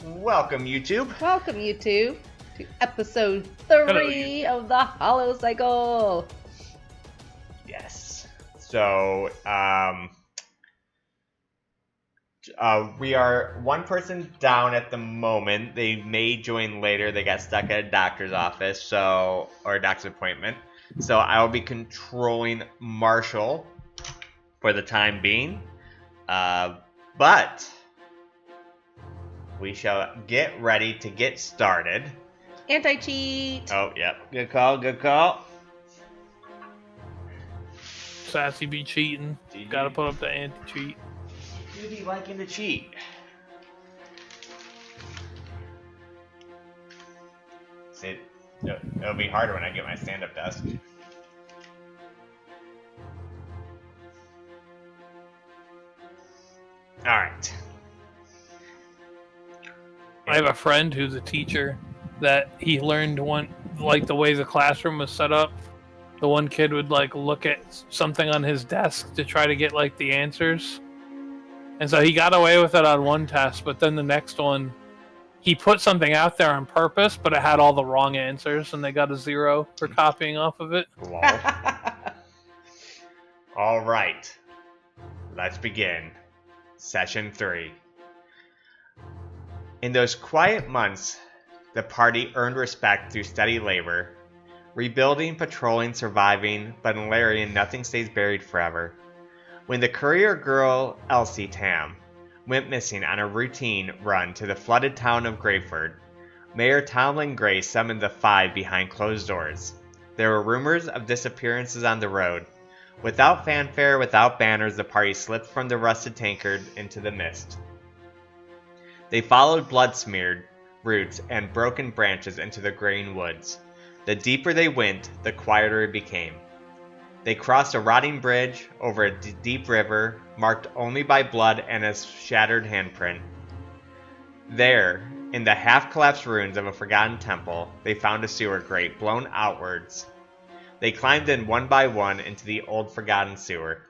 Welcome, YouTube. Welcome, YouTube, to episode 3 of the Hollow Cycle. Yes. So, we are one person down at the moment. They may join later. They got stuck at a doctor's office, or a doctor's appointment. So I will be controlling Marshall for the time being. But we shall get ready to get started. Anti-cheat. Oh, yep. Good call, good call. Sassy be cheating. Gotta put up the anti-cheat. You be liking to cheat. See, it'll be harder when I get my stand-up desk. Alright. I have a friend who's a teacher that he learned the way the classroom was set up. The one kid would look at something on his desk to try to get the answers. And so he got away with it on one test, but then the next one, he put something out there on purpose, but it had all the wrong answers, and they got a 0 for copying off of it. Alright. Let's begin. Session 3. In those quiet months, the party earned respect through steady labor. Rebuilding, patrolling, surviving, but in Elarion, nothing stays buried forever. When the courier girl Elsie Tam went missing on a routine run to the flooded town of Greyford, Mayor Tomlin Gray summoned the 5 behind closed doors. There were rumors of disappearances on the road. Without fanfare, without banners, the party slipped from the rusted tankard into the mist. They followed blood-smeared roots and broken branches into the graying woods. The deeper they went, the quieter it became. They crossed a rotting bridge over a deep river, marked only by blood and a shattered handprint. There, in the half-collapsed ruins of a forgotten temple, they found a sewer grate blown outwards. They climbed in one by one into the old forgotten sewer.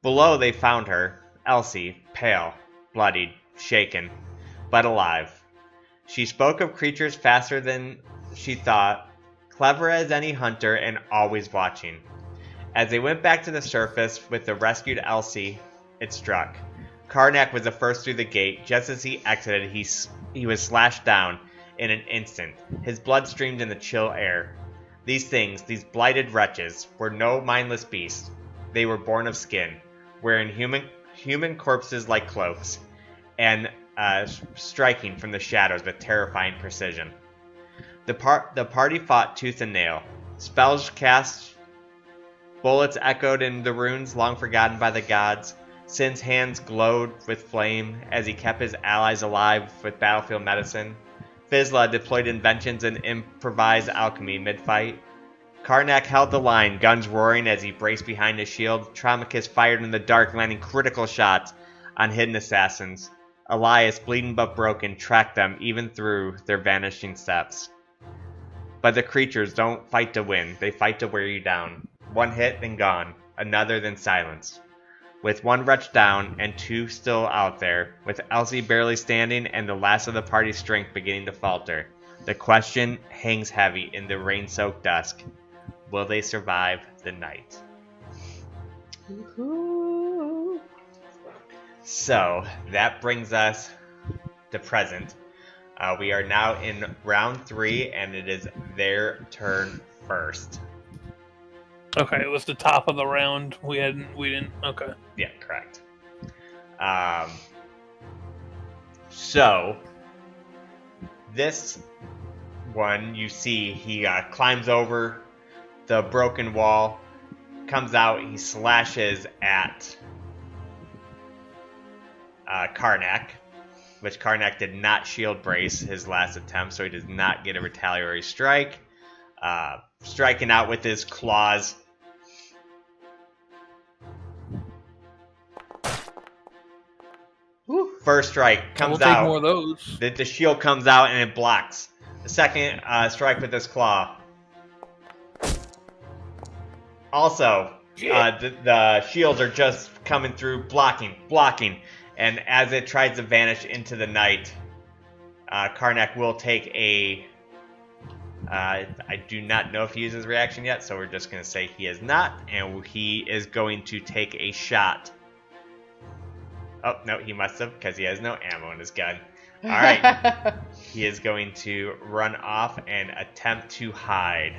Below they found her, Elsie, pale, bloodied, shaken, but alive. She spoke of creatures faster than she thought, clever as any hunter and always watching. As they went back to the surface with the rescued Elsie, it struck. Karnak was the first through the gate. Just as he exited, he was slashed down in an instant. His blood streamed in the chill air. These things, these blighted wretches, were no mindless beasts. They were born of skin, wearing human corpses like cloaks, and striking from the shadows with terrifying precision. The party fought tooth and nail. Spells cast, bullets echoed in the runes long forgotten by the gods. Sin's hands glowed with flame as he kept his allies alive with battlefield medicine. Fizla deployed inventions and improvised alchemy mid-fight. Karnak held the line, guns roaring as he braced behind his shield. Traumacus fired in the dark, landing critical shots on hidden assassins. Elias, bleeding but broken, tracked them even through their vanishing steps. But the creatures don't fight to win, they fight to wear you down. One hit, then gone. Another, then silenced. With one wretch down and 2 still out there, with Elsie barely standing and the last of the party's strength beginning to falter, the question hangs heavy in the rain-soaked dusk. Will they survive the night? Woohoo. So, that brings us to present. We are now in round 3, and it is their turn first. Okay, it was the top of the round. We didn't. Okay. Yeah, correct. So, this one, you see, he climbs over the broken wall, comes out, he slashes at Karnak, which Karnak did not shield brace his last attempt, so he does not get a retaliatory strike. Striking out with his claws. Woo. First strike comes we'll out. Take more of those. The shield comes out and it blocks. The second strike with his claw. Also, the shields are just coming through, blocking. And as it tries to vanish into the night, Karnak will take a... I do not know if he uses reaction yet, so we're just going to say he is not, and he is going to take a shot. Oh, no, he must have, because he has no ammo in his gun. All right. He is going to run off and attempt to hide.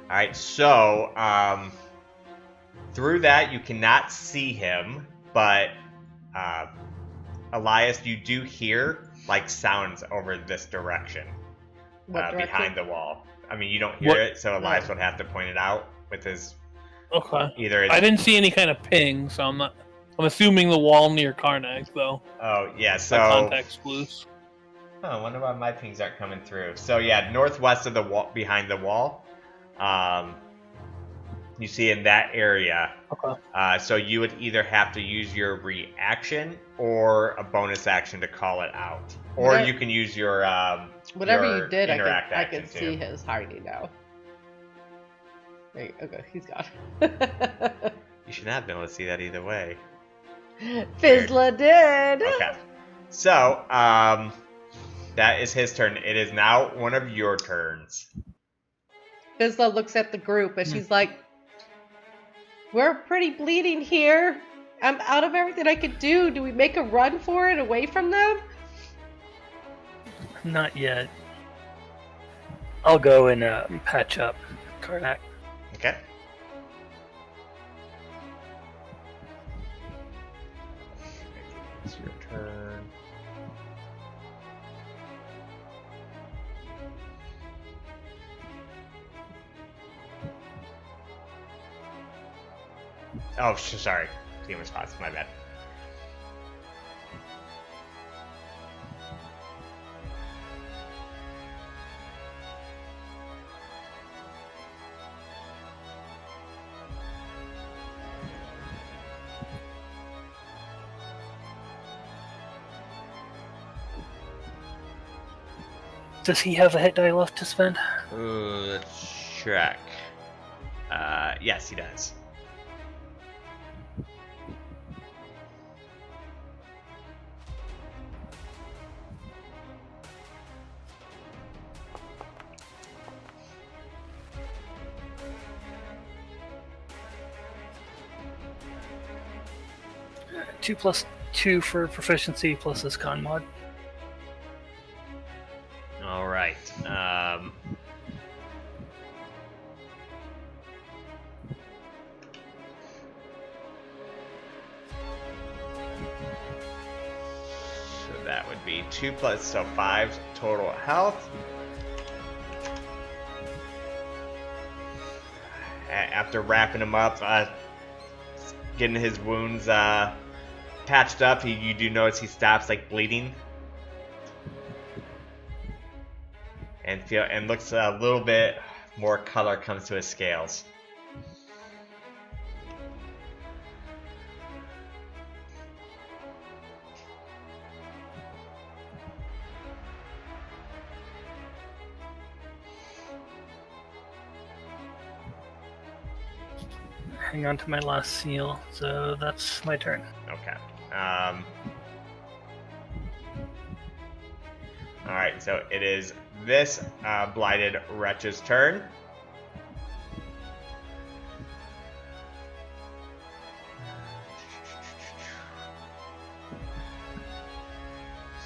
All right, so through that you cannot see him, but Elias, you do hear like sounds over this direction, behind the wall. I mean, you don't hear it, so Elias would have to point it out with his. Okay. Either I didn't see any kind of ping, so I'm assuming the wall near Karnak, though. Oh yeah, so. My contact's loose. Oh, I wonder why my pings aren't coming through. So yeah, northwest of the wall, behind the wall. You see in that area. Okay. So you would either have to use your reaction or a bonus action to call it out, or you can use your whatever your you did. I could could see his hiding now. Okay, he's gone. You should not have been able to see that either way. Fizzla did. Okay, so that is his turn. It is now one of your turns. Fizzla looks at the group and she's like, "We're pretty bleeding here. I'm out of everything I could do. Do we make a run for it away from them?" Not yet. I'll go and patch up Karnak. Okay. It's your turn. Oh, sorry. Team response. My bad. Does he have a hit die left to spend? Ooh, let's check. Yes, he does. Two plus 2 for proficiency plus his con mod. All right. So that would be 2 plus, so 5 total health. After wrapping him up, getting his wounds patched up, you do notice he stops like bleeding. And looks a little bit more color comes to his scales. Hang on to my last seal, so that's my turn. Okay. Alright, so it is this blighted wretch's turn.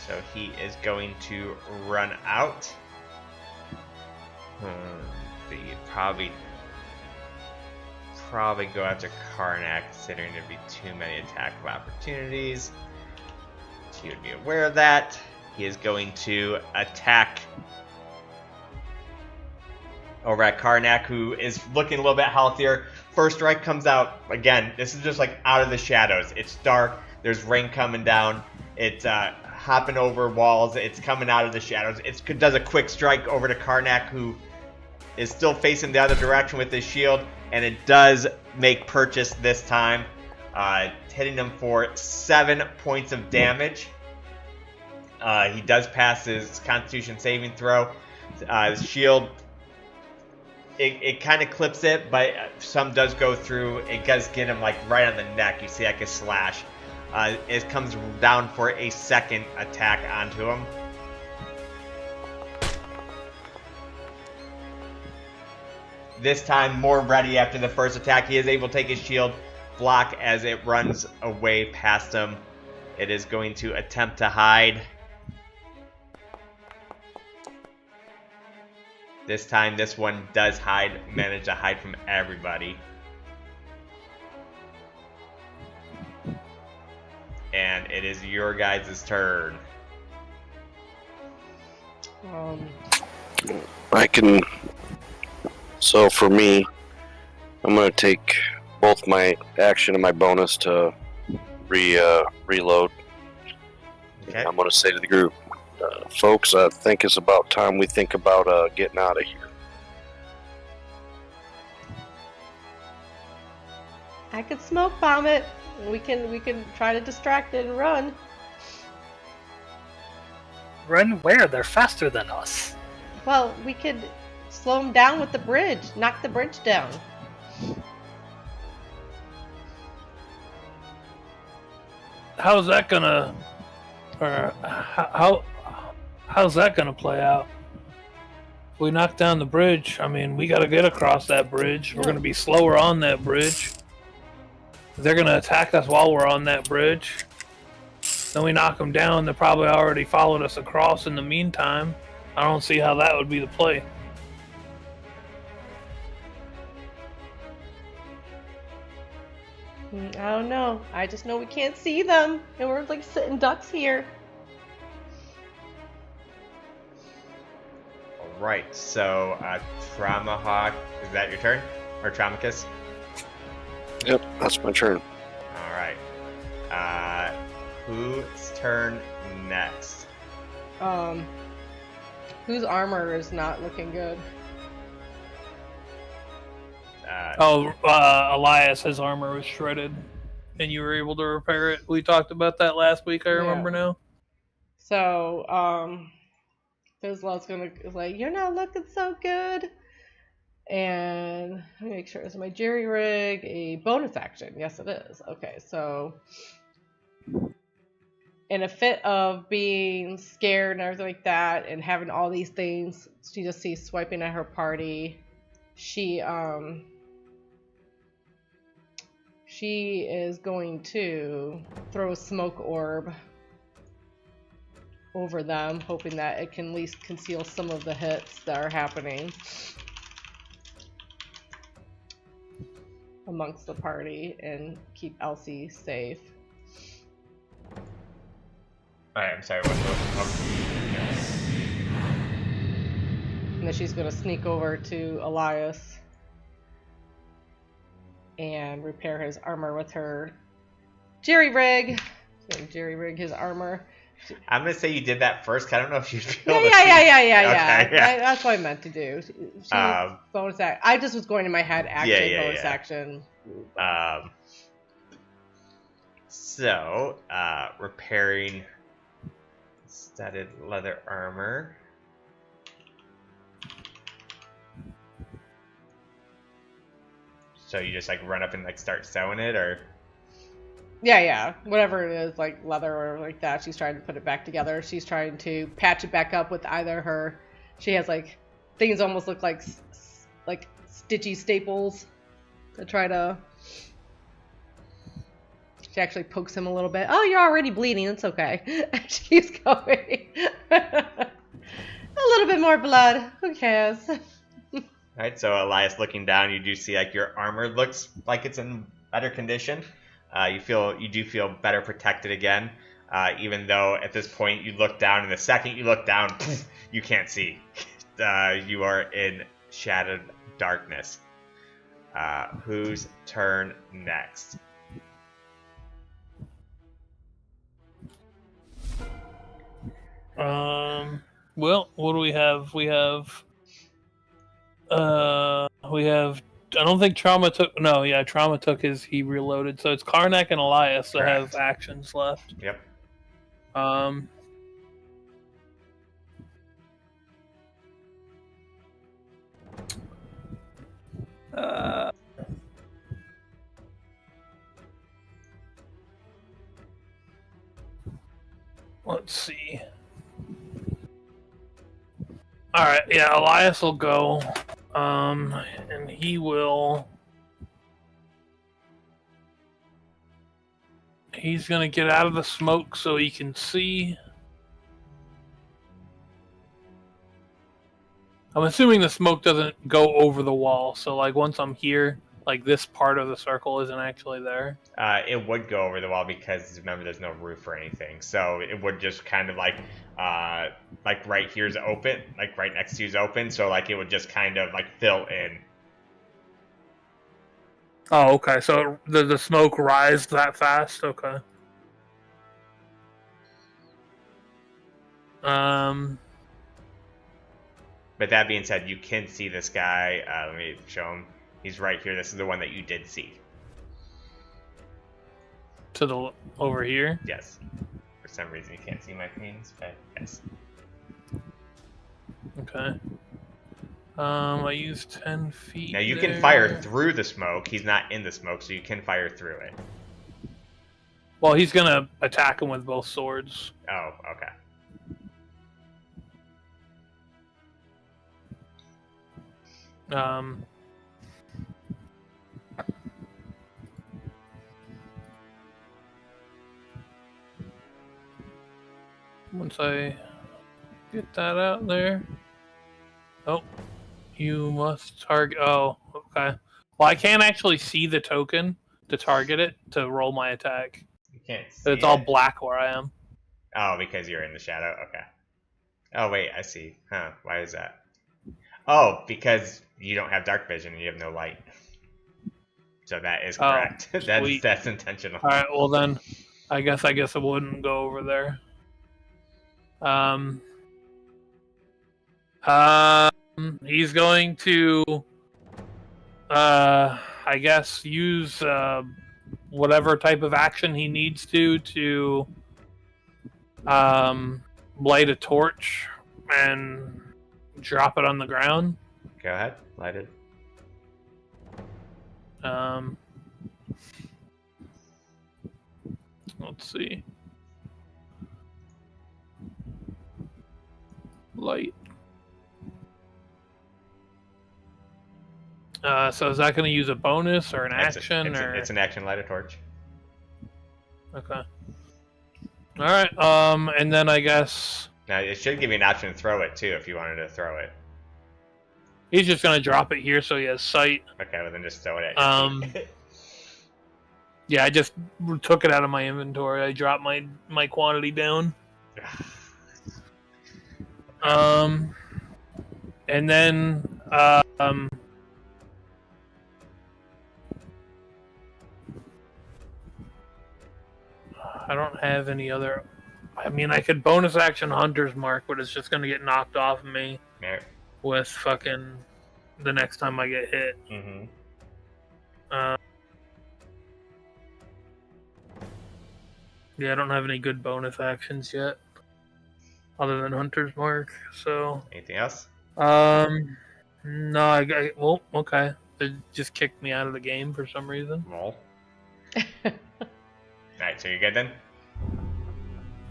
So he is going to run out. Probably go after Karnak, considering there'd be too many attack of opportunities. He would be aware of that. He is going to attack over at Karnak, who is looking a little bit healthier. First strike comes out. Again, this is just like out of the shadows. It's dark. There's rain coming down. It's hopping over walls. It's coming out of the shadows. It does a quick strike over to Karnak, who is still facing the other direction with his shield. And it does make purchase this time, hitting him for 7 points of damage. He does pass his Constitution saving throw. His shield it kind of clips it, but some does go through. It does get him like right on the neck. You see like a slash. It comes down for a second attack onto him. This time more ready after the first attack. He is able to take his shield block as it runs away past him. It is going to attempt to hide. This time this one does manage to hide from everybody. And it is your guys' turn. I can. So for me, I'm gonna take both my action and my bonus to reload. Okay. I'm gonna say to the group, folks, I think it's about time we think about getting out of here. I could smoke bomb it. We can try to distract it and run. Run where? They're faster than us. Well, we could slow them down with the bridge. Knock the bridge down. How's that gonna, or how's that gonna play out? If we knock down the bridge, I mean, we gotta get across that bridge. We're gonna be slower on that bridge. They're gonna attack us while we're on that bridge. Then we knock them down. They probably already followed us across in the meantime. I don't see how that would be the play. I don't know. I just know we can't see them, and we're like sitting ducks here. Alright, so Traumahawk, is that your turn? Or Traumacus? Yep, that's my turn. Alright. Whose turn next? Whose armor is not looking good? Elias, his armor was shredded, and you were able to repair it. We talked about that last week, I remember now. So, Fizzlow's gonna like, you're not looking so good. And let me make sure, is my jerry rig a bonus action? Yes, it is. Okay, so in a fit of being scared and everything like that, and having all these things, she just sees swiping at her party. She is going to throw a smoke orb over them, hoping that it can at least conceal some of the hits that are happening amongst the party and keep Elsie safe. Alright, I'm sorry, what? And then she's gonna sneak over to Elias and repair his armor with her jerry rig. So jerry rig his armor. I'm gonna say you did that first, 'cause I don't know if you'd be able Yeah. Okay, yeah. That's what I meant to do. Bonus action. I just was going in my head. Bonus action. So, repairing studded leather armor. So you just like run up and like start sewing it, or? Yeah. Whatever it is, like leather or like that. She's trying to put it back together. She's trying to patch it back up with either her. She has like things almost look like stitchy staples to try to. She actually pokes him a little bit. Oh, you're already bleeding. It's okay. She's going. A little bit more blood. Who cares? Alright, so Elias, looking down, you do see like your armor looks like it's in better condition. You do feel better protected again, even though at this point you look down, and the second you look down, you can't see. You are in shadowed darkness. Whose turn next? Well, what do we have? We have. I don't think Trauma took. No, yeah, Trauma took his. He reloaded. So it's Karnak and Elias that have actions left. Yep. let's see. Alright, yeah, Elias will go. And he will... He's gonna get out of the smoke so he can see. I'm assuming the smoke doesn't go over the wall, so like once I'm here, like this part of the circle isn't actually there. It would go over the wall because remember there's no roof or anything, so it would just kind of like right here's open, like right next to you's open, so like it would just kind of like fill in. Oh, okay. So the smoke rise that fast? Okay. But that being said, you can see this guy. Let me show him. He's right here. This is the one that you did see. To the over here? Yes. For some reason, you can't see my panes, but yes. Okay. I used 10 feet. Now you there. can fire through the smoke. He's not in the smoke, so you can fire through it. Well, he's gonna attack him with both swords. Oh, okay. Once I get that out there. Oh, you must target. Oh, okay. Well, I can't actually see the token to target it to roll my attack. You can't see It's all it. black where I am. Oh, because you're in the shadow? Okay. Oh, wait, I see. Huh, why is that? Oh, because you don't have dark vision and you have no light. So that is correct. That's intentional. Alright, well then, I guess it wouldn't go over there. He's going to, I guess, use whatever type of action he needs to light a torch and drop it on the ground. Go ahead, light it. Let's see. Light. So is that going to use a bonus or an action? It's an action, light a torch. Okay. All right. And then I guess Now it should give you an option to throw it too if you wanted to throw it. he's just going to drop it here so he has sight. Okay, well then just throw it at your feet. Yeah, I just took it out of my inventory. I dropped my quantity down. And then I don't have any other. I mean, I could bonus action Hunter's Mark, but it's just gonna get knocked off of me Yeah. with fucking the next time I get hit. Mm-hmm. Yeah, I don't have any good bonus actions yet, other than Hunter's Mark. So. Anything else? No, well, okay. They just kicked me out of the game for some reason. Roll. Alright, so you're good then?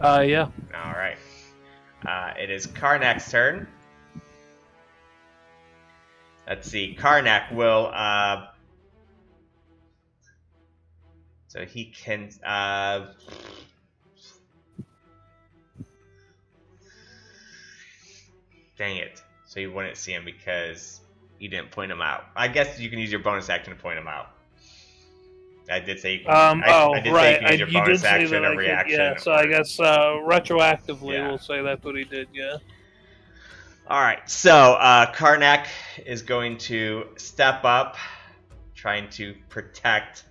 Yeah. Alright. It is Karnak's turn. Let's see. Karnak will, so he can, dang it. So you wouldn't see him because you didn't point him out. I guess you can use your bonus action to point him out. I did say you can, I did say you can use your bonus action or reaction. Yeah, so I guess retroactively Yeah. we'll say that's what he did, yeah. Alright, so Karnak is going to step up, trying to protect.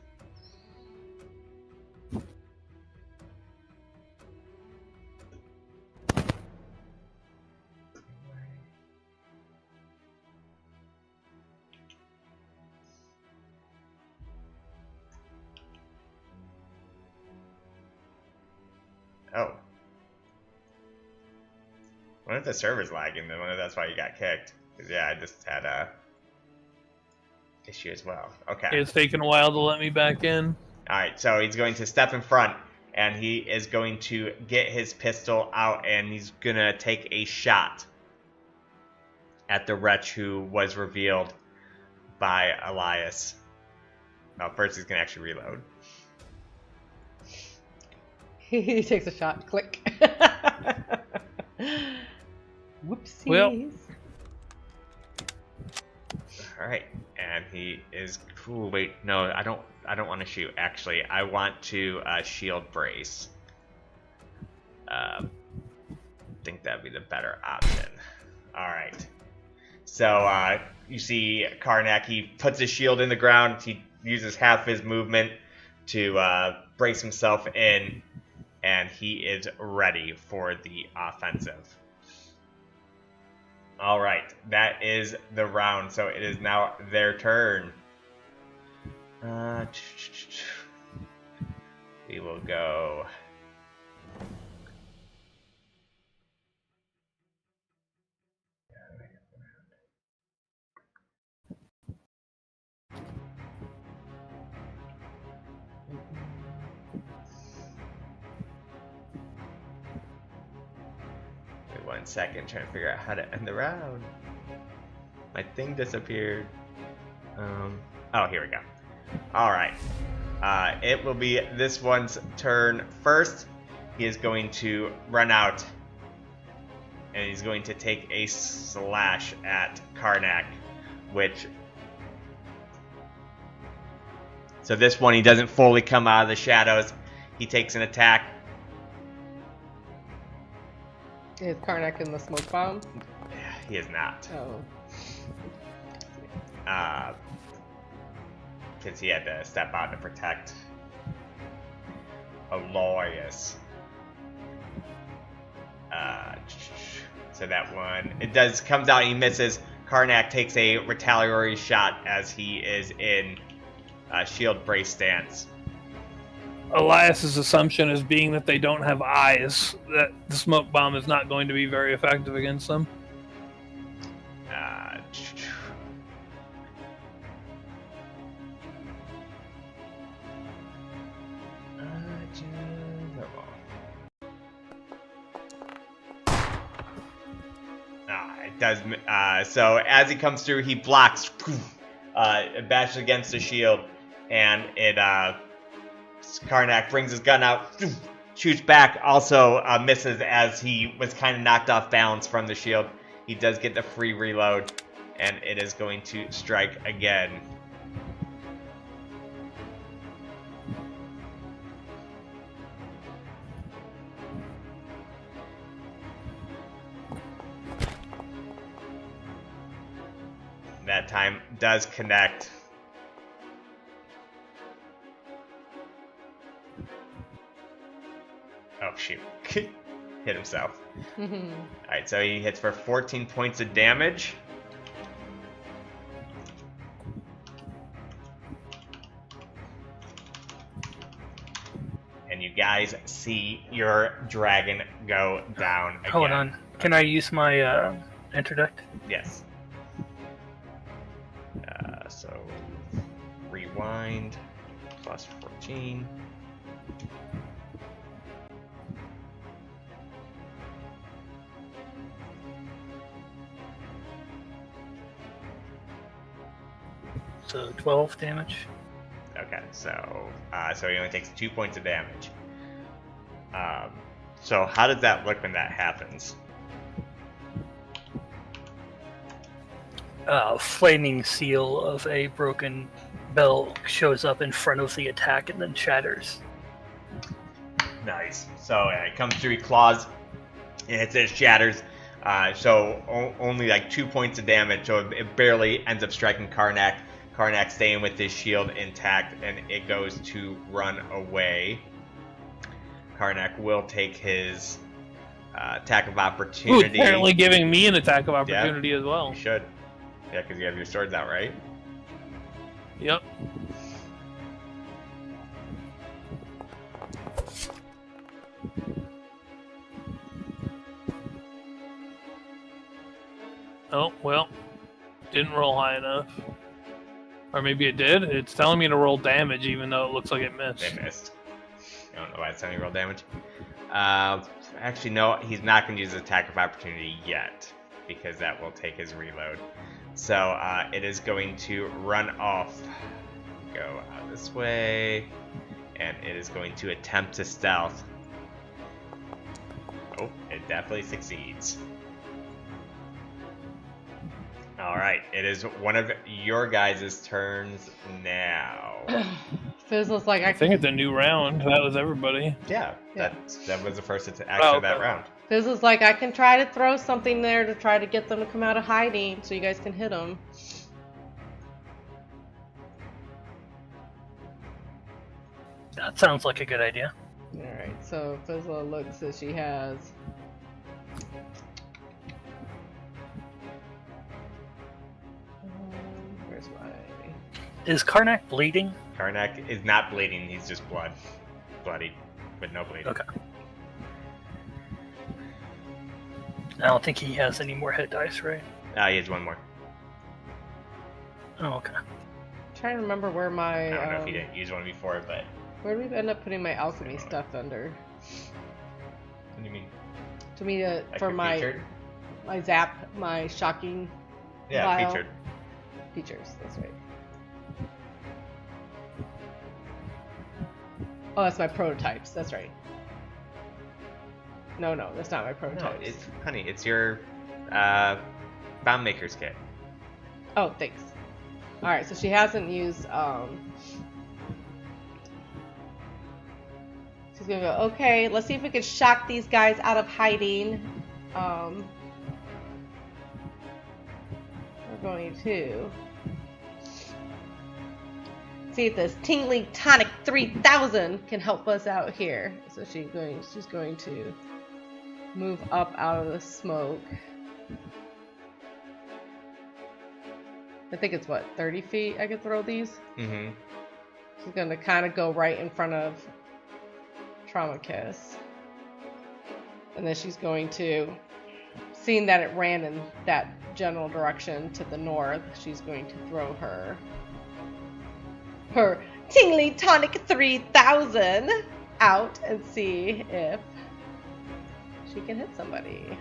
Oh. I wonder if the server's lagging. I wonder if that's why you got kicked. 'Cause, yeah, I just had a issue as well. Okay. It's taken a while to let me back in. Alright, so he's going to step in front and he is going to get his pistol out, and he's gonna take a shot at the wretch who was revealed by Elias. Well, first he's gonna actually reload. He takes a shot. Click. Whoopsies. Well. All right, and he is. Ooh, wait, no, I don't want to shoot. Actually, I want to shield brace. Think that'd be the better option. All right. So you see Karnak. He puts his shield in the ground. He uses half his movement to brace himself in, and he is ready for the offensive. All right, that is the round, so it is now their turn. We will go. Wait 1 second, trying to figure out how to end the round. My thing disappeared. Oh, here we go. All right. It will be this one's turn first. He is going to run out, and he's going to take a slash at Karnak, which... So this one, he doesn't fully come out of the shadows. He takes an attack. Is Karnak in the smoke bomb? He is not. Oh. Because he had to step out to protect Elias. So that one, comes out and he misses. Karnak takes a retaliatory shot as he is in shield brace stance. Elias's assumption is being that they don't have eyes, that the smoke bomb is not going to be very effective against them. It does. So as he comes through, he blocks, it bashes against the shield, and it Karnak brings his gun out, shoots back, also misses as he was kind of knocked off balance from the shield. He does get the free reload, and it is going to strike again. That time does connect. Oh, shoot. Hit himself. Alright, so he hits for 14 points of damage. And you guys see your dragon go down again. Hold on. Can I use my interdict? Yes. So, rewind, plus 14. So 12 damage. Okay, so he only takes 2 points of damage. So how does that look when that happens? Flaming seal of a broken bell shows up in front of the attack and then shatters. Nice. So it comes through, he claws, it shatters. So only like 2 points of damage, so it barely ends up striking Karnak. Karnak staying with his shield intact, and it goes to run away. Karnak will take his attack of opportunity. Ooh, apparently giving me an attack of opportunity as well. You should. Yeah, because you have your swords out, right? Yep. Oh, well. Didn't roll high enough. Or maybe it did. It's telling me to roll damage even though it looks like it missed. They missed. I don't know why it's only roll damage. Actually, no, he's not going to use attack of opportunity yet, because that will take his reload. So it is going to run off, go out this way, and it is going to attempt to stealth. Oh, it definitely succeeds. Alright, it is one of your guys' turns now. Fizzle's like, I think it's a new round. That was everybody. Yeah, Yeah. that was the first action of that okay. round. Fizzle's like, I can try to throw something there to try to get them to come out of hiding so you guys can hit them. That sounds like a good idea. Alright, so Fizzle looks as she has. Where's my. Is Karnak bleeding? Karnak is not bleeding, he's just bloodied, with no bleeding. Okay. I don't think he has any more hit dice, right? He has one more. Oh, okay. Trying to remember where my. I don't know if he didn't use one before, but... Where did we end up putting my alchemy stuff under? What do you mean? To me, Like for your my featured? my zap, my shocking. Yeah, vial. featured. Features, that's right. Oh, that's my prototypes. That's right. No, that's not my No, prototypes. it's your bomb maker's kit. Oh, thanks. All right, so she hasn't used. She's gonna go. Okay, let's see if we can shock these guys out of hiding. We're going to see if this tingling tonic 3000 can help us out here. So she's going to move up out of the smoke. I think it's what, 30 feet I could throw these? Mm-hmm. She's gonna kind of go right in front of Trauma Kiss. And then she's going to, seeing that it ran in that general direction to the north, she's going to throw her Tingly Tonic 3000 out and see if she can hit somebody.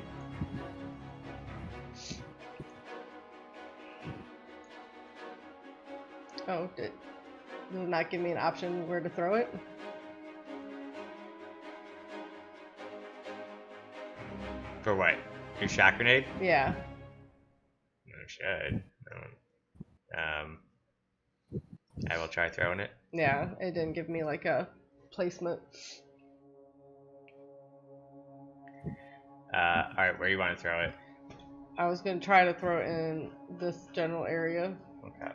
Oh, did it not give me an option where to throw it? For what? Your shock grenade? Yeah. No, it should. I will try throwing it. Yeah, it didn't give me like a placement. Alright, where you want to throw it? I was gonna try to throw it in this general area. Okay.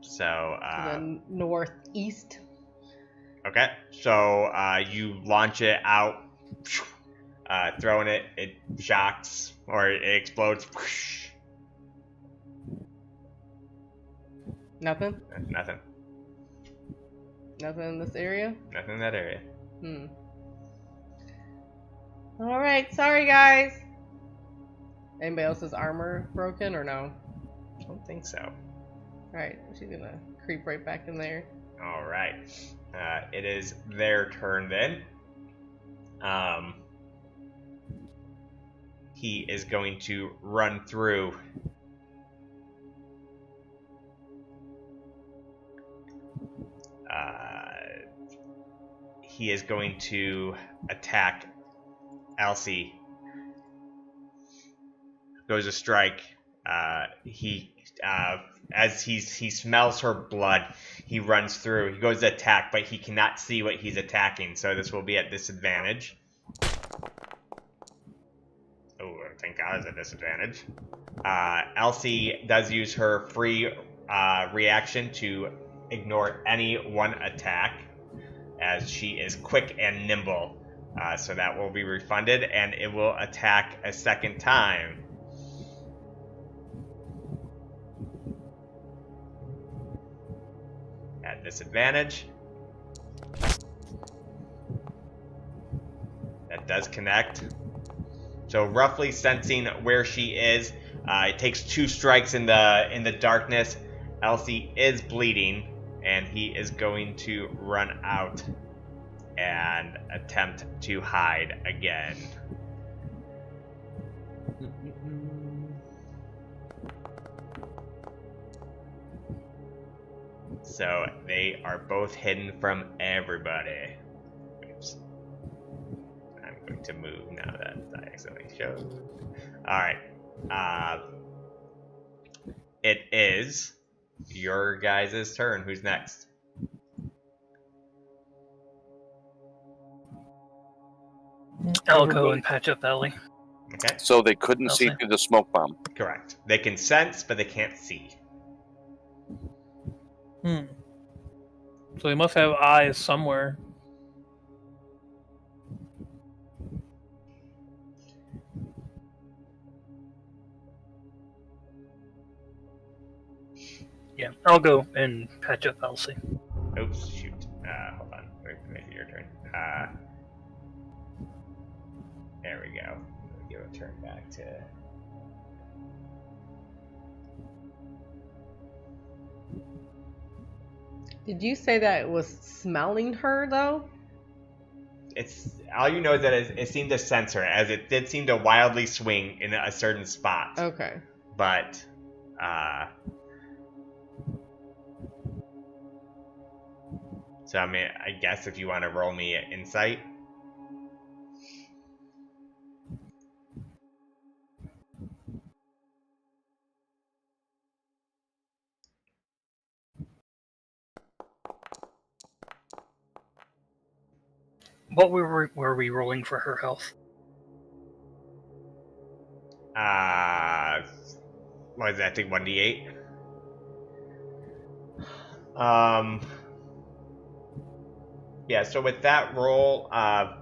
So, to the northeast. okay. So, you launch it out, throwing it, it shocks, or it explodes. Nothing? Nothing. Nothing in this area? Nothing in that area. Alright, sorry guys. Anybody else's armor broken or no? I don't think so. Alright, she's gonna creep right back in there. Alright. It is their turn then. He is going to run through. He is going to attack Elsie. Goes to strike. As he smells her blood, he runs through. He goes to attack, but he cannot see what he's attacking, so this will be at disadvantage. Oh, thank God it's a disadvantage. Elsie does use her free reaction to ignore any one attack, as she is quick and nimble. So that will be refunded, and it will attack a second time. At disadvantage. That does connect. So roughly sensing where she is, it takes 2 strikes in the darkness. Elsie is bleeding, and he is going to run out. and attempt to hide again. So they are both hidden from everybody. Oops. I'm going to move now that I accidentally showed. Alright. It is your guys' turn. Who's next? I'll go and patch up Ellie. Okay, So they couldn't I'll see say. through the smoke bomb. correct. They can sense, but they can't see. So they must have eyes somewhere. Yeah, I'll go and patch up Elsie. Oops, shoot. Hold on. Wait, maybe your turn. There we go. Give a turn back to. Did you say that it was smelling her though? It's all you know is that it seemed to sense her, as it did seem to wildly swing in a certain spot. Okay. But, so I mean, I guess if you want to roll me an insight. What were we rolling for her health? What is that? I think 1d8. Yeah. So with that roll, I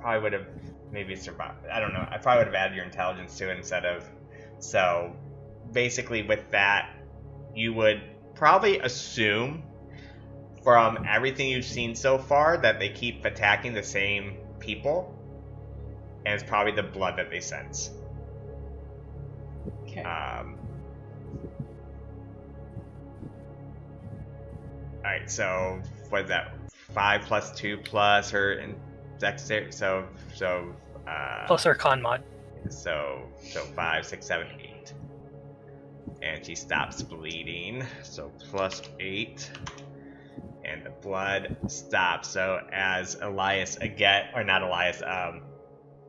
probably would have maybe survived. I don't know. I probably would have added your intelligence to it instead of. So basically, with that, you would probably assume from everything you've seen so far that they keep attacking the same people, and it's probably the blood that they sense. Okay. Alright, so what is that? 5 plus 2 plus her dexterity. So Plus our con mod. So 5, 6, 7, 8. And she stops bleeding. So plus 8. And the blood stops. So as Elias again, or not Elias,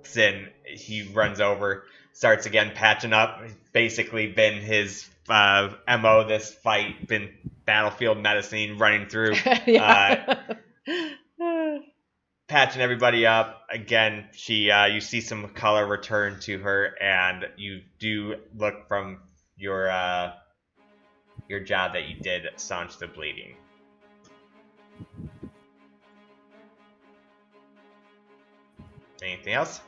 Sin, he runs over, starts again patching up. Basically been his MO this fight, been battlefield medicine, running through, patching everybody up. Again, she you see some color return to her, and you do look from your job that you did staunch the bleeding. Anything else?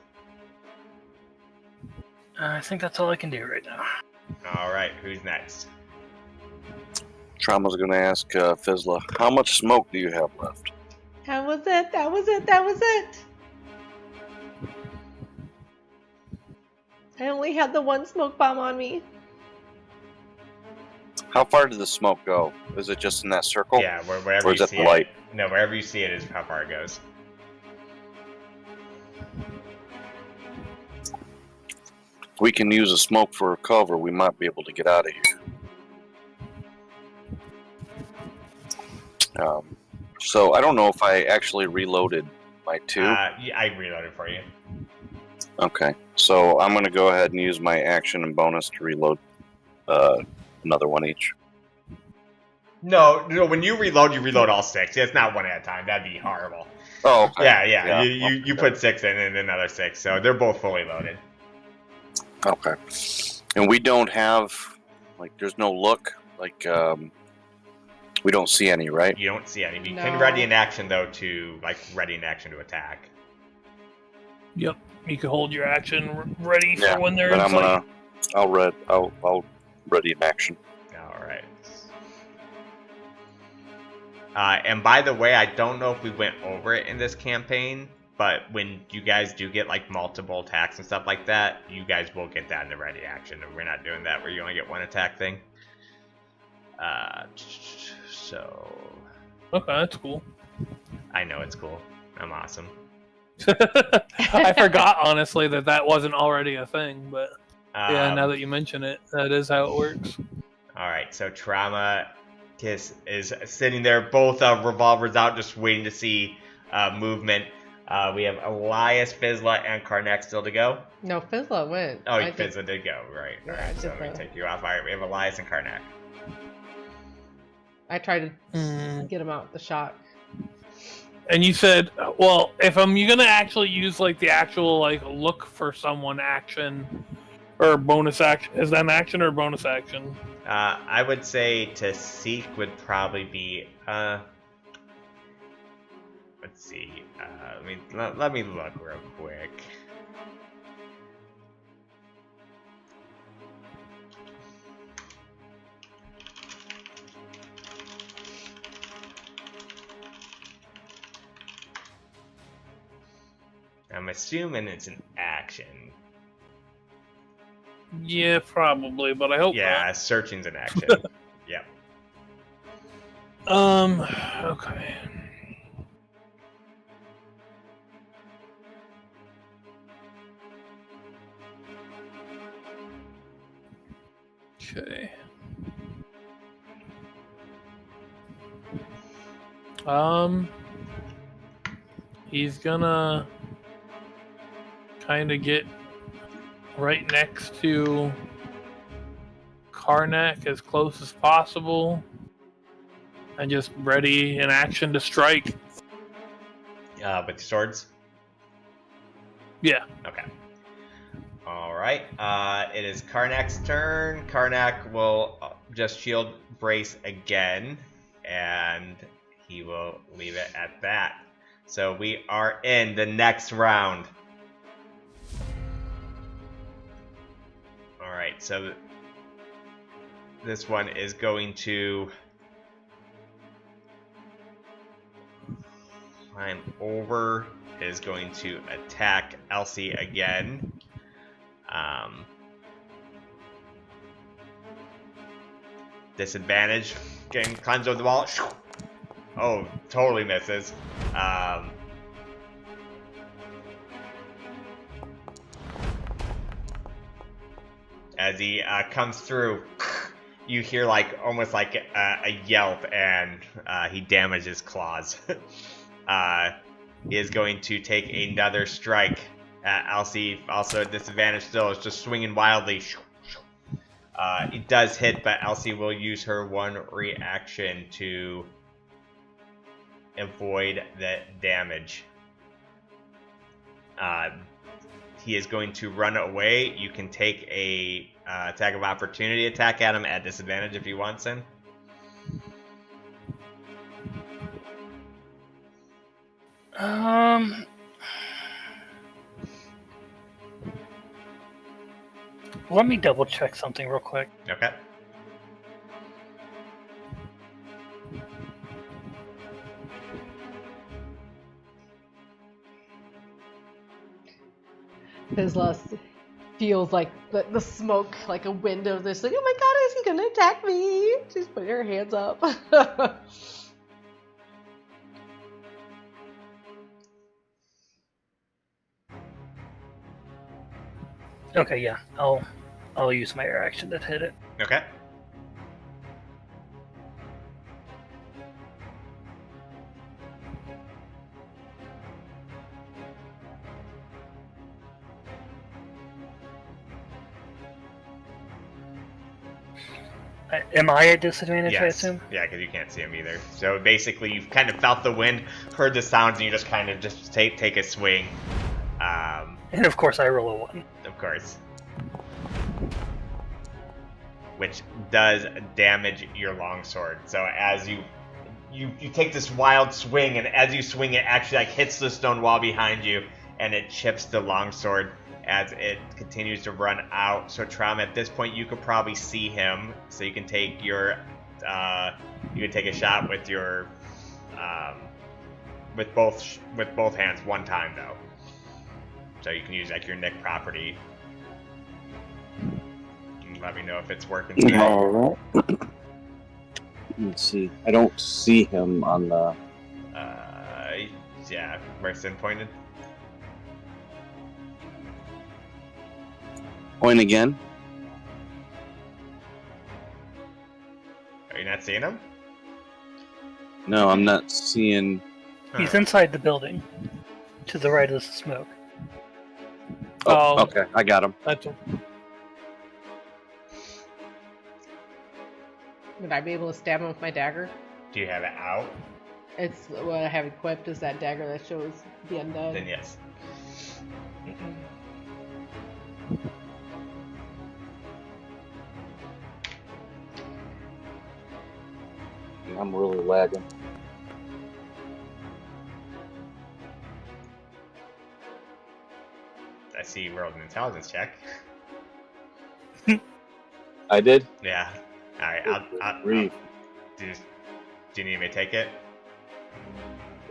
I think that's all I can do right now. Alright, who's next? Trauma's gonna ask Fizzla, how much smoke do you have left? That was it. That was it. That was it. I only had the one smoke bomb on me. How far did the smoke go? Is it just in that circle? Yeah, wherever Or you is it see the light? it. No, wherever you see it is how far it goes. If we can use a smoke for cover, we might be able to get out of here. So I don't know if I actually reloaded my 2. Yeah, I reloaded for you. Okay, so I'm going to go ahead and use my action and bonus to reload another one each. No, when you reload all 6. It's not one at a time. That'd be horrible. Oh, okay. Yeah. You put 6 in and another 6, so they're both fully loaded. Okay. And we don't have, like, there's no look, like, we don't see any, right? You don't see any. You No. can ready an action, though, to, like, ready an action to attack. Yep. You can hold your action ready for Yeah, when they're But in I'm sight. gonna, I'll ready an action. Alright. And by the way, I don't know if we went over it in this campaign, but when you guys do get, like, multiple attacks and stuff like that, you guys will get that in the ready action, and we're not doing that where you only get one attack thing. So Okay, that's cool. I know it's cool. I'm awesome. I forgot, honestly, that wasn't already a thing, but yeah, now Um, that you mention it, that is how it works. All right, so Trauma Kiss is sitting there, both revolvers out, just waiting to see movement. We have Elias, Fizzla, and Karnak still to go. No, Fizzla went. Oh, Fizzla did go, right. Yeah, All I right, so did let me the- take you off. All right, we have Elias and Karnak. I tried to get him out the shot. And you said, well, if I'm gonna actually use like the actual like look for someone action or bonus action, is that an action or a bonus action? I would say to seek would probably be. Let's see. Let me look real quick. I'm assuming it's an action. Yeah, probably, but I hope Yeah, searching's an action. Yep. Okay. Okay. He's gonna kind of get right next to Karnak as close as possible and just ready in action to strike. With swords? Yeah. Okay. Alright. It is Karnak's turn. Karnak will just shield brace again, and he will leave it at that. So we are in the next round. Alright, so this one is going to climb over, is going to attack Elsie again. Disadvantage. Again, climbs over the wall. Oh, totally misses. As he comes through, you hear like almost like a yelp, and he damages claws. He is going to take another strike at Elsie. Also at disadvantage still. It's just swinging wildly. It does hit, but Elsie will use her one reaction to avoid that damage. He is going to run away. You can take a attack of opportunity attack at him at disadvantage if you want, Sin. Let me double check something real quick. Okay. Fizzla feels like the smoke, like a wind of this. Like, oh my god, is he gonna attack me? She's putting her hands up. Okay, yeah, I'll use my air action to hit it. Okay. Am I at disadvantage, I Yes. assume? Yeah, because you can't see him either. So basically, you've kind of felt the wind, heard the sounds, and you just kind of just take a swing. And of course I roll a 1. Of course. Which does damage your longsword. So as you take this wild swing, and as you swing, it actually like hits the stone wall behind you, and it chips the longsword as it continues to run out. So Trauma, at this point, you could probably see him, so you can take your you can take a shot with your with both hands one time though. So you can use like your Nick property. Let me know if it's working. Alright. Let's see. I don't see him on the. Yeah, where Sin pointed. Point again. Are you not seeing him? No, I'm not seeing. He's inside the building, to the right of the smoke. Oh. Okay, I got him. That's Would I be able to stab him with my dagger? Do you have it out? It's what I have equipped is that dagger that shows the undead. Then yes. I'm really lagging. I see you rolled an intelligence check. I did. Yeah. All right. I'll Read. do you need me to take it?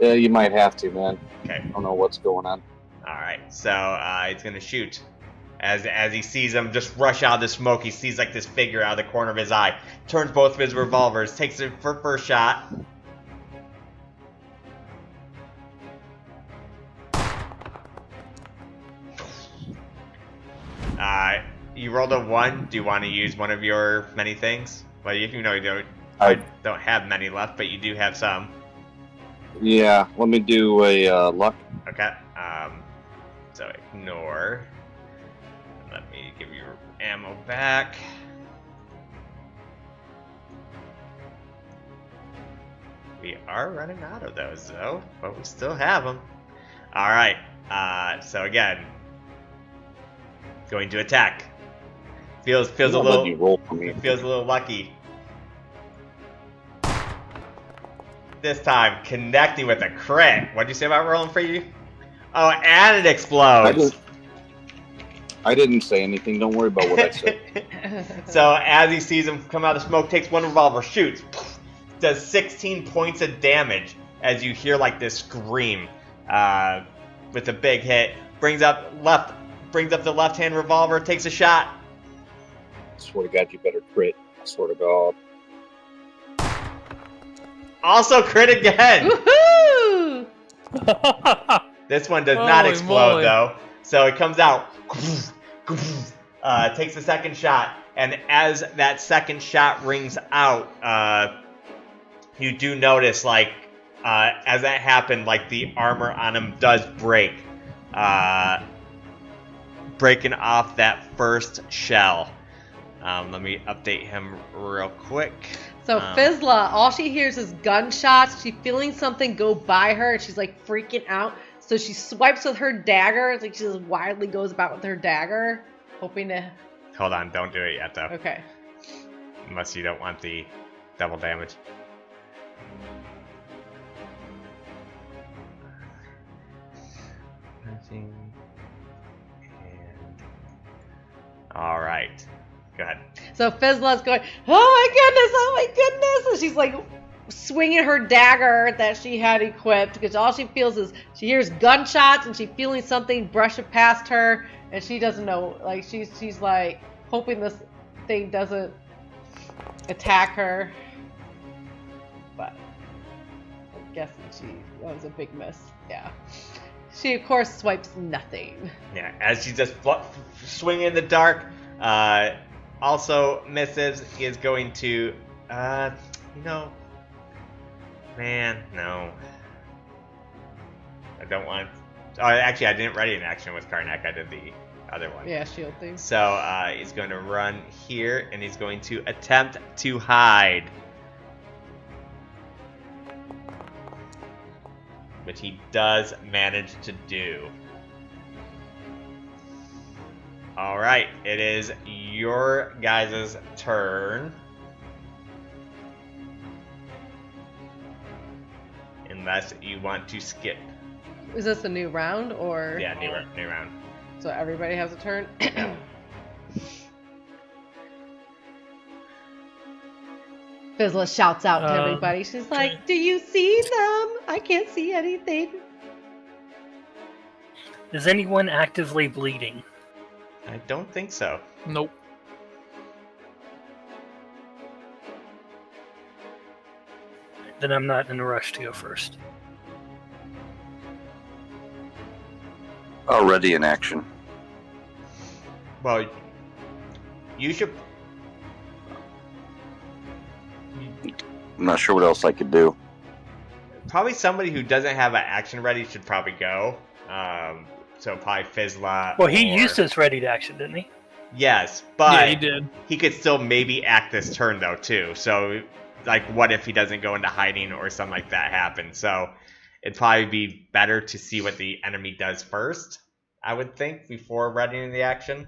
Yeah, you might have to, man. Okay. I don't know what's going on. All right. So he's gonna shoot. As he sees him just rush out of the smoke, he sees like this figure out of the corner of his eye. Turns both of his revolvers. Takes it for first shot. You rolled a 1. Do you want to use one of your many things? Well, you know you don't have many left, but you do have some. Yeah, let me do a luck. Okay. So ignore. Let me give you ammo back. We are running out of those though, but we still have them. All right. So again, going to attack. Feels a Don't let me roll for me. feels a little lucky. This time connecting with a crit. What'd you say about rolling for you? Oh, and it explodes. I didn't say anything. Don't worry about what I said. So as he sees him come out of the smoke, takes one revolver, shoots, does 16 points of damage as you hear like this scream with a big hit. Brings up the left-hand revolver, takes a shot. I swear to God, you better crit. I swear to God. Also crit again. Woohoo! This one does not Holy explode moly. though. So it comes out, takes the second shot, and as that second shot rings out, you do notice like as that happened, like the armor on him does break, breaking off that first shell. Let me update him real quick. So Fizzla, all she hears is gunshots. She's feeling something go by her, and she's like freaking out. So she swipes with her dagger. Like she just wildly goes about with her dagger, hoping to. Hold on, don't do it yet though. Okay. Unless you don't want the double damage. And all right, go ahead. So Fizzla's going, oh my goodness, and she's like swinging her dagger that she had equipped because all she feels is she hears gunshots and she's feeling something brush it past her, and she doesn't know. Like she's like hoping this thing doesn't attack her, but I'm guessing that was a big miss. Yeah. She of course swipes nothing. Yeah, as she just swinging in the dark, also misses. He is going to, man, no. I don't want. Oh, actually, I didn't ready an action with Karnak. I did the other one. Yeah, shield thing. So he's going to run here, and he's going to attempt to hide. Which he does manage to do. Alright, it is your guys' turn. Unless you want to skip. Is this a new round or? Yeah, new round. So everybody has a turn. Fizzla shouts out to everybody. She's like, "Do you see them? I can't see anything." Is anyone actively bleeding? I don't think so. Nope. Then I'm not in a rush to go first. Already in action. Well, you should. I'm not sure what else I could do. Probably somebody who doesn't have an action ready should probably go. So probably Fizzla. Well, he or... used his ready to action, didn't he? Yes, but Yeah, he did. he could still maybe act this turn though too. So, like, what if he doesn't go into hiding or something like that happens? So, it'd probably be better to see what the enemy does first, I would think, before readying the action.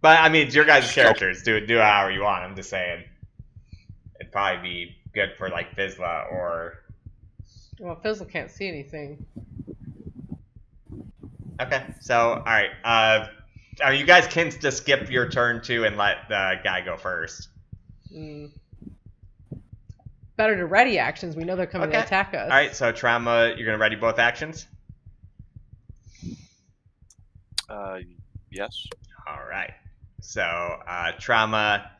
But I mean, it's your guys' characters. Do it however you want. I'm just saying, it'd probably be good for like Fizzla or. Well, Fizzle can't see anything. Okay, so all right. You guys can just skip your turn too and let the guy go first. Better to ready actions. We know they're coming to attack us. All right, so Trauma, you're gonna ready both actions. Yes. All right. So Trauma.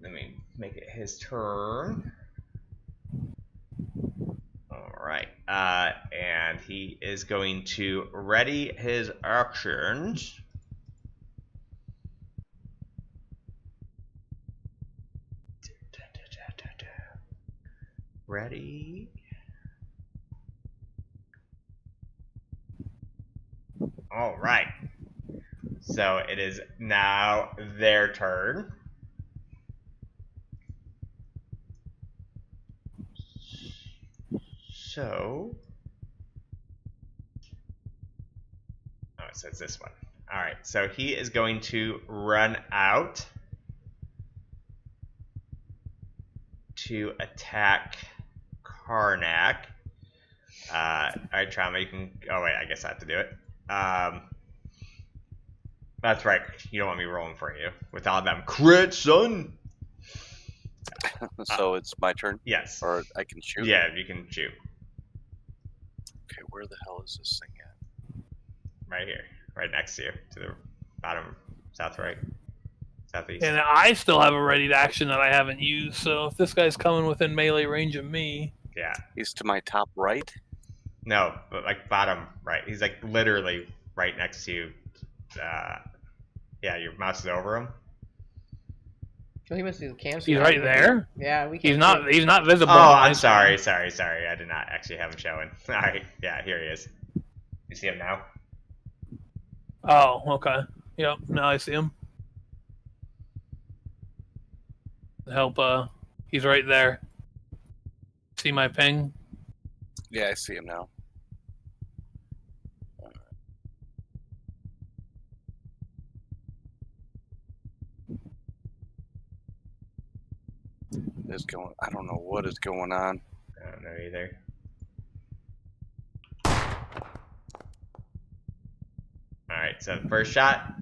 Let me make it his turn. All right. And he is going to ready his actions. Ready. All right. So it is now their turn. So, oh, it says this one. All right, so he is going to run out to attack Karnak. All right, Trauma, you can. Oh wait, I guess I have to do it. That's right. You don't want me rolling for you with all them crits, son. So it's my turn? Yes. Or I can shoot? Yeah, you can shoot. Okay, where the hell is this thing at? Right here, right next to you, to the bottom, south right, southeast. And I still have a ready to action that I haven't used, so if this guy's coming within melee range of me... Yeah. He's to my top right? No, but like bottom right. He's like literally right next to you. Yeah, your mouse is over him. Well, he must be the cancer. He's right there? Yeah, we can. He's not visible. Oh, I'm sorry. I did not actually have him showing. All right, yeah, here he is. You see him now? Oh, okay. Yep, now I see him. Help, he's right there. See my ping? Yeah, I see him now. I don't know what is going on. I don't know either. Alright, so the first shot,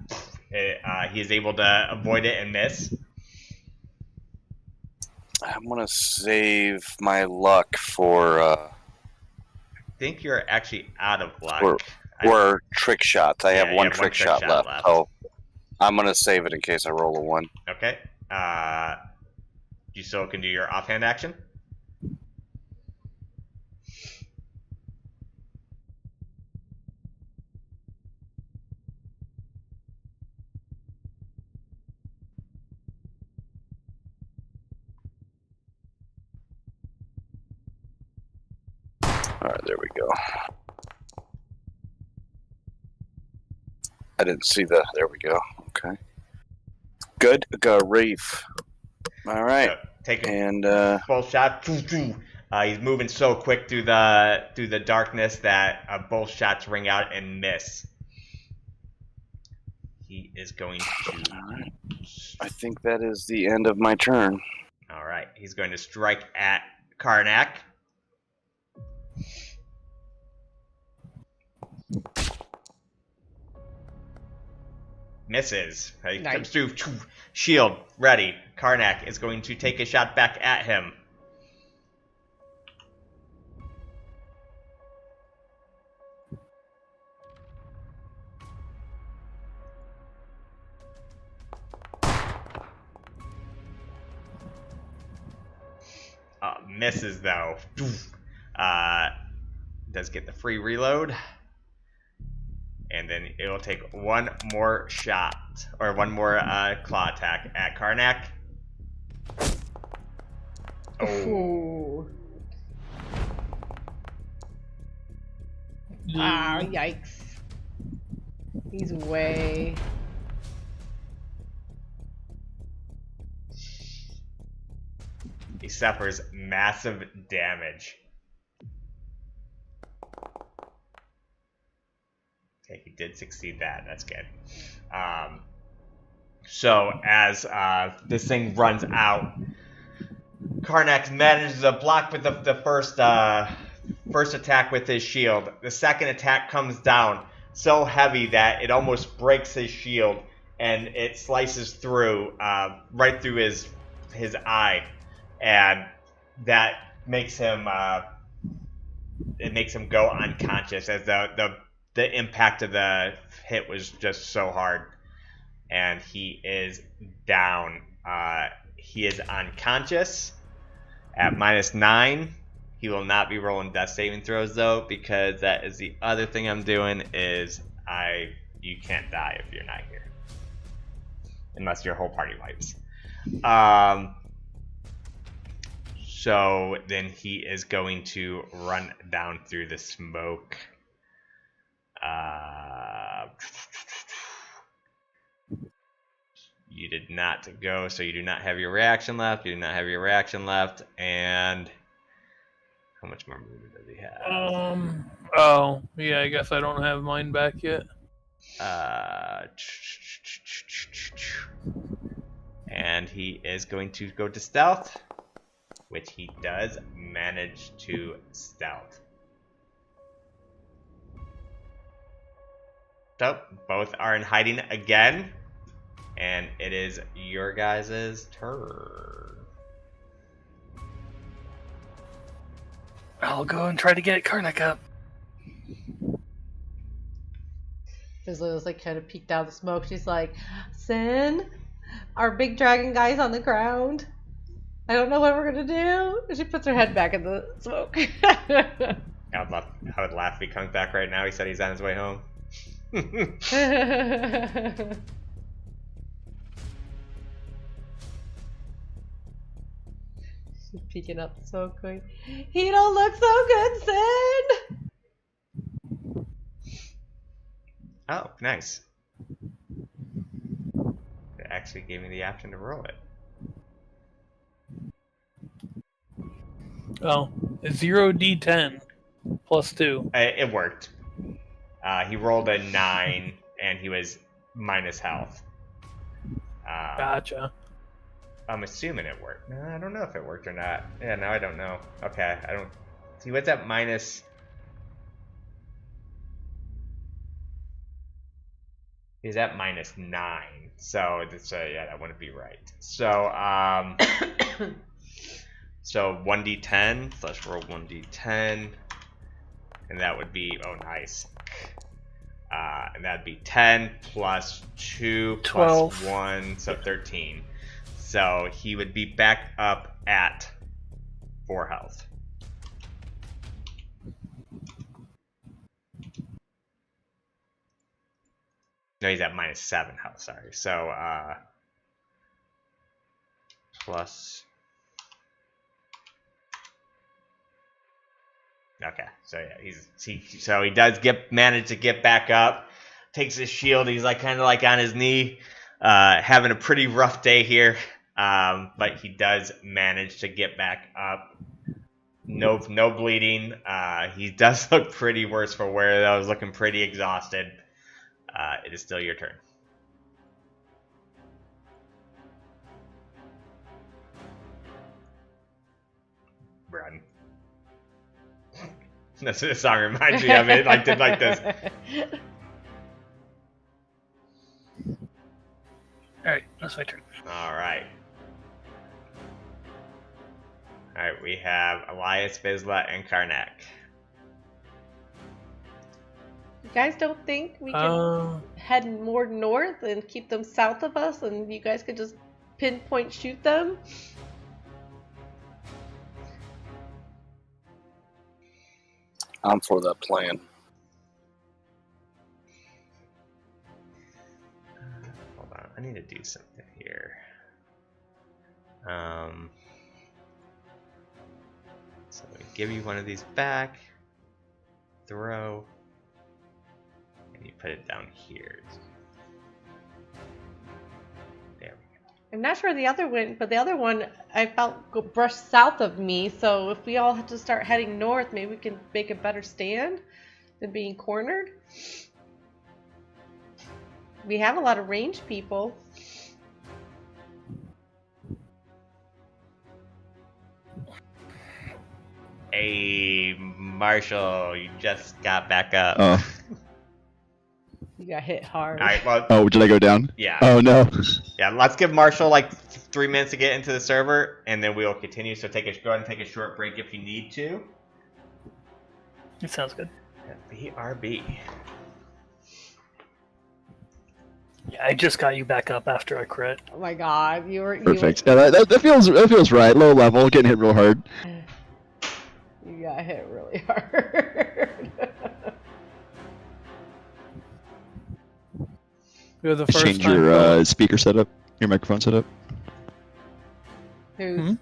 he is able to avoid it and miss. I'm gonna save my luck for I think you're actually out of luck. or trick shots. I Yeah, have you one have trick shot left, so I'm gonna save it in case I roll a 1. Okay. You still can do your offhand action? Alright, there we go. I didn't see the... There we go. Okay. Good. Got Reef. Alright. So, take And, both shots. He's moving so quick through the darkness that both shots ring out and miss. He is going to... Alright. I think that is the end of my turn. Alright, he's going to strike at Karnak. Misses. He Nice. comes through. Shield ready. Karnak is going to take a shot back at him. misses though. Does get the free reload. And then it'll take one more shot, or one more claw attack at Karnak. Ooh. Ah, yikes. He's way... He suffers massive damage. Okay, he did succeed that. That's good. So as this thing runs out, Karnak manages to block with the first attack with his shield. The second attack comes down so heavy that it almost breaks his shield, and it slices through right through his eye, and that makes him go unconscious, as the impact of the hit was just so hard, and he is down. He is unconscious at -9. He will not be rolling death saving throws though, because that is the other thing I'm doing. Is you can't die if you're not here, unless your whole party wipes. So then he is going to run down through the smoke. You did not go, so you do not have your reaction left. You do not have your reaction left, and how much more movement does he have? Oh, yeah, I guess I don't have mine back yet. And he is going to go to stealth, which he does manage to stealth. So, both are in hiding again, and it is your guys' turn. I'll go and try to get Karnak up. Fizzler's like kind of peeked out of the smoke. She's like, Sin, our big dragon guy's on the ground. I don't know what we're gonna do. And she puts her head back in the smoke. I would laugh if he comes back right now. He said he's on his way home. She's peeking out the smoke going, he don't look so good, Sin! Oh, nice. It actually gave me the option to roll it. Oh, 0d10 plus 2. It worked. He rolled a 9, and he was minus health. Gotcha. I'm assuming it worked. No, I don't know if it worked or not. Yeah, no, I don't know. Okay, I don't... See, what's that minus... He's at -9, so yeah, that wouldn't be right. So so 1d10. So let's roll 1d10, and that would be nice. And that'd be 10 plus 2 12. plus 1, so 13. So he would be back up at 4 health. No, he's at -7 health, sorry. So, plus... Okay, so yeah, he does manage to get back up, takes his shield, he's like kind of like on his knee, having a pretty rough day here, but he does manage to get back up. No bleeding. He does look pretty worse for wear, though. He's looking pretty exhausted. It is still your turn. Run. That's what the song reminds me of. It like did like this. Alright, that's my turn. Alright. Alright, we have Elias, Vizsla, and Karnak. You guys don't think we can head more north and keep them south of us, and you guys could just pinpoint shoot them? I'm for that plan. Hold on, I need to do something here. So we give you one of these back, throw, and you put it down here. There we go. I'm not sure where the other went, but the other one I felt brushed south of me. So if we all have to start heading north, maybe we can make a better stand than being cornered. We have a lot of ranged people. Hey, Marshall, you just got back up. Oh. You got hit hard. All right, well, Oh, did I go down? yeah. Oh no. Yeah, let's give Marshall like 3 minutes to get into the server, and then we'll continue. So go ahead and take a short break if you need to. It sounds good. BRB. Yeah, I just got you back up after a crit. Oh my god, Perfect. Yeah, that feels right. Low level, getting hit real hard. You got hit really hard. You're the Just first change time your pro. speaker setup, your microphone setup. Who's?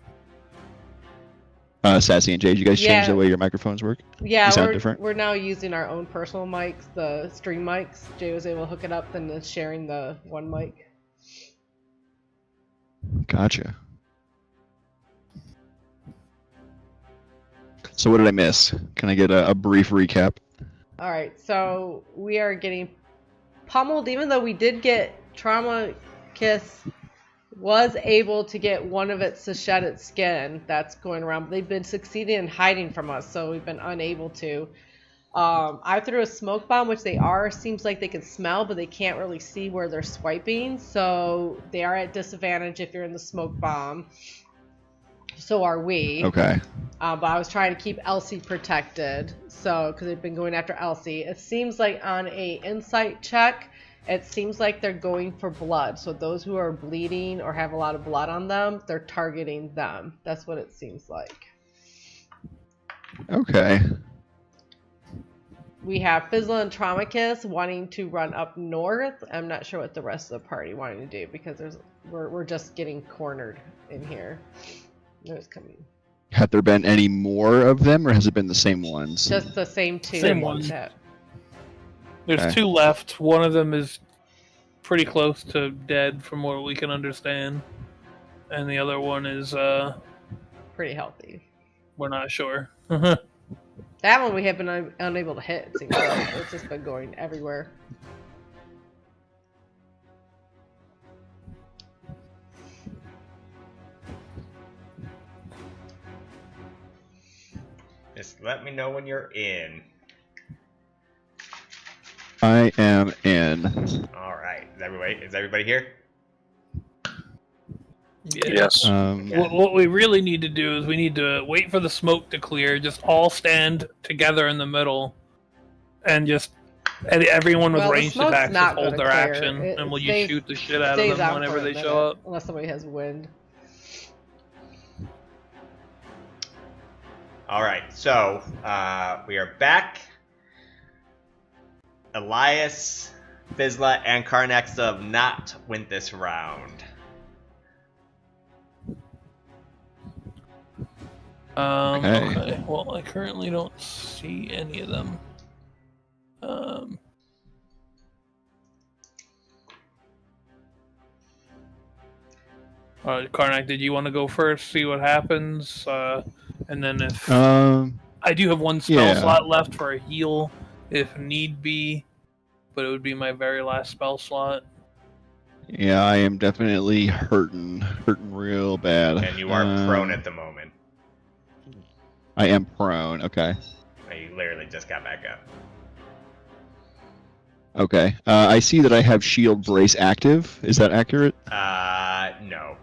Sassy and Jade, you guys Yeah. change the way your microphones work? Yeah, You sound different. we're now using our own personal mics, the stream mics. Jay was able to hook it up and then sharing the one mic. Gotcha. So what did I miss? Can I get a brief recap? All right, so we are getting pummeled, even though we did get Trauma Kiss was able to get one of its to shed its skin. That's going around, but they've been succeeding in hiding from us, so we've been unable to. I threw a smoke bomb, which seems like they can smell, but they can't really see where they're swiping, so they are at disadvantage if you're in the smoke bomb. So are we. Okay. But I was trying to keep Elsie protected, so because they've been going after Elsie. It seems like on a insight check, it seems like they're going for blood. So those who are bleeding or have a lot of blood on them, they're targeting them. That's what it seems like. Okay. We have Fizzle and Traumacus wanting to run up north. I'm not sure what the rest of the party wanting to do because we're just getting cornered in here. There's coming. Have there been any more of them, or has it been the same ones? Just the same two. Same ones. that- There's Okay. 2 left. One of them is pretty close to dead from what we can understand. And the other one is, Pretty healthy. we're not sure. That one we have been unable to hit. It seems like it's just been going everywhere. Just let me know when you're in. I am in. All right, is everybody here? Yeah. Yes. What we really need to do is we need to wait for the smoke to clear, just all stand together in the middle, and everyone with Well, the ranged smoke's attacks not just hold gonna their clear. action, It and we'll stays- just shoot the shit out of Stays them out whenever for a they show minute, up. unless somebody has wind. All right, so we are back. Elias, Fizzla, and Karnax have not win this round. Okay. Well, I currently don't see any of them. Karnak, did you want to go first, see what happens? And then if I do have one spell yeah. slot left for a heal, if need be, but it would be my very last spell slot. Yeah, I am definitely hurting real bad. And you are prone at the moment. I am prone. Okay. You literally just got back up. Okay. I see that I have shield brace active. Is that accurate? No.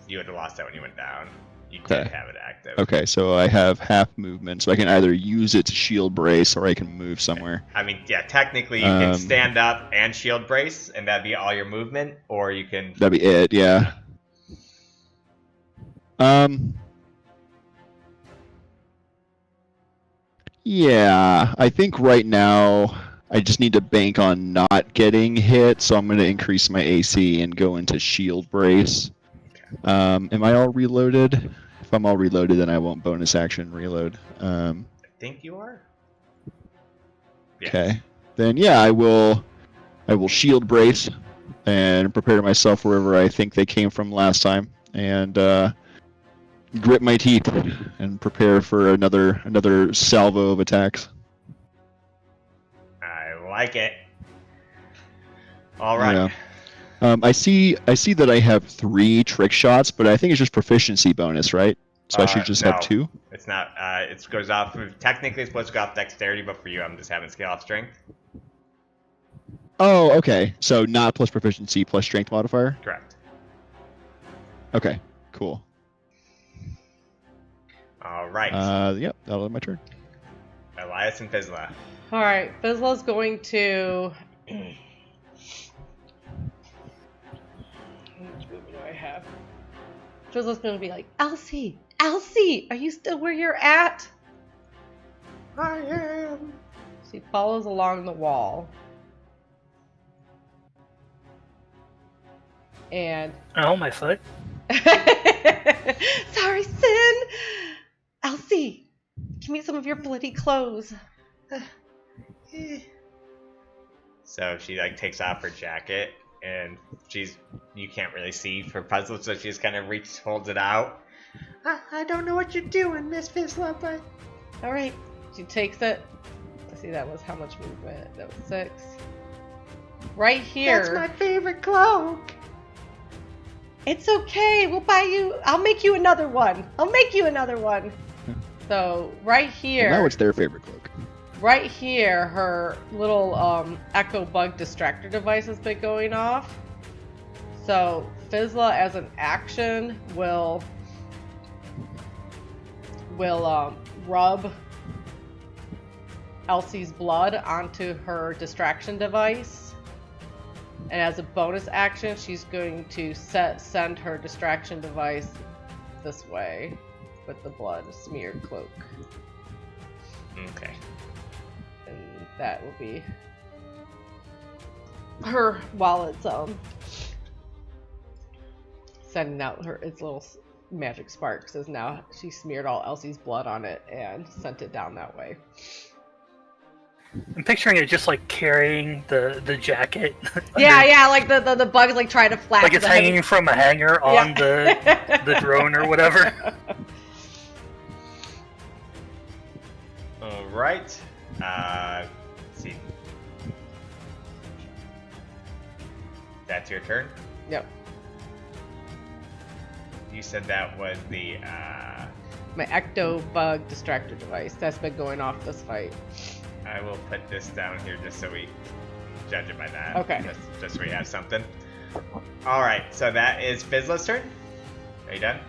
You would have lost that when you went down. You Okay. did have it active. Okay, so I have half movement, so I can either use it to shield brace or I can move somewhere. I mean, yeah, technically you can stand up and shield brace, and that'd be all your movement, or you can... That'd be it, yeah. Yeah, I think right now I just need to bank on not getting hit, so I'm going to increase my AC and go into shield brace. Am I all reloaded? If I'm all reloaded, then I won't bonus action reload. I think you are. Yeah. Okay. Then yeah, I will shield brace and prepare myself wherever I think they came from last time, and grit my teeth and prepare for another salvo of attacks. I like it. All right. Yeah. I see that I have 3 trick shots, but I think it's just proficiency bonus, right? So I should just No, have 2. It's not. It goes off. Technically, it's supposed to go off dexterity, but for you, I'm just having scale off strength. Oh, okay. So not plus proficiency plus strength modifier? Correct. Okay, cool. All right. Yep, that'll be my turn. Elias and Fizla. All right, Fizzla's going to. How much movement do I have? Fizzla's going to be like, Elsie, are you still where you're at? I am. She follows along the wall. And. Oh, my foot. Sorry, Sin! Elsie, give me some of your bloody clothes. So she like takes off her jacket, and you can't really see for puzzle, so she just kind of holds it out. I don't know what you're doing, Miss Fizla, but All right, she takes it. Let's see, that was how much movement? That was 6. Right here. that's my favorite cloak. It's okay. We'll buy you. I'll make you another one. So right here. Well, now it's their favorite cloak. Right here, her little echo bug distractor device has been going off. So Fizla, as an action, will rub Elsie's blood onto her distraction device. And as a bonus action, she's going to send her distraction device this way with the blood smeared cloak. Okay. And that will be her while it's sending out its little magic sparks, as now she smeared all Elsie's blood on it and sent it down that way. I'm picturing it just like carrying the jacket. Yeah, like the bug's like trying to flap. Like it's hanging from a hanger on the drone or whatever. All right. Let's see. That's your turn. Yep. You said that was the. My ecto bug distractor device that's been going off this fight. I will put this down here just so we judge it by that. Okay. Just so we have something. All right. So that is Fizla's turn. Are you done?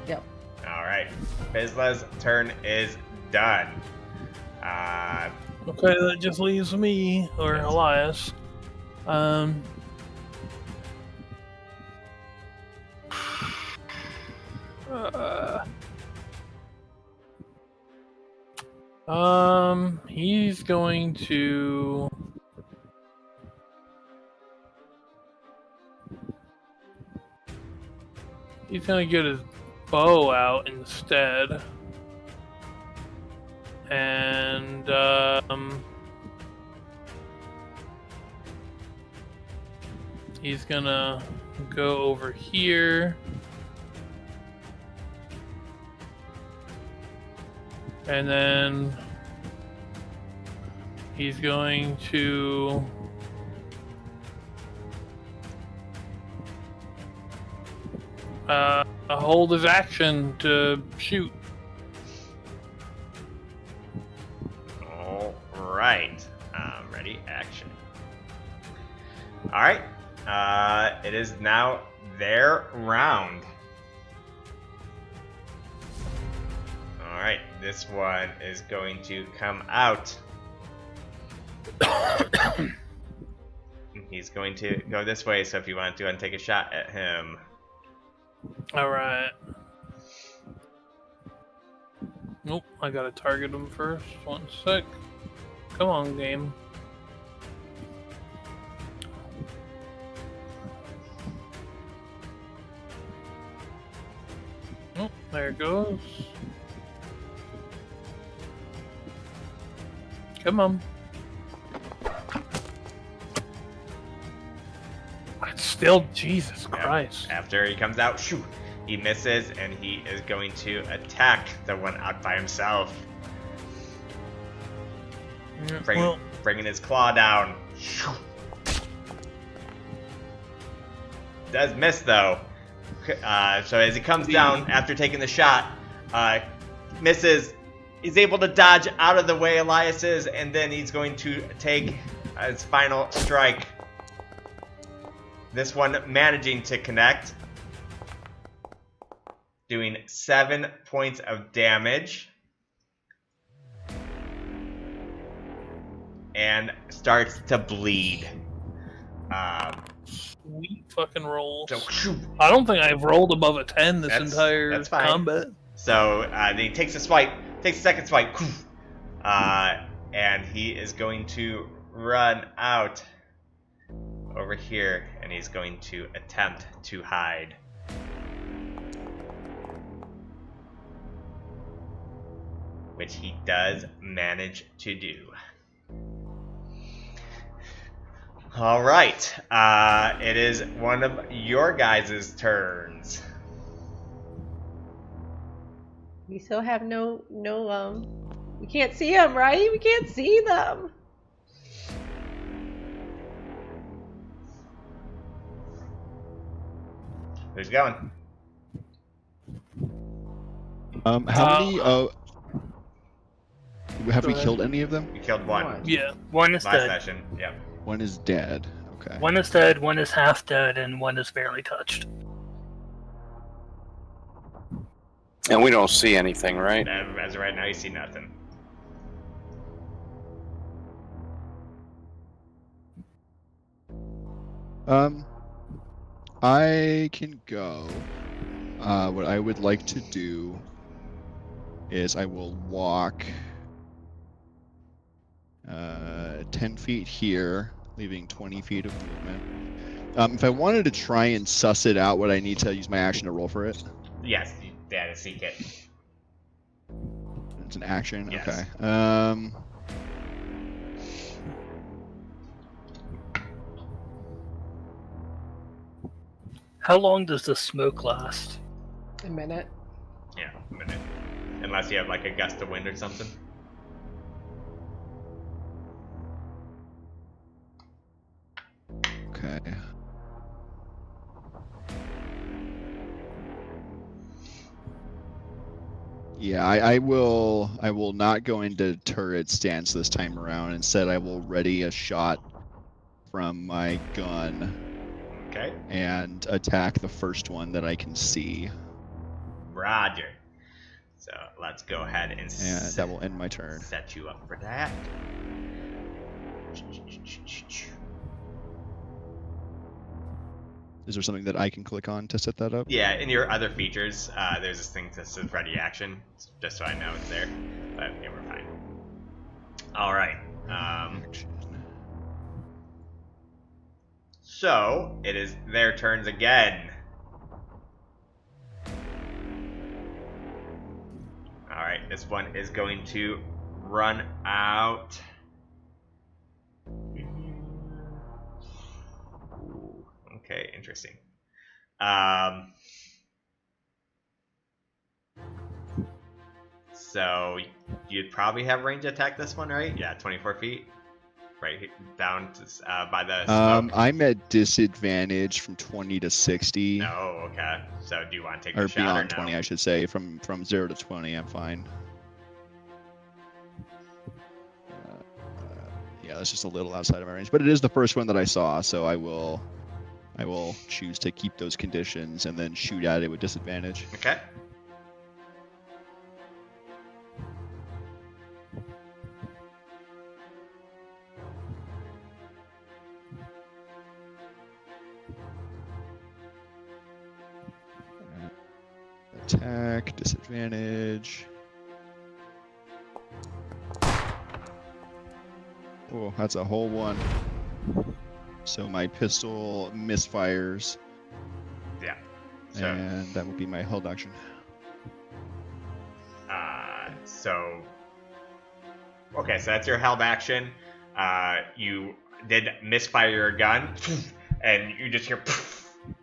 Yep. All right. Fizla's turn is done. Okay, that just leaves me or Elias. He's going to. He's gonna get his bow out instead. And he's gonna go over here. And then he's going to hold his action to shoot. All right. Ready? Action. All right. It is now their round. All right. This one is going to come out. He's going to go this way, so if you want to take a shot at him. All right. Nope, I gotta target him first. 1 sec. Come on, game. Oh, there it goes. Come on. It's still, Jesus Christ. After he comes out, shoo, he misses, and he is going to attack the one out by himself. Bringing his claw down. Shoo. Does miss, though. So as he comes down after taking the shot, misses. He's able to dodge out of the way Elias is, and then he's going to take his final strike. This one managing to connect, doing 7 points of damage, and starts to bleed. Sweet fucking rolls. So, I don't think I've rolled above a 10 this entire that's fine. combat. So then he takes a swipe, takes a second swipe, and he is going to run out over here, and he's going to attempt to hide. Which he does manage to do. All right, it is one of your guys' turns. We still have no, we can't see them, right? We can't see them. Who's going? How many? Have we killed any of them? You killed one. Yeah. One is Last dead. session. Yep. One is dead. Okay. One is dead, one is half dead, and one is barely touched. And we don't see anything, right? As of right now, you see nothing. I can go. What I would like to do is I will walk 10 feet here, leaving 20 feet of movement. If I wanted to try and suss it out, would I need to use my action to roll for it? Yes, you data seek it. It's an action? Yes. Okay. How long does the smoke last? A minute. Yeah, a minute. Unless you have like a gust of wind or something. Okay. Yeah, I will not go into turret stance this time around. Instead, I will ready a shot from my gun. Okay. And attack the first one that I can see. Roger. So let's go ahead and that will end my turn. Set you up for that. Is there something that I can click on to set that up? Yeah, in your other features, there's this thing that says ready action, just so I know it's there. But yeah, we're fine. All right. So it is their turns again. All right, this one is going to run out. Ooh, okay, interesting. So you'd probably have range attack this one, right? Yeah, 24 feet. Right down to, by the smoke. I'm at disadvantage from 20 to 60. Oh, okay. So do you want to take Or the shot beyond or 20, no? I should say. From 0 to 20, I'm fine. Yeah, that's just a little outside of my range, but it is the first one that I saw, so I will choose to keep those conditions and then shoot at it with disadvantage. Okay. Attack, disadvantage. Oh, that's a whole one. So my pistol misfires, Yeah. So, and that will be my held action. Okay, so that's your held action. You did misfire your gun, and you just hear,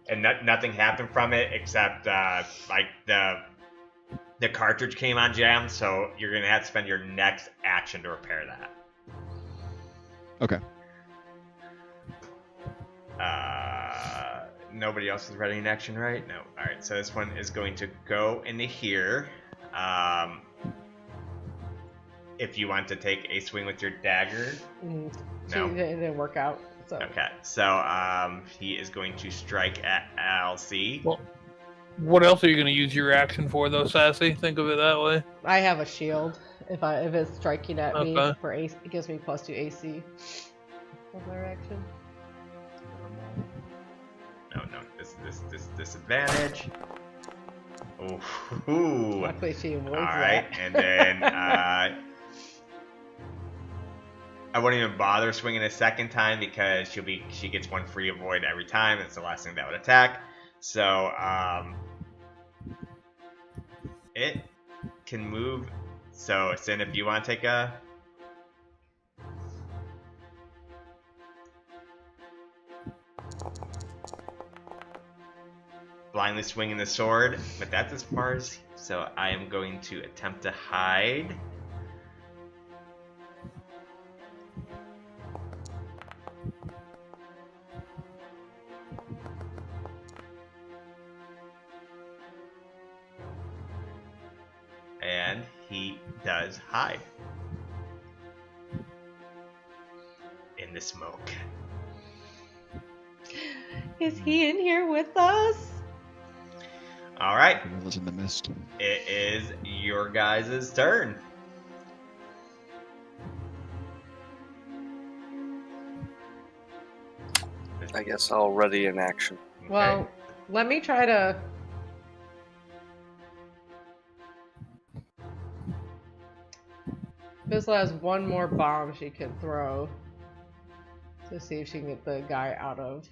and nothing happened from it except like the cartridge came on jam. So you're gonna have to spend your next action to repair that. Okay. Nobody else is ready in action, right? No. All right. So this one is going to go into here. If you want to take a swing with your dagger. No. No. It didn't work out. So. Okay. So he is going to strike at Elsie. Well, what else are you going to use your action for, though, Sassy? Think of it that way. I have a shield. If it's striking at me Okay. for AC, it gives me +2 AC. Another action. No. This disadvantage. Ooh. Luckily she avoids All right, that. and then I wouldn't even bother swinging a second time because she gets one free avoid every time. It's the last thing that would attack. So it can move. So Sin, if you want to take a blindly swinging the sword, but that's as far as. So I am going to attempt to hide. And he does hide in the smoke. Is he in here with us? All right, Gorillas in the mist. it is your guys' turn. I guess I'll ready in action. Okay. Well, let me try to. Vizsla has one more bomb she can throw to see if she can get the guy out of.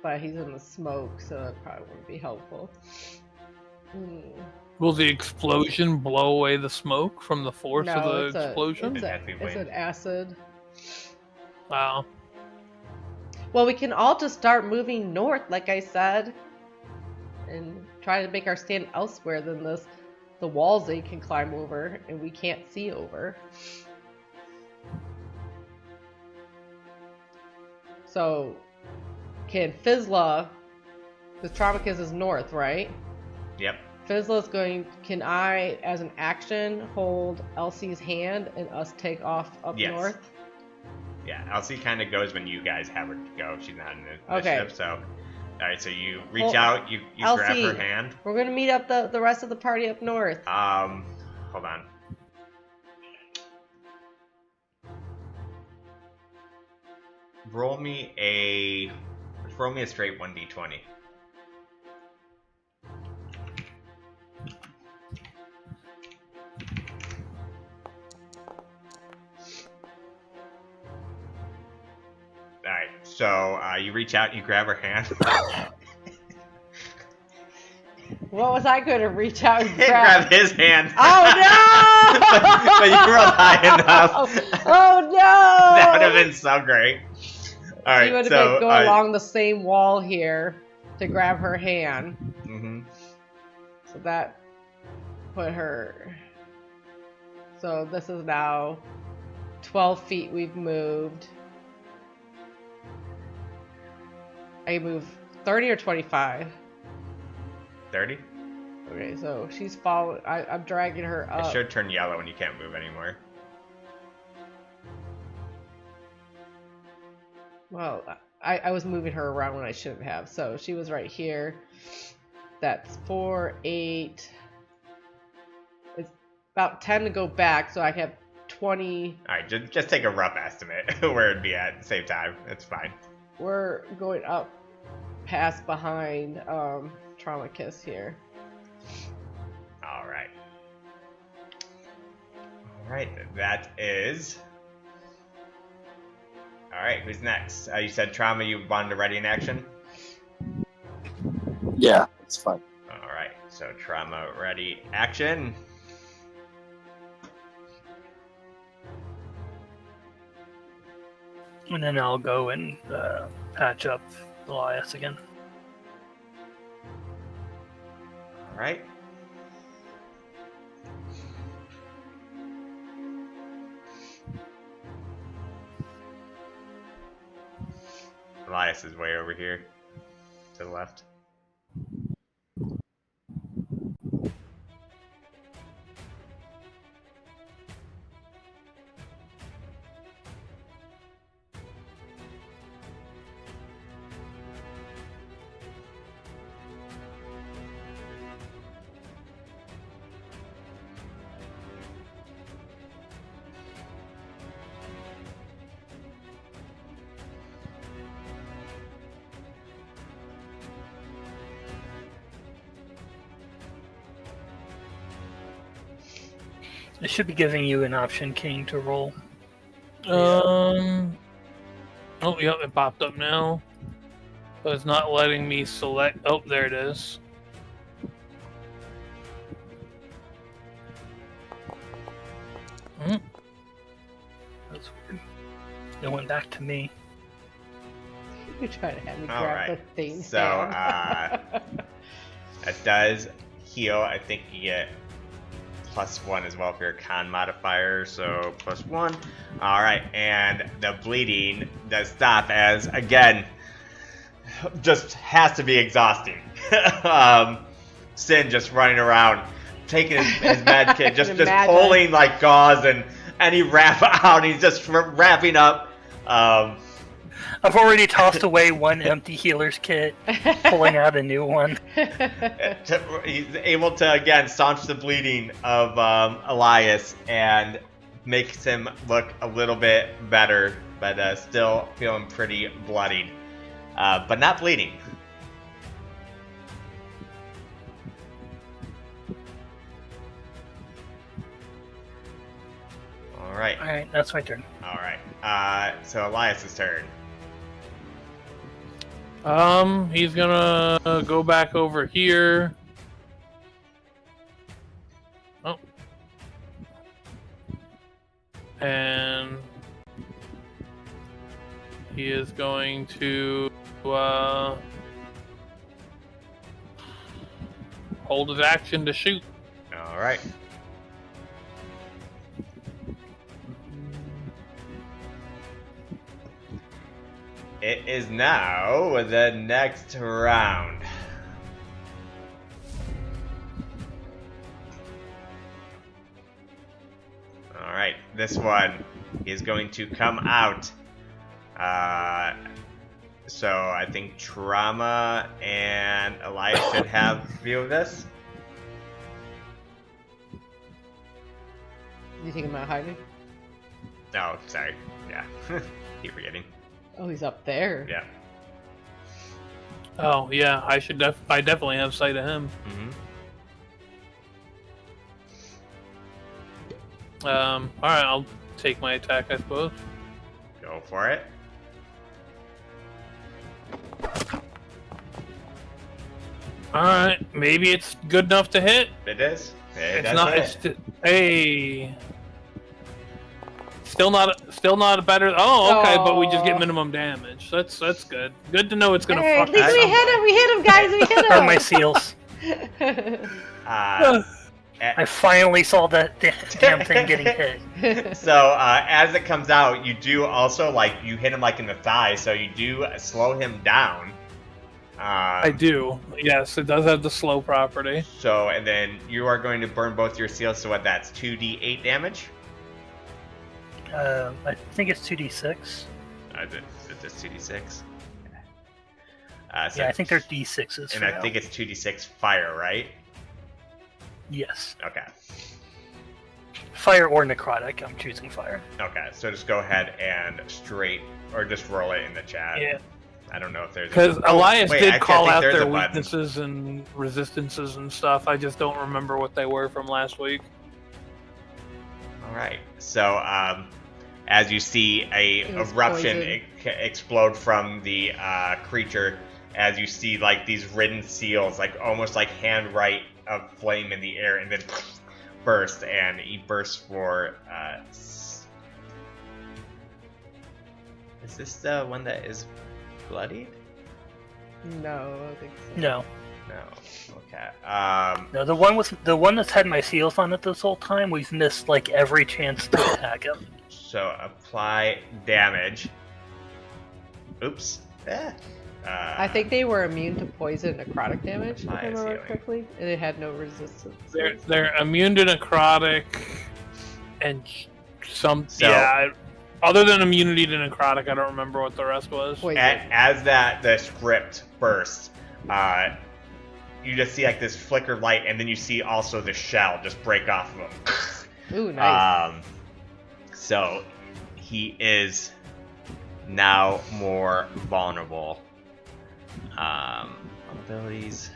But he's in the smoke, so that probably wouldn't be helpful. Will the explosion blow away the smoke from the force No, of the it's explosion? it's an acid. Wow. Well, we can all just start moving north, like I said, and try to make our stand elsewhere than this. The walls they can climb over, and we can't see over. So, can Vizsla, because Traumacus is north, right? Yep. Vizsla's going. Can I, as an action, hold Elsie's hand and us take off up Yes. north? Yeah, Elsie kind of goes when you guys have her to go. She's not in the Okay. initiative, so. All right, so you reach Well, out, you grab Elsie, her hand. We're gonna meet up the rest of the party up north. Hold on. Roll me a straight 1d20. Alright, so you reach out, you grab her hand. What was I gonna reach out and grab his hand. Oh no! but you rolled high enough. Oh no! That would have been so great. Alright, You would have so been going along the same wall here to grab her hand. Mhm. So that put her. So this is now 12 feet we've moved. I move 30 or 25. 30? Okay, so she's following. I'm dragging her up. It should turn yellow when you can't move anymore. Well, I was moving her around when I shouldn't have. So she was right here. That's 4, 8. It's about 10 to go back, so I have 20. Alright, just take a rough estimate where it'd be at the same time. It's fine. We're going up past behind Traumacus here. Alright. Alright, that is... Alright, who's next? You said Trauma, you wanted to ready in action? Yeah, it's fine. Alright, so Trauma, ready, action. And then I'll go and patch up Elias again. Alright. Elias is way over here to the left. It should be giving you an option, King, to roll. Oh, yep, it popped up now. But it's not letting me select. Oh, there it is. That's weird. It went back to me. You're trying to have me All grab right. the thing. So, that does heal. I think you get +1 as well for your con modifier, so +1. Alright, and the bleeding does stop as, again, just has to be exhausting. Sin just running around, taking his med kit, just pulling like gauze and he wrap out, he's just wrapping up. I've already tossed away one empty healer's kit, pulling out a new one. He's able to, again, staunch the bleeding of Elias and makes him look a little bit better, but still feeling pretty bloodied, but not bleeding. Alright. Alright, that's my turn. Alright. So Elias's turn. He's gonna go back over here. Oh. And he is going to hold his action to shoot. Alright. It is now the next round. Alright, this one is going to come out. So I think Trauma and Elias should have view of this. You think I'm not hiding? Oh, sorry. Yeah. Keep forgetting. Oh, he's up there. Yeah. Oh yeah, I definitely have sight of him. Mm-hmm. All right, I'll take my attack, I suppose. Go for it. All right, maybe it's good enough to hit. It is. It It's does not. hit. It's hey. Still not a better. Oh, okay, but we just get minimum damage. That's good. Good to know it's gonna Hey, fuck. at least we hit him. We hit him, guys. We hit Burn him. my seals. I finally saw that damn thing getting hit. So as it comes out, you do also you hit him in the thigh, so you do slow him down. I do. Yes, it does have the slow property. So and then you are going to burn both your seals. So what? That's 2d8 damage. I think it's 2d6. Is it just 2d6? So, Yeah, I think they're d6s. And I think it's 2d6 fire, right? Yes. Okay. Fire or necrotic. I'm choosing fire. Okay, so just go ahead and just roll it in the chat. Yeah. I don't know if there's... Because Elias wait, did actually, call I think out there's their a button. weaknesses and resistances and stuff. I just don't remember what they were from last week. All right. So, as you see a It was eruption poison. explode from the creature, as you see like these ridden seals, like almost like handwrite of flame in the air, and then burst, and he bursts for. Is this the one that is bloodied? No, I don't think so. No, No. Okay. no, the one that's had my seals on it this whole time. We've missed like every chance to attack him. So apply damage. Oops. I think they were immune to poison and necrotic damage, if I I see remember it. correctly, and it had no resistance. They're immune to necrotic and some. So- yeah. Other than immunity to necrotic, I don't remember what the rest was. Poison. As the script bursts, you just see like this flicker of light, and then you see also the shell just break off of him. Ooh, nice. So he is now more vulnerable. Abilities.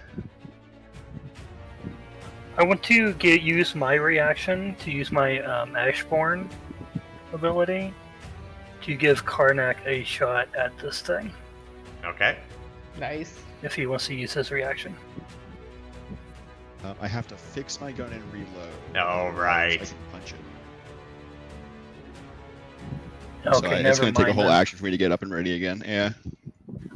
I want to use my reaction to use my Ashborn ability to give Karnak a shot at this thing Okay. Nice. if he wants to use his reaction. I have to fix my gun and reload. Oh, right. So I can punch it. Okay, So it's never going to take a mind whole then. action for me to get up and ready again. Yeah.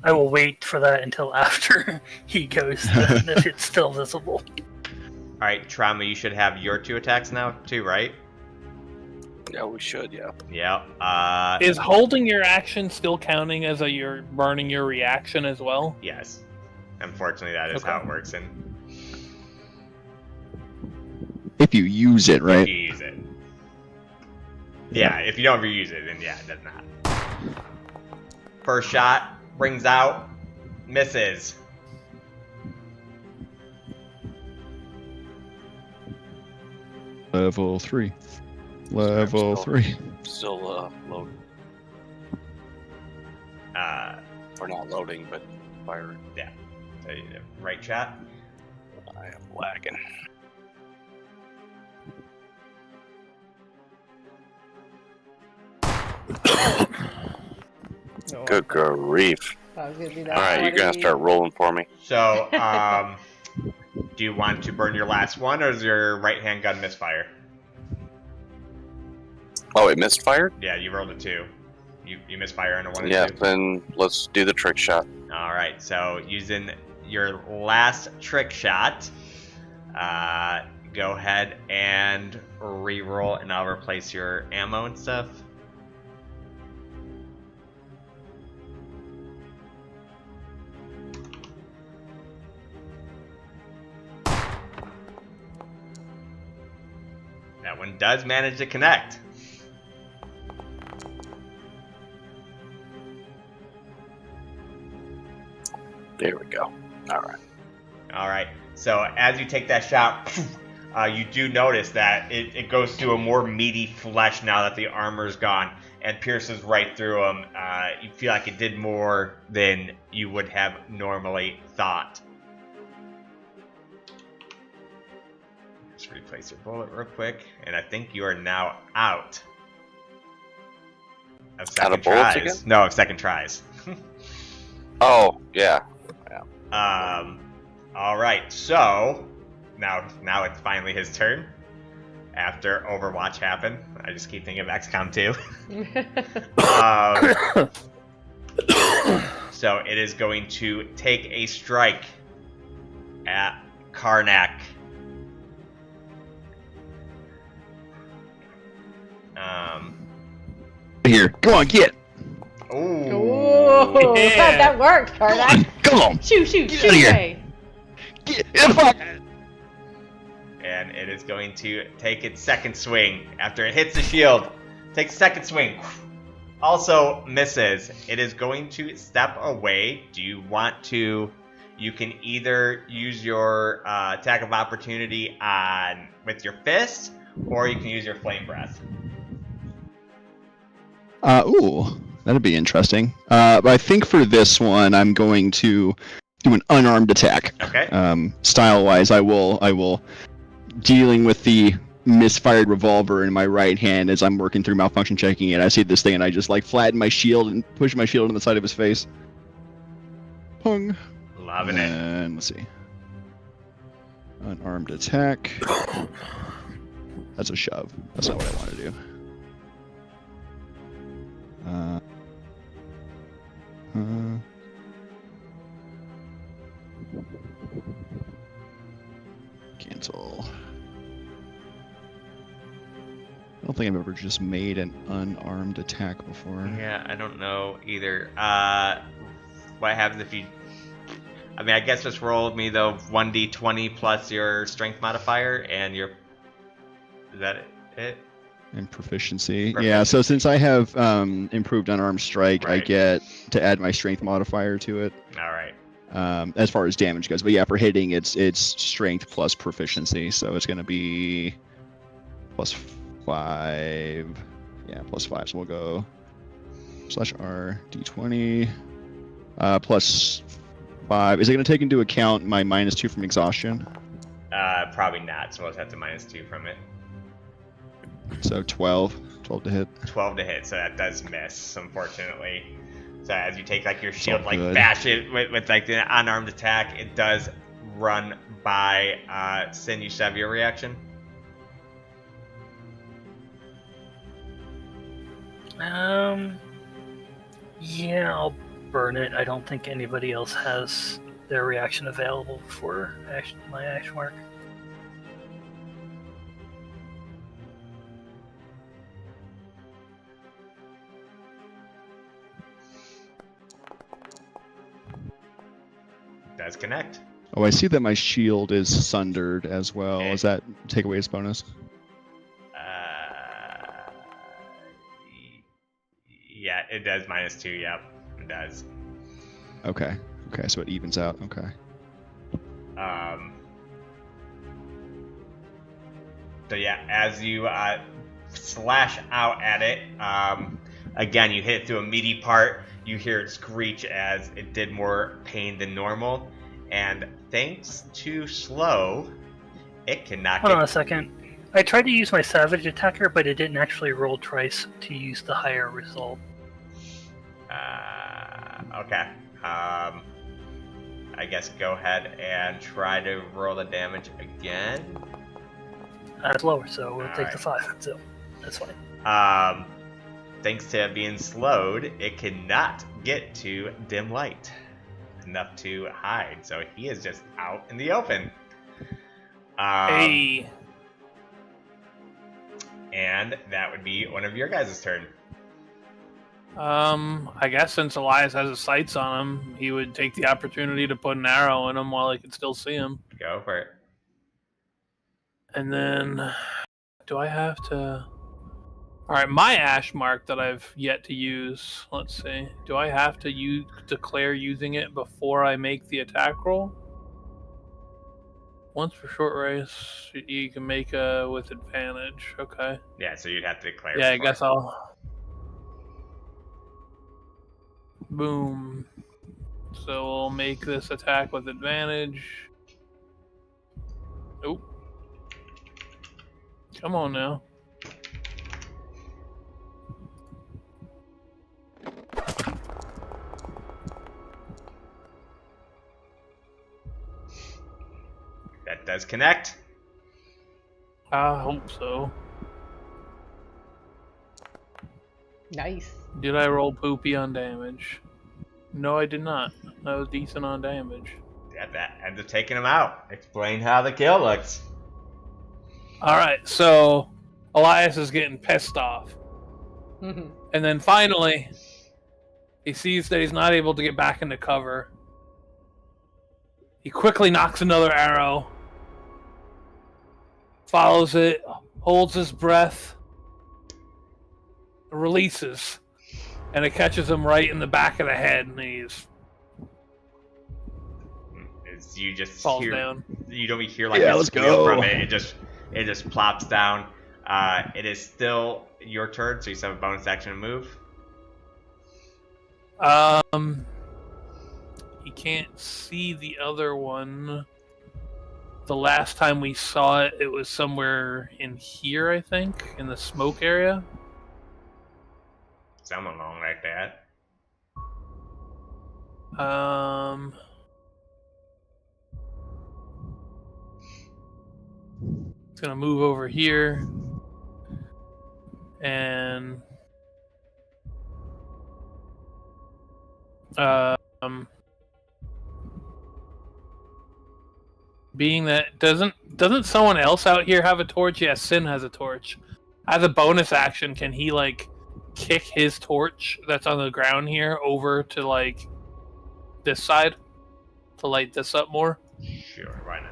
I will wait for that until after he goes, then, if it's still visible. All right, Trauma. You should have your 2 attacks now too, right? Yeah, we should. Yeah. Yeah. Is holding your action still counting as you're burning your reaction as well? Yes. Unfortunately, that is Okay. how it works. And If you use it, if right? you use it. Yeah, if you don't ever use it, then yeah, it does not. First shot, brings out, misses. Level 3. Level Still- 3. Still loading. Or not loading, but firing. So you- right shot. I am lagging. No, Good grief. I was gonna be that. All right, you're gonna 20. start rolling for me. So, do you want to burn your last one, or does your right hand gun misfire? Oh, it missed fired? Yeah, you rolled a 2. You misfire on a 1 and Yeah, 2. then let's do the trick shot. All right, so using your last trick shot, go ahead and re-roll, and I'll replace your ammo and stuff. That one does manage to connect. There we go. All right. All right. So as you take that shot, you do notice that it goes through a more meaty flesh now that the armor's gone, and pierces right through him. You feel like it did more than you would have normally thought. Just replace your bullet real quick, and I think you are now out of second of bullets tries. again? No, of second tries. Oh, yeah. All right, so now it's finally his turn. After Overwatch happened, I just keep thinking of XCOM 2. So it is going to take a strike at Karnak. Here. Come on, get. Ooh, Yeah. that worked, Karnak. Come on. Shoot, Get shoot outta here. away. Get. Fuck. And it is going to take its second swing. After it hits the shield, takes second swing. Also misses. It is going to step away. Do you want to... You can either use your attack of opportunity with your fist, or you can use your flame breath. Ooh, that'd be interesting. But I think for this one, I'm going to do an unarmed attack. Okay. Style-wise, I will dealing with the misfired revolver in my right hand as I'm working through malfunction checking it. I see this thing and I just like flatten my shield and push my shield on the side of his face. Pung. Loving it. And let's see. Unarmed attack. That's a shove. That's not what I want to do. Cancel. I don't think I've ever just made an unarmed attack before. Yeah, I don't know either. What happens if you... I mean, I guess just roll with me, though, 1d20 plus your strength modifier, and your... Is that it? And proficiency. Yeah, so since I have improved unarmed strike, I get to add my strength modifier to it. All right. As far as damage goes. But yeah, for hitting, it's strength plus proficiency, so it's going to be plus 5. Yeah, plus 5. So we'll go /R d20 plus 5. Is it going to take into account my -2 from exhaustion? Probably not. So we'll have to -2 from it. So 12 to hit. 12 to hit. So that does miss, unfortunately. So as you take like your shield, like good. bash it with like the unarmed attack, it does run by. Sin, you should have your reaction. Yeah, I'll burn it. I don't think anybody else has their reaction available for my action mark. Does connect. Oh, I see that my shield is sundered as well. Okay. Does that take away its bonus? Yeah, it does -2. Yep, it does. Okay. Okay, so it evens out. Okay. So yeah, as you slash out at it, again, you hit it through a meaty part. You hear it screech as it did more pain than normal, and thanks to slow, it cannot Hold on a second. I tried to use my savage attacker, but it didn't actually roll twice to use the higher result. Okay. I guess go ahead and try to roll the damage again. That's lower, so we'll take Alright. the 5. So that's fine. Thanks to being slowed, it cannot get to dim light enough to hide, so he is just out in the open. Hey. And that would be one of your guys' turn. I guess since Elias has his sights on him, he would take the opportunity to put an arrow in him while he could still see him. Go for it. And then, do I have to... Alright, my ash mark that I've yet to use, let's see. Do I have to declare using it before I make the attack roll? Once per short race, you can make with advantage. Okay. Yeah, so you'd have to declare. Yeah, I before. guess I'll... Boom. So we'll make this attack with advantage. Nope. Come on now. That does connect. I hope so. Nice. Did I roll poopy on damage? No, I did not. I was decent on damage. Yeah, that ends up taking him out. Explain how the kill looks. Alright, so Elias is getting pissed off. And then finally, he sees that he's not able to get back into cover. He quickly knocks another arrow, follows it, holds his breath, releases, and it catches him right in the back of the head, and he's You just falls hear, down. you don't hear like Yeah, a let's squeal go. from it. It just plops down. It is still your turn, so you still have a bonus action to move. He can't see the other one. the last time we saw it, it was somewhere in here, I think, in the smoke area. Something along like that. It's gonna move over here, and being that doesn't someone else out here have a torch? Yeah, Sin has a torch. As a bonus action, can he like kick his torch that's on the ground here over to like this side to light this up more? Sure, why not?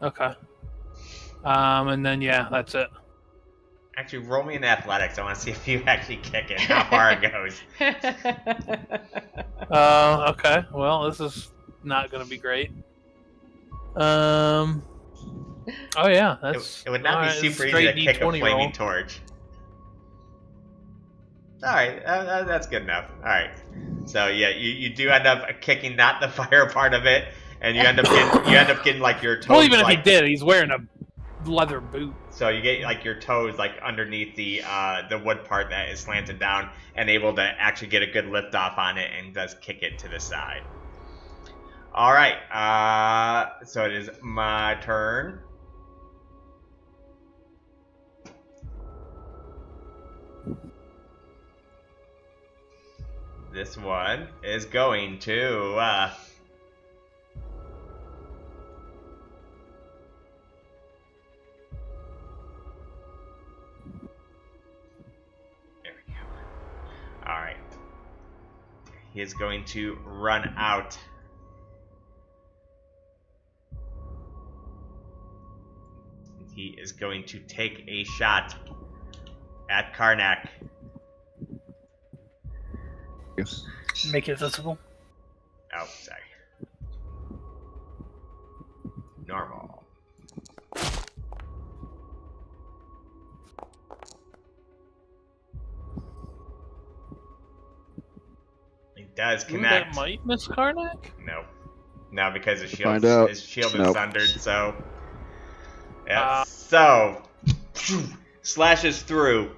Okay. And then yeah, that's it. Actually, roll me in athletics. I want to see if you actually kick it, how far it goes. Okay. Well, this is not gonna be great. Oh yeah, that's. It would not be super easy to kick a flaming roll. torch. Alright, that's good enough. Alright. So yeah, you do end up kicking not the fire part of it, and you end up getting like your toes. Well, even like, if he did, he's wearing a leather boot. So you get like your toes like underneath the wood part that is slanted down, and able to actually get a good lift off on it, and does kick it to the side. Alright, so it is my turn. This one is going to there we go. Alright. He is going to run out. He is going to take a shot at Karnak. Make it visible. Oh, sorry. Normal. It does connect. That might miss Karnak? No. No, because his Find out. shield is Nope. sundered, so. Yeah. So. Slashes through.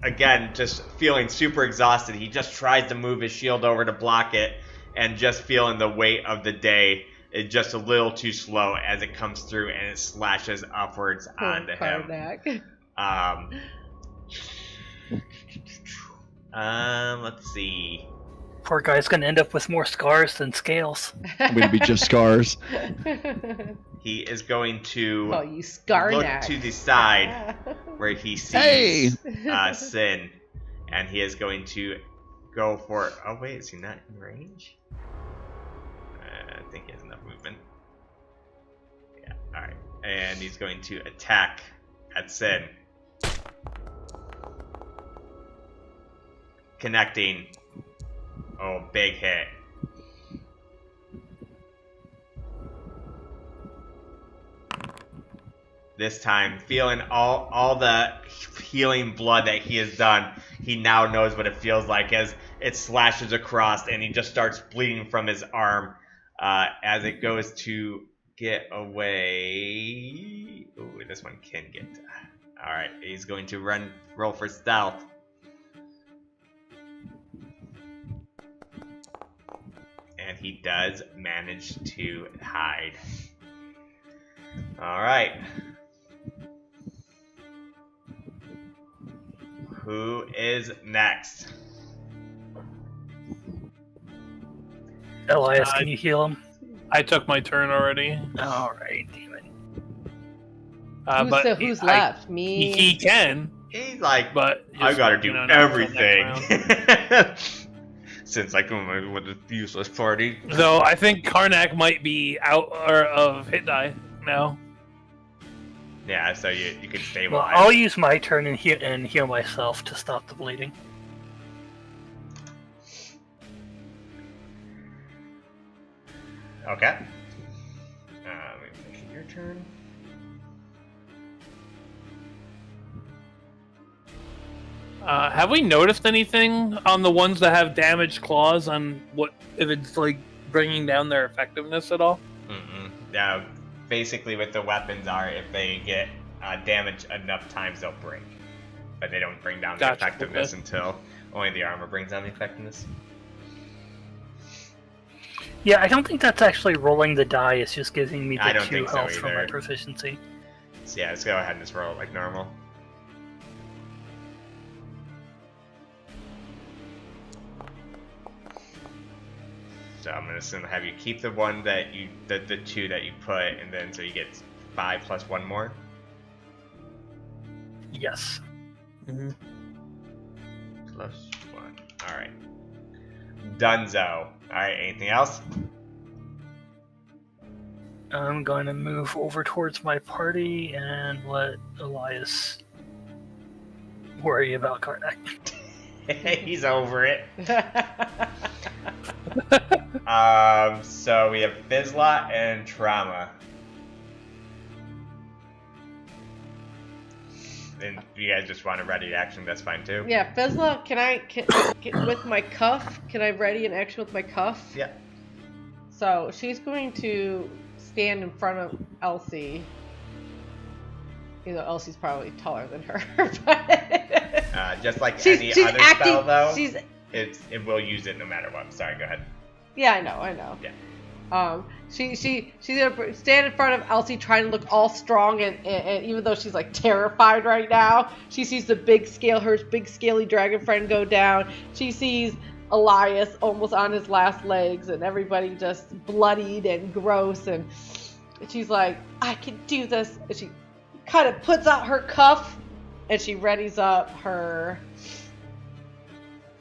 Again, just feeling super exhausted. He just tries to move his shield over to block it, and just feeling the weight of the day is just a little too slow as it comes through and it slashes upwards onto him. Let's see. Poor guy's gonna end up with more scars than scales. I'm gonna be just scars. He is going to Oh, you scar look neck. to the side where he sees Sin, and he is going to go for. Oh wait, is he not in range? I think he has enough movement. Yeah. All right, and he's going to attack at Sin, connecting. Oh, big hit. This time, feeling all the healing blood that he has done, he now knows what it feels like as it slashes across, and he just starts bleeding from his arm as it goes to get away. Ooh, this one can get. All right, he's going to roll for stealth. And he does manage to hide. All right. Who is next? Elias, can you heal him? I took my turn already. Alright, damn it. But who's left? Me? He can, He's like, but I just, gotta do not until next everything. round. Since I come with a useless party. Though I think Karnak might be out of hit die now. Yeah, so you can Well, stabilize. I'll use my turn and heal myself to stop the bleeding. Okay. Let me make it your turn. Have we noticed anything on the ones that have damaged claws on what if it's like bringing down their effectiveness at all? Now, basically, what the weapons are, if they get damaged enough times, they'll break, but they don't bring down the effectiveness until only the armor brings down the effectiveness. Yeah, I don't think that's actually rolling the die. It's just giving me I the don't 2 think so health from my either. proficiency. So yeah, let's go ahead and just roll it like normal. So I'm gonna have you keep the one that you, the 2 that you put, and then so you get 5 plus 1 more. Yes. Plus 1. All right. Dunzo. All right. Anything else? I'm going to move over towards my party and let Elias worry about Karnak. He's over it. So we have Fizzlot and Trauma. And you guys just want a ready action, that's fine too. Yeah, Fizzla, can with my cuff, can I ready an action with my cuff? Yeah. So she's going to stand in front of Elsie. You know, Elsie's probably taller than her. But just like she's any other acting, spell though, she's, it will use it no matter what. Sorry, go ahead. yeah, I know. Yeah. She's gonna stand in front of Elsie, trying to look all strong, and even though she's like terrified right now, she sees her big scaly dragon friend go down. She sees Elias almost on his last legs, and everybody just bloodied and gross, and she's like, I can do this. And she kind of puts out her cuff, and she readies up her.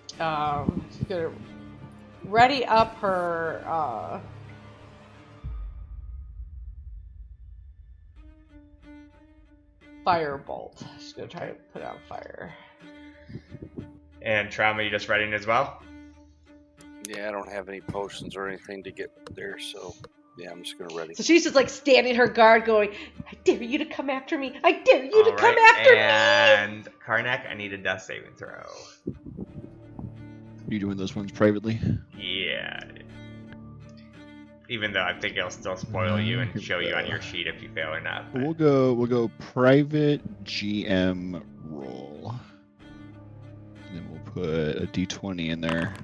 She's gonna ready up her. Firebolt. She's gonna try to put out fire. And Trauma, you just ready as well? Yeah, I don't have any potions or anything to get there, so yeah, I'm just gonna ready. So she's just like standing her guard, going, "I dare you to come after me! I dare you to come after me!" And Karnak, I need a death saving throw. Are you doing those ones privately? Yeah. Even though I think it'll still spoil you and show you on your sheet if you fail or not. But... We'll go private GM roll. And then we'll put a D20 in there.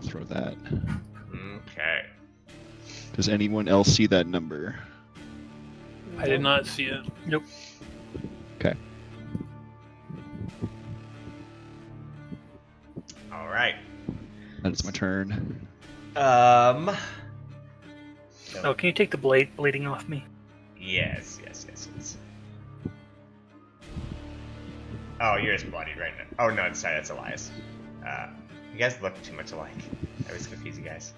Throw that. Okay. Does anyone else see that number? I did not see it. Nope. Okay. All right. That's my turn. Oh, can you take the bleeding off me? Yes. Oh, you're just bloodied right now. Oh no, sorry, that's Elias. You guys look too much alike. I always confuse you guys.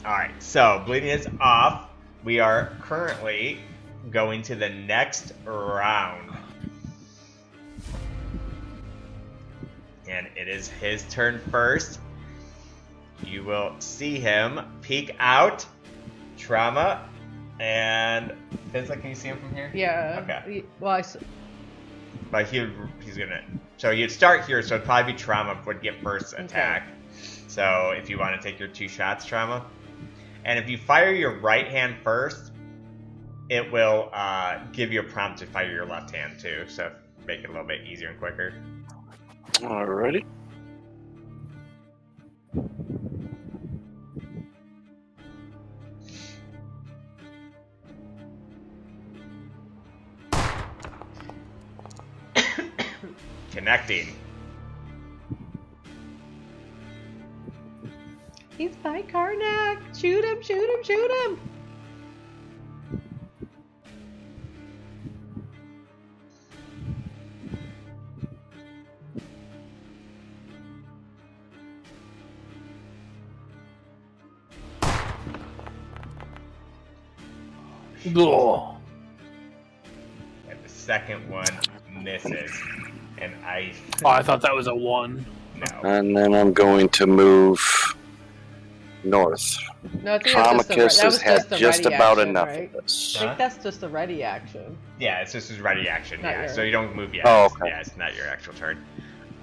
Alright, so bleeding is off. We are currently going to the next round. And it is his turn first. You will see him peek out. Trauma. And Fizzla, can you see him from here? Yeah. Okay. Well, But he's gonna. So you'd start here, so it'd probably be Trauma would get first attack. Okay. So if you want to take your 2 shots, Trauma. And if you fire your right hand first, it will give you a prompt to fire your left hand too. So make it a little bit easier and quicker. Alrighty. Connecting. he's by Karnak. Shoot him! Oh. And the second one misses. And I thought that was a 1. No. And then I'm going to move north. No, I think that's Comicus that has was had just the just ready about action, enough right? of this. I think that's just the ready action. Yeah, it's just his ready action. Not Yeah, yours. so you don't move yet. Oh, okay. Yeah, it's not your actual turn.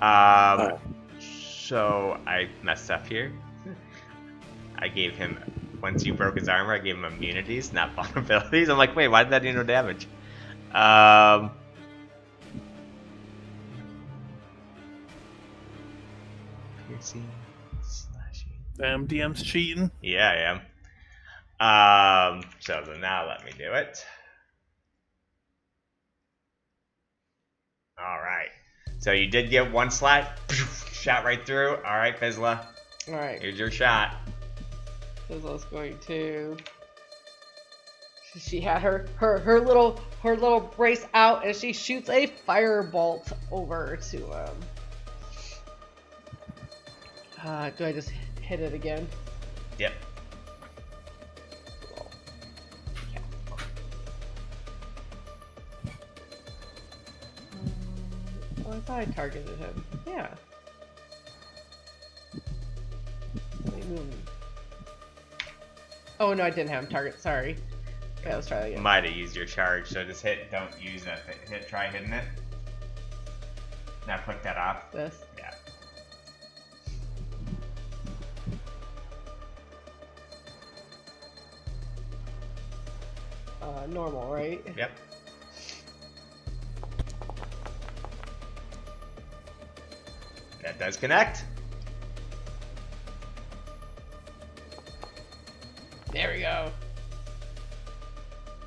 Alright. So I messed up here. I gave him, once you broke his armor, I gave him immunities, not vulnerabilities. I'm like, wait, why did that do no damage? Piercing, slashing. Damn, DM's cheating. Yeah, I am. So then now let me do it. All right. So you did get one slot, shot right through. All right, Fizzla, All right. here's your shot. Fizzla's going to. She had her little brace out, and she shoots a firebolt over to him. Do I just hit it again? Yep. Oh, I thought I targeted him. Yeah. Let me move. Oh no, I didn't have him target. Sorry. Okay, let's try that again. Might have used your charge, so just hit. Don't use that. Hit. Try hitting it. Now click that off. This. Yeah. Normal, right? Yep. That does connect. There we go.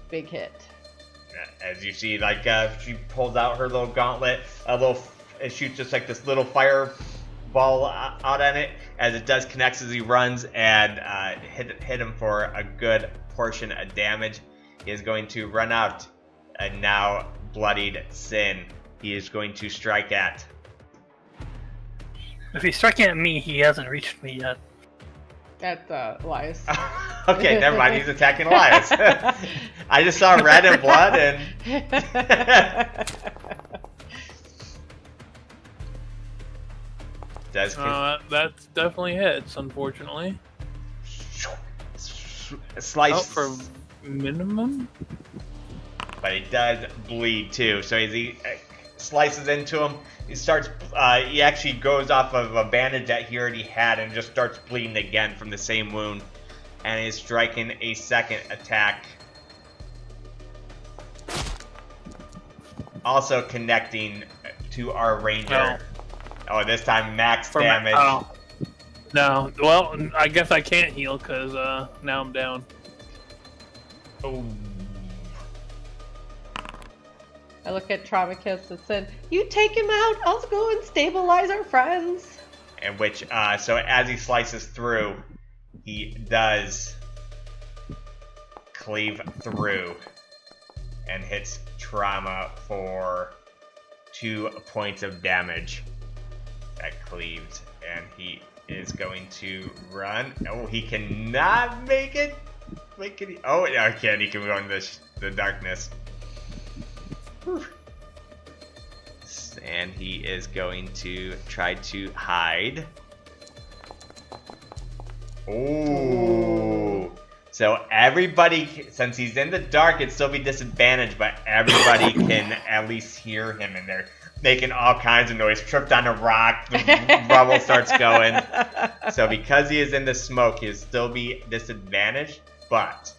Big hit. As you see, like she pulls out her little gauntlet, it shoots just like this little fireball out on it. As it does connects as he runs and hit him for a good portion of damage. He is going to run out a now bloodied Sin. He is going to strike at. If he's striking at me, he hasn't reached me yet. That's Elias. Okay, never mind. He's attacking Elias. I just saw red and blood and. That's definitely hits, unfortunately. Slice. Oh, for minimum? But he does bleed too. So as he slices into him, he starts. He actually goes off of a bandage that he already had and just starts bleeding again from the same wound, and is striking a second attack. Also connecting to our ranger. Oh, this time max damage. No, well, I guess I can't heal because now I'm down. Oh. I look at Traumacus and said, "You take him out. I'll go and stabilize our friends." And which, so as he slices through, he does cleave through and hits Trauma for 2 points of damage. That cleaved, and he is going to run. Oh, he cannot make it. Oh, yeah, he can. He can go in the darkness. Whew. And he is going to try to hide. Ooh. So everybody, since he's in the dark, it'd still be disadvantaged, but everybody can at least hear him, and they're making all kinds of noise. Tripped on a rock, the rubble starts going. So because he is in the smoke, he'll still be disadvantaged, but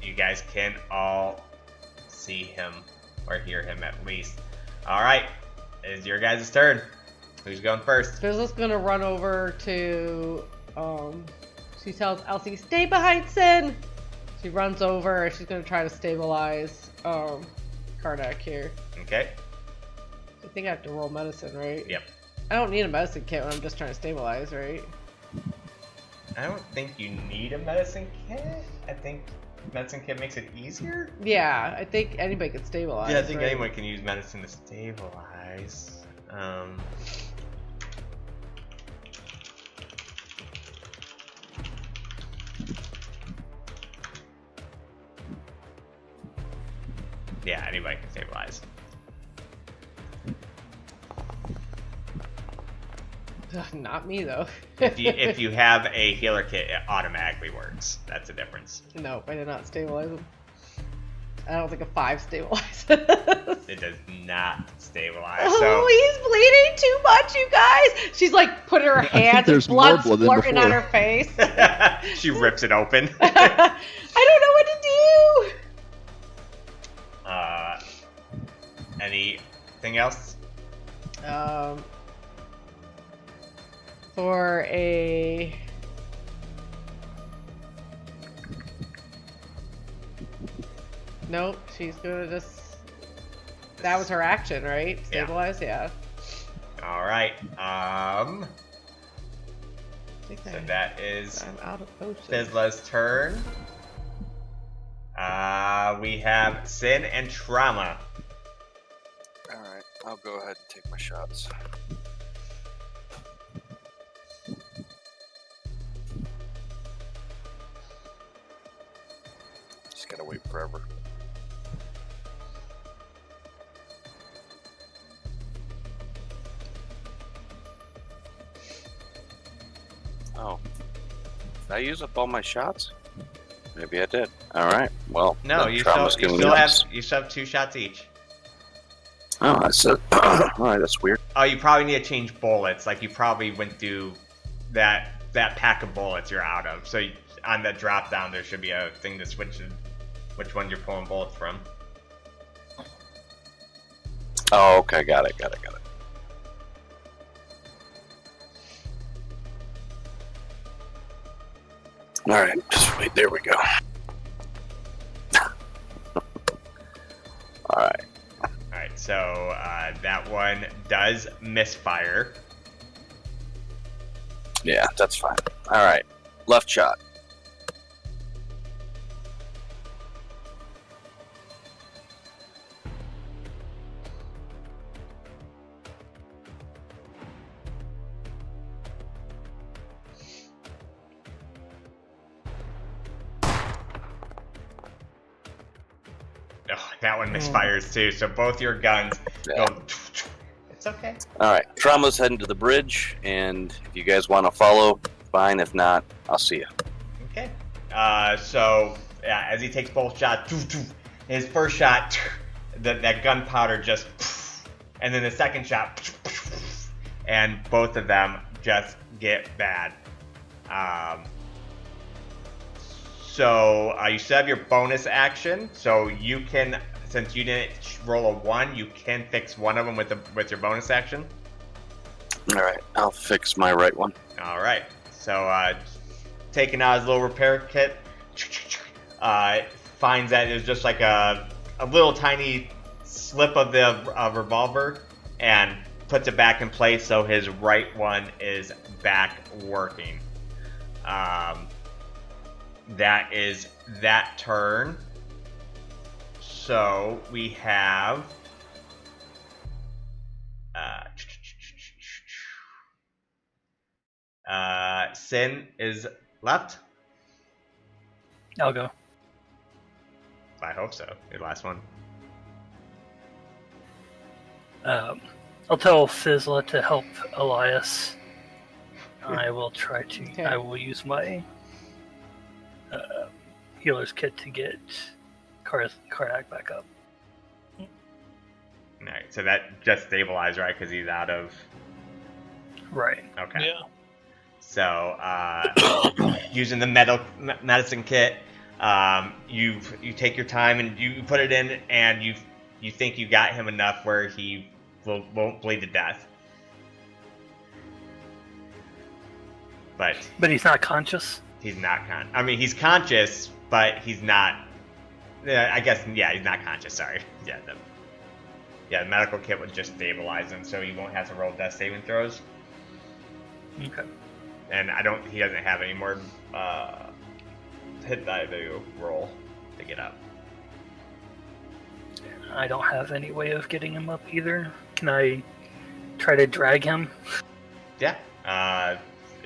you guys can all see him or hear him at least. All right, it's your guys' turn. Who's going first? Fizzle's gonna run over to. She tells Elsie, "Stay behind Sin." She runs over and she's gonna try to stabilize Karnak here. Okay. I think I have to roll medicine, right? Yep. I don't need a medicine kit when I'm just trying to stabilize, right? I don't think you need a medicine kit. I think medicine kit makes it easier. Yeah, I think anybody can stabilize. Yeah, I think right? anyone can use medicine to stabilize. Yeah, anybody can stabilize. Not me though. If you have a healer kit, it automatically works. That's the difference. No, I did not stabilize him. I don't think a 5 stabilizes. It does not stabilize. Oh, he's bleeding too much, you guys. She's like putting her hands, there's blood more blood than splurting on before. her face. So she rips it open. I don't know what to do. Anything else? For a nope, she's gonna just. That was her action, right? Stabilize, yeah. All right. I think So that is I'm out of potions. Sizzla's turn. We have Sin and Trauma. Alright, I'll go ahead and take my shots. Just gotta wait forever. Oh. Did I use up all my shots? Maybe I did. Alright, well. No, then you Trauma's still giving me have this. you still have 2 shots each. Oh, that's it. Alright, that's weird. Oh, you probably need to change bullets. Like you probably went through that pack of bullets you're out of. So on the drop down, there should be a thing to switch which one you're pulling bullets from. Oh, okay, got it. Alright, just wait, there we go. Alright. Alright, so that one does misfire. Yeah, that's fine. Alright, left shot. Oh, that one misfires too. So both your guns Yeah. go. It's okay. Alright, Trauma's heading to the bridge, and if you guys want to follow, fine. If not, I'll see you. Okay. So yeah, as he takes both shots, his first shot, that gunpowder just, and then the second shot, and both of them just get bad. So you still have your bonus action, so you can, since you didn't roll a 1, you can fix one of them with your bonus action. Alright, I'll fix my right one. All right. So taking out his little repair kit, finds that it was just like a little tiny slip of the revolver, and puts it back in place so his right one is back working. That is that turn. So we have Sin is left. I'll go. I hope so. Your last one. I'll tell Sizzla to help Elias. I will try to. Okay. I will use my healer's kit to get Karnak back up. All right. So that just stabilized, right? Because he's out of. Right. Okay. Yeah. So using the medicine kit, you take your time and you put it in, and you think you got him enough where he won't bleed to death. But But he's not conscious. he's not I mean, he's conscious, but he's not. I guess he's not conscious. Sorry. The medical kit would just stabilize him, so he won't have to roll death saving throws. Okay. And he doesn't have any more hit die to roll to get up. I don't have any way of getting him up either. Can I try to drag him? Yeah.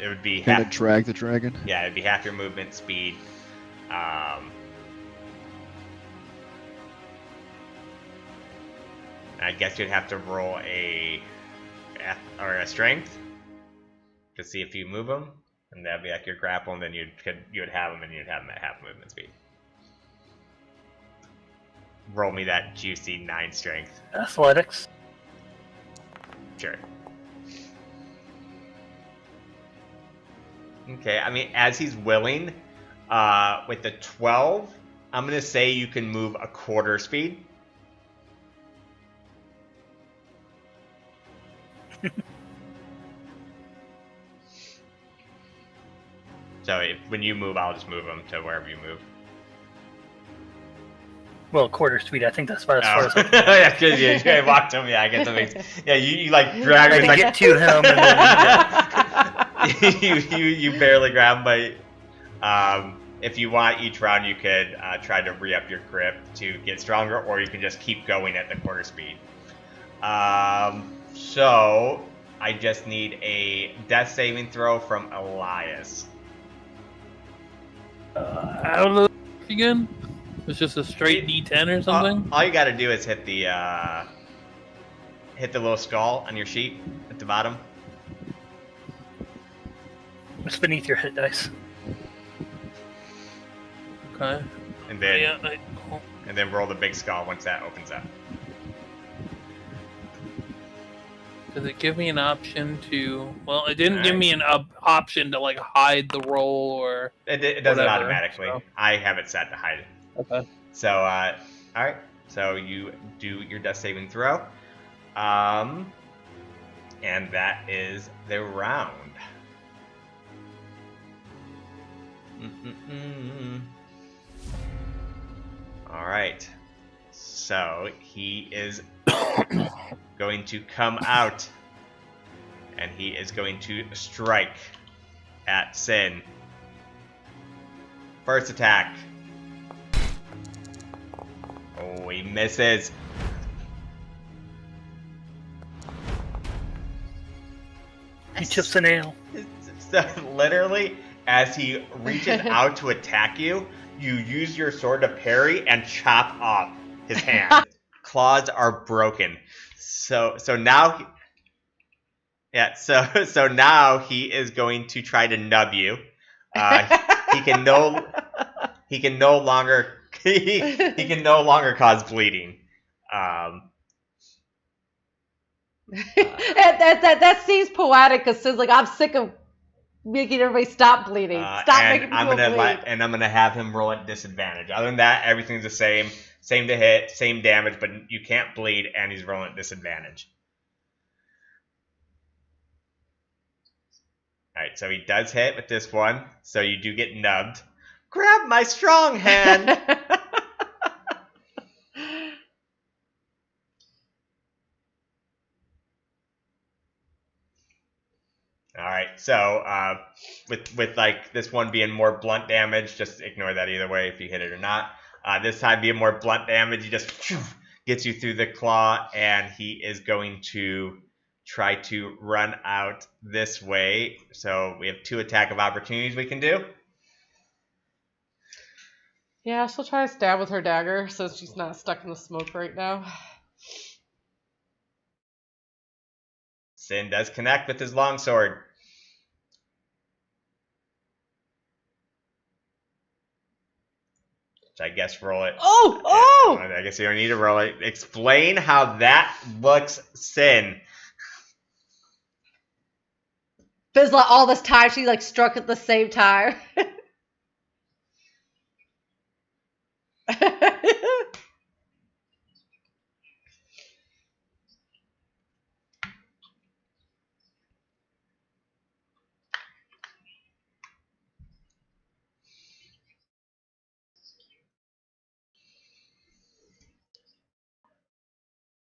It would be Gonna half. drag the dragon. Yeah, it'd be half your movement speed. I guess you'd have to roll a strength. to see if you move him, and that'd be like your grapple, and then you would have him, and you'd have him at half movement speed. Roll me that juicy 9 strength. Athletics. Sure. Okay, I mean, as he's willing, with the 12, I'm going to say you can move a quarter speed. So when you move, I'll just move him to wherever you move. Well, quarter speed. I think that's about as far as I can. Yeah, because you walked him. Yeah, I get something. Yeah, you like grab him. I get to him, and then you barely grab him, but if you want each round, you could try to re-up your grip to get stronger, or you can just keep going at the quarter speed. So I just need a death saving throw from Elias. I don't know again. It's just a straight D10 or something. All you got to do is hit the little skull on your sheet at the bottom. it's beneath your hit dice. Okay. And then Yeah, and then roll the big skull once that opens up. does it give me an option to? Well, it didn't give Alright. me an option to like hide the roll or. It does it Whatever, automatically. so. I have it set to hide it. Okay. So, all right. So you do your death saving throw, and that is the round. All right. So he is going to come out, and he is going to strike at Sin. First attack. Oh, he misses. He chips a nail. So, literally, as he reaches out to attack you, you use your sword to parry and chop off his hand. Claws are broken. So now, so now he is going to try to nub you. He can no longer he can no longer cause bleeding. That seems poetic because Sid's like, I'm sick of making everybody stop bleeding. Stop making people bleed. And I'm gonna have him roll at disadvantage. Other than that, everything's the same. Same to hit, same damage, but you can't bleed, and he's rolling at disadvantage. Alright, so he does hit with this one, so you do get nubbed. Grab my strong hand! Alright, so with like this one being more blunt damage, just ignore that either way if you hit it or not. This time being more blunt damage, he just gets you through the claw, and he is going to try to run out this way. So we have 2 attack of opportunities we can do. Yeah, she'll try to stab with her dagger so she's not stuck in the smoke right now. Sin does connect with his longsword. So I guess roll it. Oh! I guess you don't need to roll it. Explain how that looks, Sin. Fizzla, all this time, she like struck at the same time.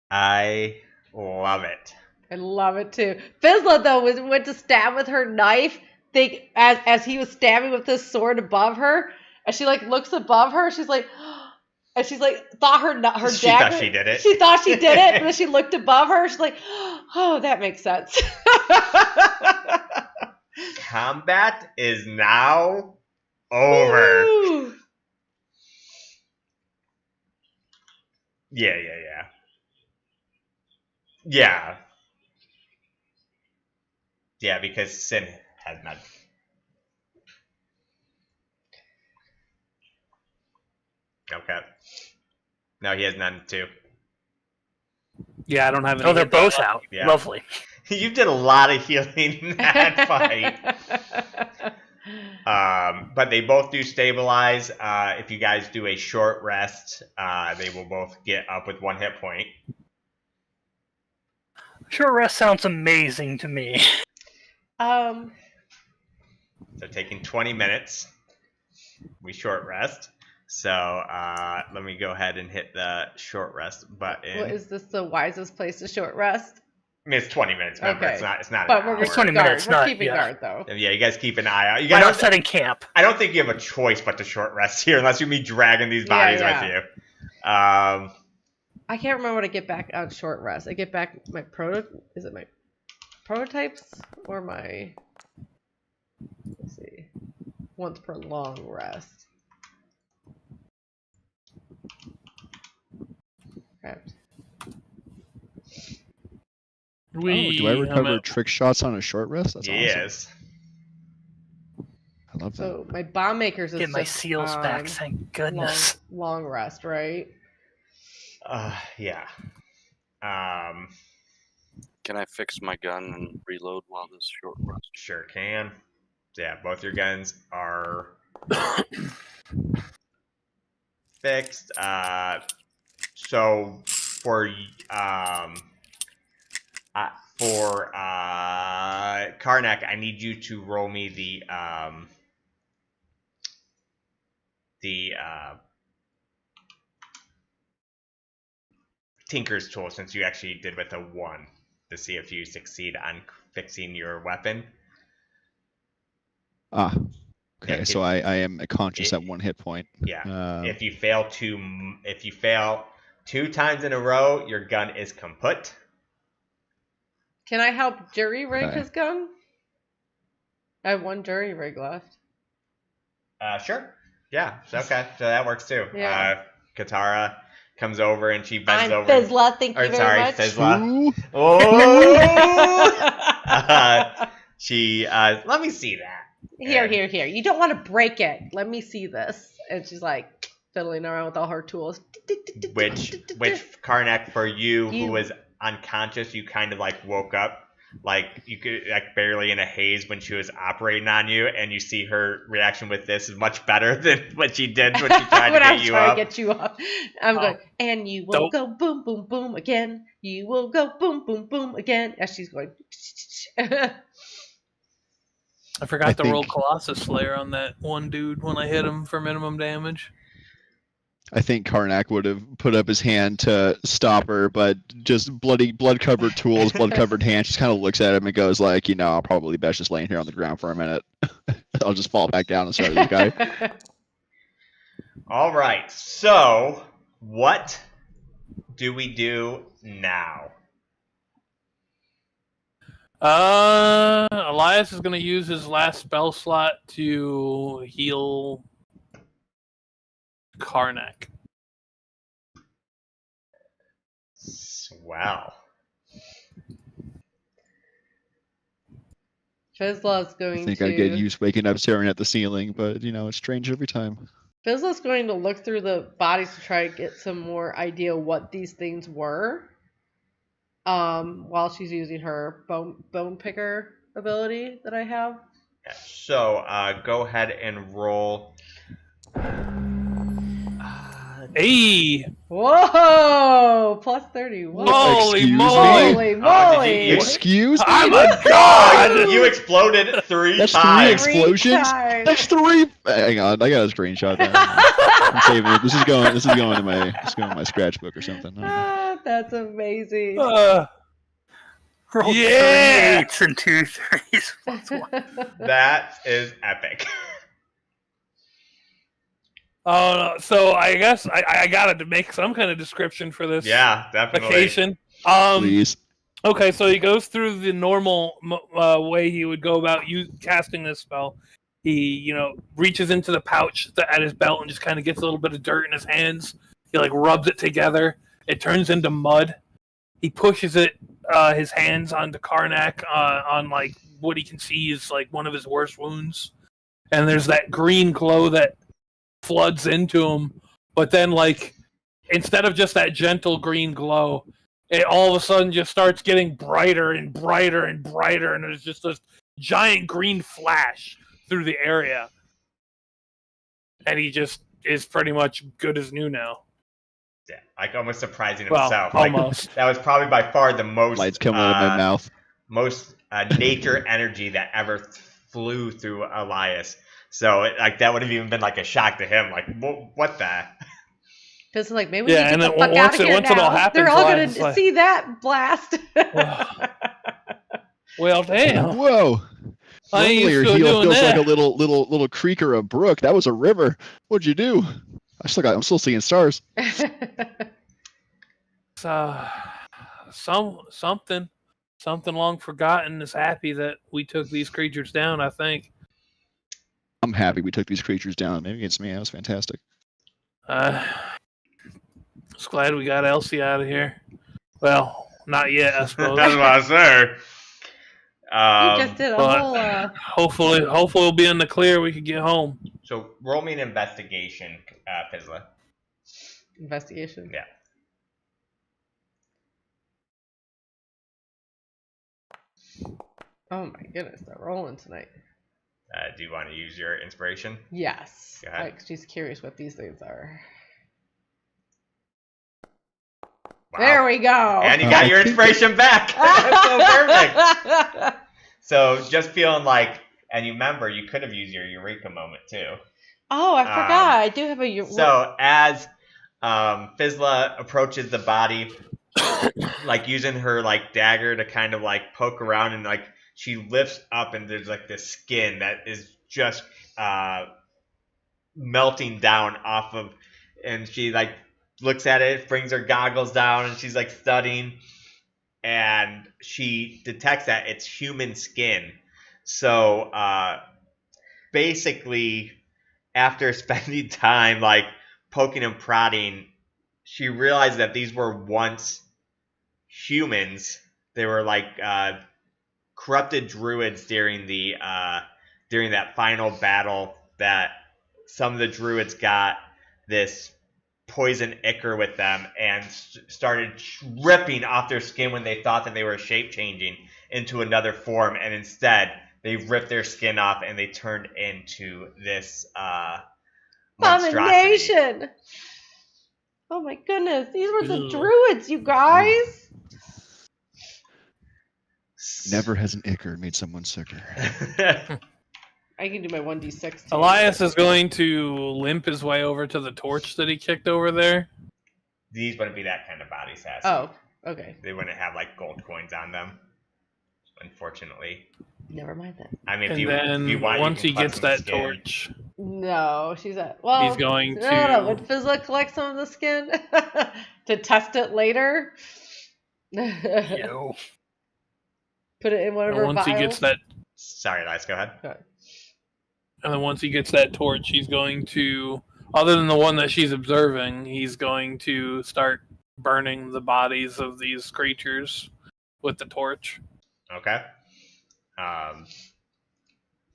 I love it. I love it too. Fizzla though went to stab with her knife. As he was stabbing with this sword above her, and she like looks above her. She's like, and she's like thought her dagger. She thought she did it. She thought she did it, but then she looked above her. She's like, oh, that makes sense. Combat is now over. Woo! Yeah. Yeah. Yeah, because Sin has none. Okay. No, he has none too. Yeah, I don't have any. Oh, they're hit die both left. out. Yeah. Lovely. You did a lot of healing in that fight. But they both do stabilize. If you guys do a short rest, they will both get up with 1 hit point. Short rest sounds amazing to me. So taking 20 minutes. We short rest. So let me go ahead and hit the short rest button. Well, is this the wisest place to short rest? I mean, it's 20 minutes. Remember, Okay. it's not. But an we're hour. 20 guard. minutes, We're not- keeping yeah. guard though. Yeah, you guys keep an eye out. You We're guys not setting camp. I don't think you have a choice but to short rest here, unless you be dragging these bodies with you. I can't remember what I get back on short rest. I get back my Is it my prototypes or my? Let's see. Once per long rest. Correct. Oh, do I recover trick shots on a short rest? That's awesome. Yes. I love that. So my bomb makers is Get my just seals back, on thank goodness. long rest, right? Yeah. Can I fix my gun and reload while this short rest? Sure can. Yeah, both your guns are fixed. So for Karnak, I need you to roll me the Tinker's tool, since you actually did with a 1, to see if you succeed on fixing your weapon. Okay, so I am conscious at 1 hit point. Yeah. If you fail 2 times in a row, your gun is kaput. Can I help jury rig Okay. his gun? I have 1 jury rig left. Sure. Yeah. Okay. So that works too. Yeah. Katara comes over and she bends I'm over. Fizzla, thank you Or, very sorry, much. Fizzla. Ooh. Oh! She, let me see that. Here. You don't want to break it. Let me see this. And she's like fiddling around with all her tools. Which Karnak, for you who was unconscious, you kind of like woke up, like you could like barely in a haze when she was operating on you, and you see her reaction with this is much better than what she did when she tried to get you up. to get you up. I'm going, and you will go boom, boom, boom again. You will go boom, boom, boom again. As she's going. I forgot to roll Colossus Slayer on that one dude when I hit him for minimum damage. I think Karnak would have put up his hand to stop her, but just blood-covered tools, blood-covered hands, just kind of looks at him and goes like, I'll probably best just laying here on the ground for a minute. I'll just fall back down and start with the guy. All right, so what do we do now? Elias is going to use his last spell slot to heal Karnak. Swell. Fizzla's going I think to. I get used waking up staring at the ceiling, but it's strange every time. Fizzla's going to look through the bodies to try to get some more idea what these things were. While she's using her bone picker ability that I have. Yeah, so go ahead and roll. Hey! Whoa! Plus 30. Whoa. Holy Excuse moly! me? Holy moly! Excuse me? I'm a god! You exploded 3 That's 3 times. explosions? times. That's 3! Hang on, I got a screenshot there. I'm saving it. This is going to my scratchbook or something. Ah, that's amazing. Rolled Yeah! 3 8s and 2 3s. Plus 1. That is epic. Oh, no. So I guess I got to make some kind of description for this Yeah, definitely. occasion. Please. Okay, so he goes through the normal way he would go about casting this spell. He, reaches into the pouch at his belt and just kind of gets a little bit of dirt in his hands. He rubs it together. It turns into mud. He pushes it his hands onto Karnak on like what he can see is like one of his worst wounds, and there's that green glow that floods into him, but then like instead of just that gentle green glow, it all of a sudden just starts getting brighter and brighter and brighter, and there's just this giant green flash through the area, and he just is pretty much good as new now. Yeah, like almost surprising Well, himself. Like, almost. that was probably by far the most Lights coming out of my mouth. most nature energy that ever flew through Elias. So like that would have even been like a shock to him. Like what the? Because like maybe we Yeah, get and the then fuck out once of it here once it now. all happens, They're all gonna it's like- see that blast. Well, damn. Whoa! I ain't Normally your used to heel doing feels like that. a little creek or a brook. That was a river. What'd you do? I'm still seeing stars. It's, something long forgotten is happy that we took these creatures down. I think. I'm happy we took these creatures down. Maybe it's me. That was fantastic. Just glad we got Elsie out of here. Well, not yet, I suppose. That's what I say. You just did a but- whole. Hopefully we'll be in the clear. We can get home. So roll me an investigation, Fizla. Investigation. Yeah. Oh my goodness, they're rolling tonight. Do you want to use your inspiration? Yes. Go ahead. Like she's curious what these things are. Wow. There we go. And you got your inspiration back. That's so perfect. So just feeling like, and you remember, you could have used your eureka moment too. Oh, I forgot. I do have a. So as Fizla approaches the body, like using her like dagger to kind of like poke around, and like she lifts up, and there's like this skin that is just melting down off of, and she like looks at it, brings her goggles down, and she's like studying, and she detects that it's human skin. So basically, after spending time like poking and prodding, she realized that these were once humans. They were like corrupted druids during that final battle that some of the druids got this poison ichor with them and started ripping off their skin when they thought that they were shape changing into another form, and instead they ripped their skin off and they turned into this monstrosity. Abomination! Oh my goodness, these were the druids, you guys! Never has an ichor made someone sicker. I can do my 1d6 too. Elias is going to limp his way over to the torch that he kicked over there. These wouldn't be that kind of body sassy. Oh, okay. They wouldn't have like gold coins on them, unfortunately. Never mind then. I mean, And if you then want, once you he can gets collect that some skin. torch, No, she's at. Well, he's going no, to. would Fizla collect some of the skin to test it later? Yo. Put it in one of And her once he vials? gets that, Sorry, Elias, go ahead. and then once he gets that torch, he's going to, other than the one that she's observing, he's going to start burning the bodies of these creatures with the torch. Okay.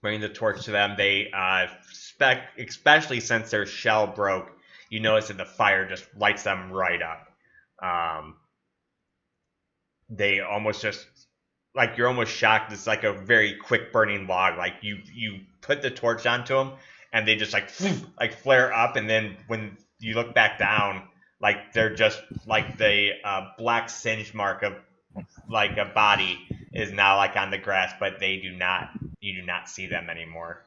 Bring the torch to them. They especially since their shell broke, you notice that the fire just lights them right up. They almost just like you're almost shocked. It's like a very quick burning log. Like you put the torch onto them, and they just like flare up, and then when you look back down, like they're just like the black singe mark of like a body is now like on the grass, but you do not see them anymore.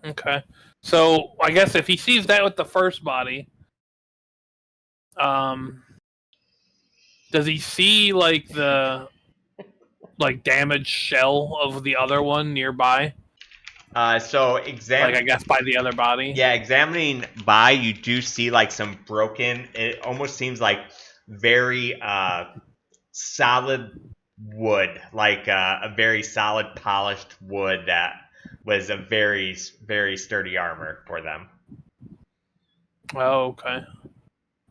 Okay. So I guess if he sees that with the first body, does he see like the damaged shell of the other one nearby? So Like I guess by the other body. Yeah, examining by, you do see like some broken. It almost seems like very solid wood, like a very solid polished wood that was a very, very sturdy armor for them. Oh, okay.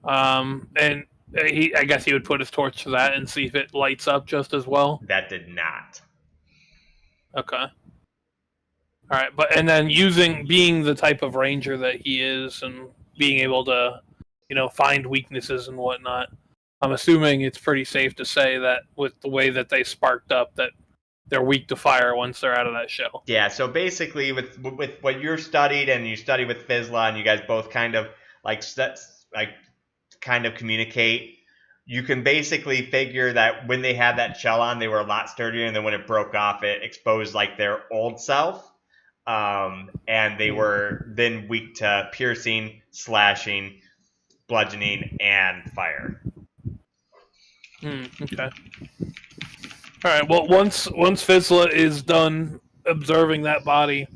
And I guess he would put his torch to that and see if it lights up just as well. That did not. Okay. All right, and then being the type of ranger that he is, and being able to, find weaknesses and whatnot, I'm assuming it's pretty safe to say that with the way that they sparked up, that they're weak to fire once they're out of that shell. Yeah. So basically, with what you're studied and you study with Fizla, and you guys both kind of kind of communicate. You can basically figure that when they had that shell on, they were a lot sturdier, and then when it broke off, it exposed like their old self, and they were then weak to piercing, slashing, bludgeoning, and fire. Okay. All right. Well, once Fizla is done observing that body,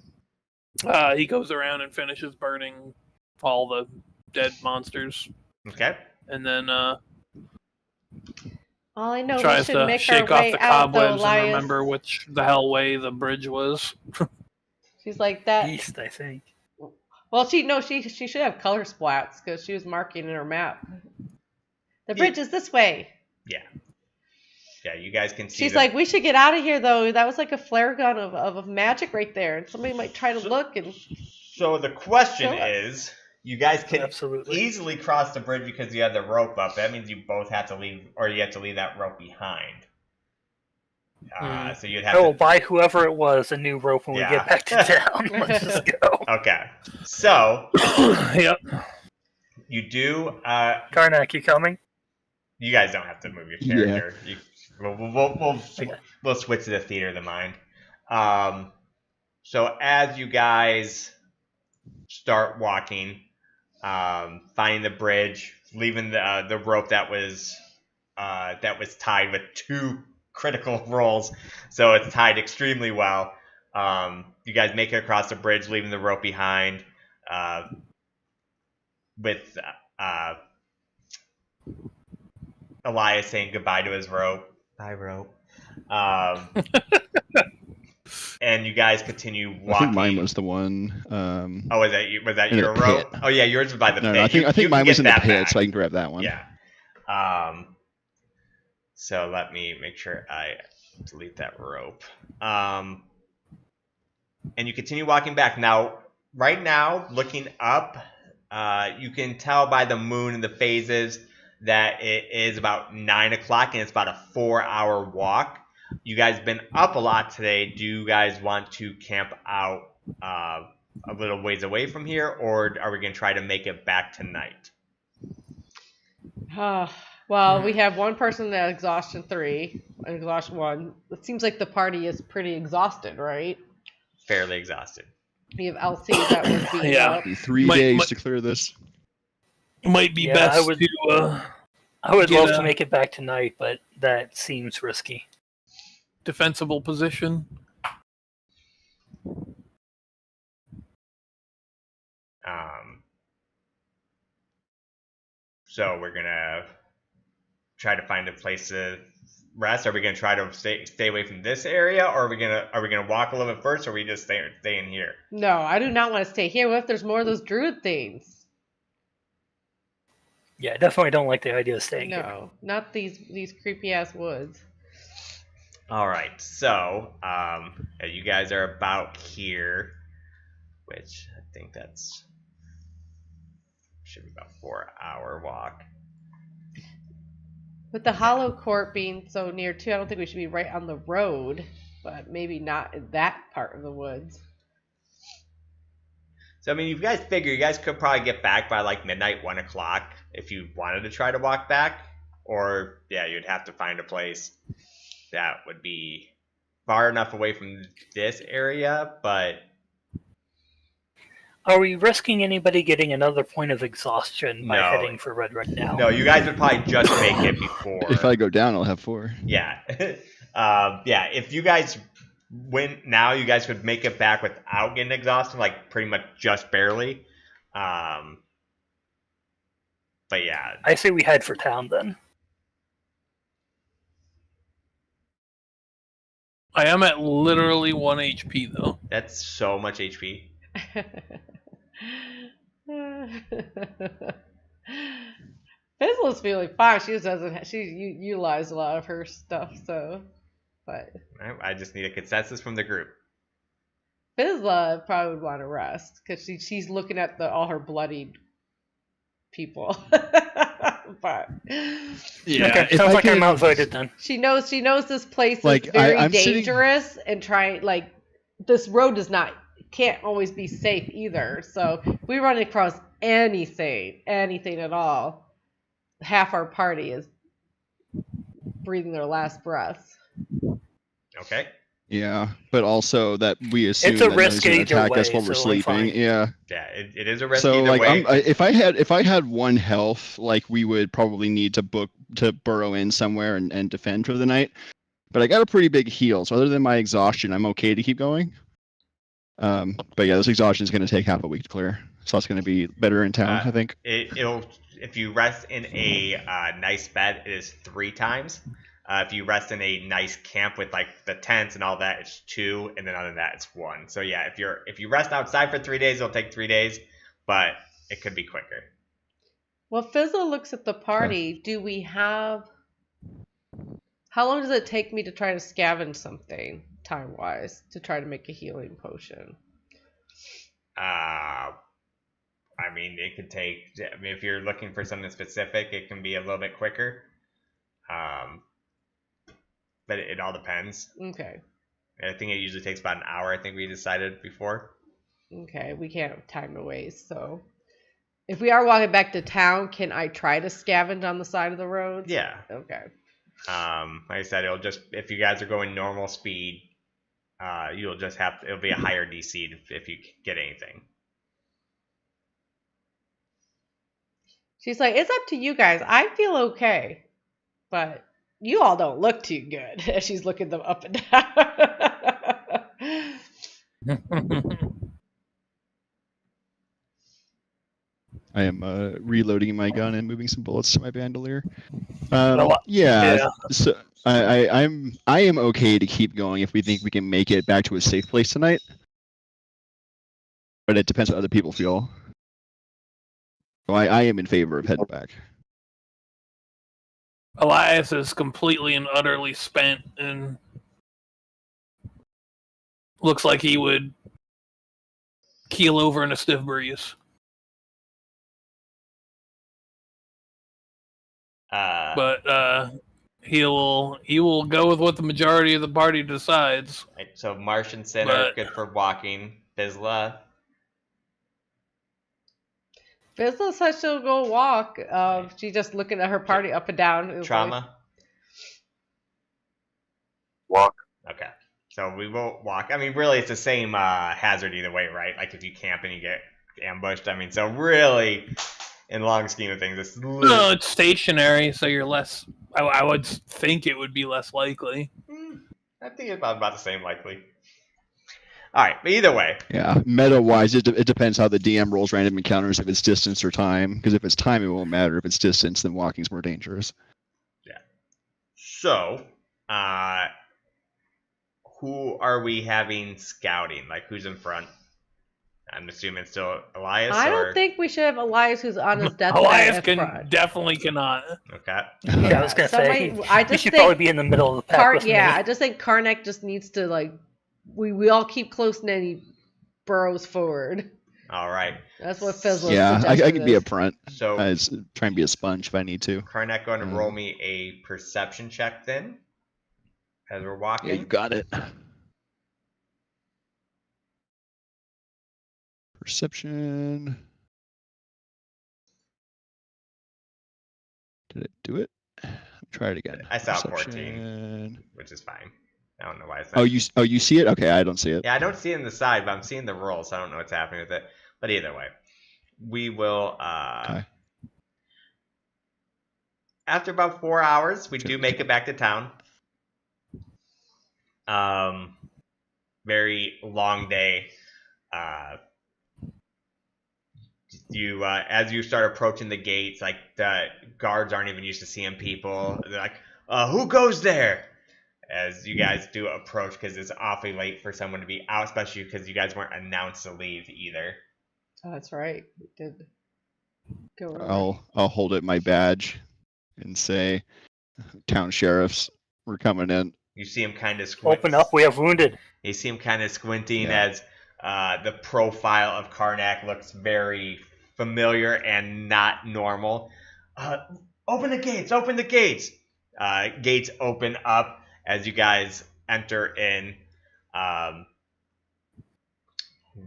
he goes around and finishes burning all the dead monsters. Okay. And then all I know, tries we should to make shake our off way the out, though, cobwebs and Elias. remember which the hell way the bridge was. She's like that. East, I think. Well, she should have color splats because she was marking in her map. The bridge is this way. Yeah. Yeah, you guys can see. She's like, we should get out of here, though. That was like a flare gun of magic right there, and somebody might try to look and. So the question is, you guys can Absolutely. easily cross the bridge because you have the rope up. That means you both have to leave, or you have to leave that rope behind. So you'd have I will to buy whoever it was a new rope when we Yeah. get back to town. Let's just go. Okay. So Yep. you do. Karnak, you coming? You guys don't have to move your character. We'll switch to the theater of the mind. So as you guys start walking, finding the bridge, leaving the rope that was tied with 2 critical rolls, so it's tied extremely well. You guys make it across the bridge, leaving the rope behind, with Elias saying goodbye to his rope. Bye, rope. And you guys continue walking. I think mine was the one. Was that you? Was that in your the rope? pit. Oh yeah, yours was by the No, pit. I think You mine can was get in the that pit, back. so I can grab that one. Yeah. So let me make sure I delete that rope. And you continue walking back. Now, right now, looking up, you can tell by the moon and the phases that it is about 9 o'clock and it's about a 4-hour walk. You guys have been up a lot today. Do you guys want to camp out a little ways away from here, or are we going to try to make it back tonight? Well, we have one person at exhaustion 3 and exhaustion 1. It seems like the party is pretty exhausted, right? Fairly exhausted. We have LC that was beaten Yeah. up. 3 days to clear this. Might be Yeah, best I would- to I would Get love a- to make it back tonight, but that seems risky. defensible position. So we're gonna try to find a place to rest. Are we gonna try to stay away from this area, or are we gonna walk a little bit first, or are we just stay in here? No, I do not want to stay here. What if there's more of those druid things? Yeah, I definitely don't like the idea of staying here. No, not these creepy ass woods. All right, so you guys are about here, which I think that's should be about 4-hour walk. With the hollow court being so near too, I don't think we should be right on the road, but maybe not in that part of the woods. So I mean, you guys figure you guys could probably get back by like midnight, 1 o'clock, if you wanted to try to walk back, or yeah, you'd have to find a place that would be far enough away from this area, but Are we risking anybody getting another point of exhaustion by No. heading for Red Red now? no, you guys would probably just make it before. If I go down, I'll have 4. Yeah. Yeah, if you guys win now, you guys could make it back without getting exhausted, like pretty much just barely. But yeah. I say we head for town then. I am at literally 1 HP though. That's so much HP. Fizzle's feeling fine. She just doesn't. She utilized a lot of her stuff, so. But I just need a consensus from the group. Fizzla probably would want to rest because she's looking at all her bloodied people. But Yeah, Okay, if sounds I like I'm could- outvoted then. she knows this place Like, is very I'm sitting- dangerous and this road can't always be safe either. So if we run across anything at all, half our party is breathing their last breaths. Okay. Yeah, but also that we assume It's a that risk nobody's gonna either attack us way, while we're so I'm sleeping. fine. Yeah. Yeah, it is a risk So either like, way. if I had 1 health, like we would probably need to burrow in somewhere and defend for the night. But I got a pretty big heal, so other than my exhaustion, I'm okay to keep going. But yeah, this exhaustion is going to take half a week to clear, so it's going to be better in town, I think. It'll if you rest in a nice bed, it is 3 times. If you rest in a nice camp with like the tents and all that, it's 2, and then other than that, it's 1. So yeah, if you rest outside for 3 days, it'll take 3 days, but it could be quicker. Well, Fizzle looks at the party. Do we have? How long does it take me to try to scavenge something time-wise to try to make a healing potion? I mean, it could take. I mean, if you're looking for something specific, it can be a little bit quicker. But it all depends. Okay. I think it usually takes about an hour. I think we decided before. Okay, we can't have time to waste. So, if we are walking back to town, can I try to scavenge on the side of the road? Yeah. Okay. Like I said, it'll just if you guys are going normal speed, you'll just it'll be a higher DC if you get anything. She's like, it's up to you guys. I feel okay, but you all don't look too good. As she's looking them up and down. I am reloading my gun and moving some bullets to my bandolier. Well, Yeah. yeah. So I am okay to keep going if we think we can make it back to a safe place tonight. But it depends how other people feel. So I am in favor of heading back. Elias is completely and utterly spent and looks like he would keel over in a stiff breeze. But he will go with what the majority of the party decides. Right, so Marsh and Sin are good for walking. Bizla. Fizzle says she'll go walk. She's just looking at her party up and down. It was Trauma. like- Walk. Okay. So we will walk. I mean, really, it's the same hazard either way, right? Like if you camp and you get ambushed. I mean, so really, in the long scheme of things, it's No, it's stationary, so you're less. I would think it would be less likely. I think it's about the same likely. All right, but either way, Yeah, meta-wise, it depends how the DM rolls random encounters, if it's distance or time. Because if it's time, it won't matter. If it's distance, then walking's more dangerous. yeah. So, who are we having scouting? Like, who's in front? I'm assuming it's still Elias. I or... don't think we should have Elias who's on his deathbed Elias at can front. definitely cannot. Okay. Yeah, I was gonna say he should probably be in the middle of the pack with me. I just think Karnak just needs to like we all keep close and then he burrows forward. All right. That's what Fizzle. Yeah, I can be up front. So I was trying to be a sponge if I need to. Karnak going to roll me a perception check then, as we're walking. Yeah, you got it. Perception. Did it do it? Try it again. I saw 14, Perception. which is fine. I don't know why it's not. Oh, you see it? Okay, I don't see it. Yeah, I don't see it in the side, but I'm seeing the roll, so I don't know what's happening with it. But either way, we will. Okay. After about 4 hours, we do make it back to town. Very long day. As you start approaching the gates, like the guards aren't even used to seeing people. They're like, "Who goes there?" As you guys do approach, because it's awfully late for someone to be out, especially because you guys weren't announced to leave either. Oh, that's right. We did. Go over. I'll hold it my badge and say, "Town sheriffs, we're coming in." You see him kind of squint. Open up, we have wounded. You see him kind of squinting Yeah. as the profile of Karnak looks very familiar and not normal. Open the gates! Open the gates! Gates open up as you guys enter in.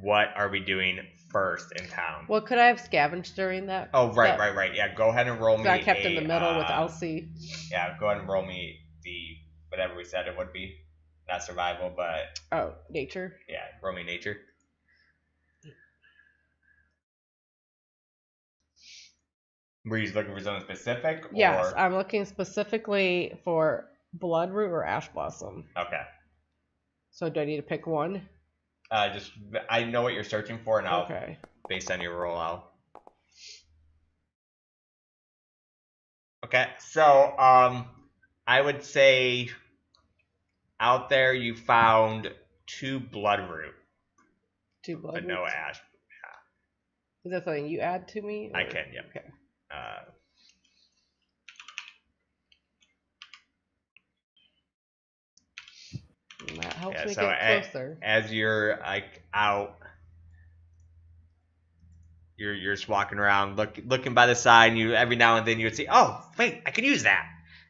What are we doing first in town? Well, could I have scavenged during that? Oh, right. Yeah, go ahead and roll me. So I kept in the middle with Elsie. Yeah, go ahead and roll me the whatever we said it would be. Not survival, but Oh, nature. yeah, roll me nature. Were you looking for something specific? Yes, Or... I'm looking specifically for bloodroot or ash blossom. Okay. So do I need to pick one? Just I know what you're searching for, and I'll Okay. based on your rollout. Okay, so I would say out there you found 2 bloodroot, 2 but bloodroot. no ash. Is that something you add to me? I or- can, yep. Okay. And that helps Yeah, me so get closer. as you're like out, you're just walking around, looking by the side, and you every now and then you would see, oh wait, I can use that,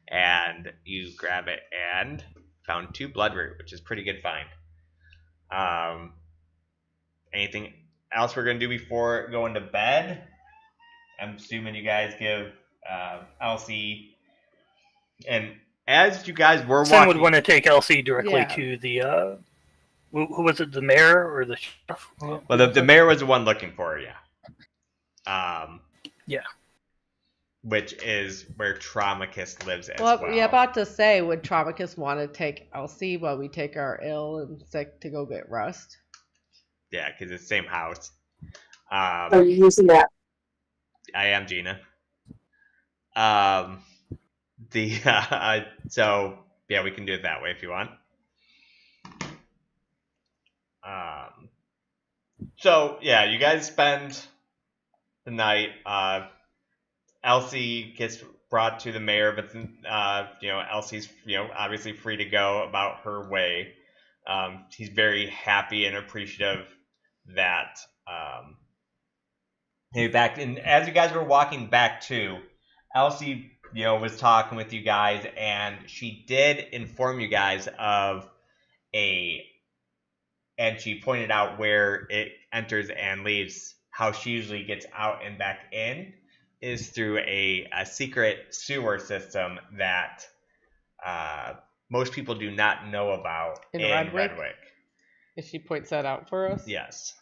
and you grab it and found 2 bloodroot, which is pretty good find. Anything else we're gonna do before going to bed? I'm assuming you guys give Elsie, and as you guys were Sin walking, would want to take Elsie directly Yeah. to the who was it, the mayor or the sheriff? well, the mayor was the one looking for her, yeah. Yeah. Which is where Traumacus lives as Well, well. yeah, about to say, would Traumacus want to take Elsie while we take our ill and sick to go get rest? Yeah, because it's the same house. Are you using that? I am Gina. So yeah, we can do it that way if you want. So yeah, you guys spend the night. Elsie gets brought to the mayor, but Elsie's obviously free to go about her way. He's very happy and appreciative that back. And as you guys were walking back to, Elsie was talking with you guys, and she did inform you guys of and she pointed out where it enters and leaves. How she usually gets out and back in is through a secret sewer system that most people do not know about In in Redwick? Redwick. If she points that out for us? Yes.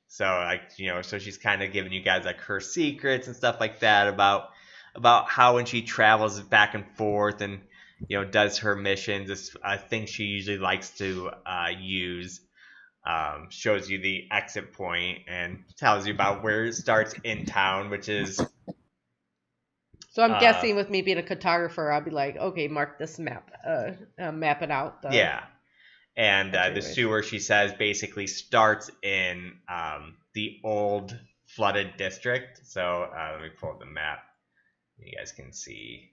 So so she's kind of giving you guys like her secrets and stuff like that about how when she travels back and forth and does her missions, it's a thing she usually likes to use. Shows you the exit point and tells you about where it starts in town, which is. So I'm guessing with me being a cartographer, I'll be like, okay, mark this map, map it out. Yeah. And the Entryway. sewer, she says, basically starts in the old flooded district. So let me pull up the map. You guys can see.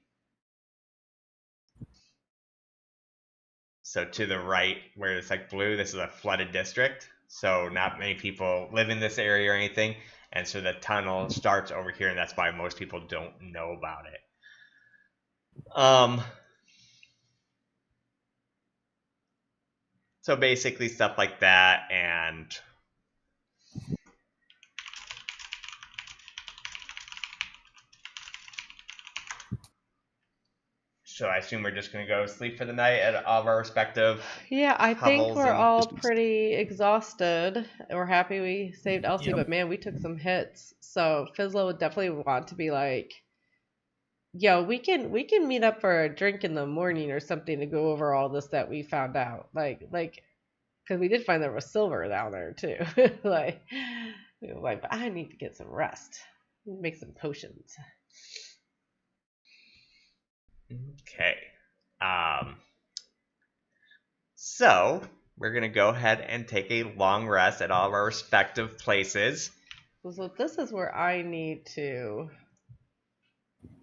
So to the right, where it's like blue, this is a flooded district. So not many people live in this area or anything. And so the tunnel starts over here, and that's why most people don't know about it. So basically stuff like that, and so I assume we're just going to go sleep for the night at all of our respective. Yeah, I think hovels we're and all distance. pretty exhausted. We're happy we saved Elsie, Yep. but man, we took some hits. So Fizzlo would definitely want to be like, yo, we can meet up for a drink in the morning or something to go over all this that we found out. Like, because we did find there was silver down there too. But I need to get some rest. Make some potions. Okay. So we're going to go ahead and take a long rest at all of our respective places. So this is where I need to.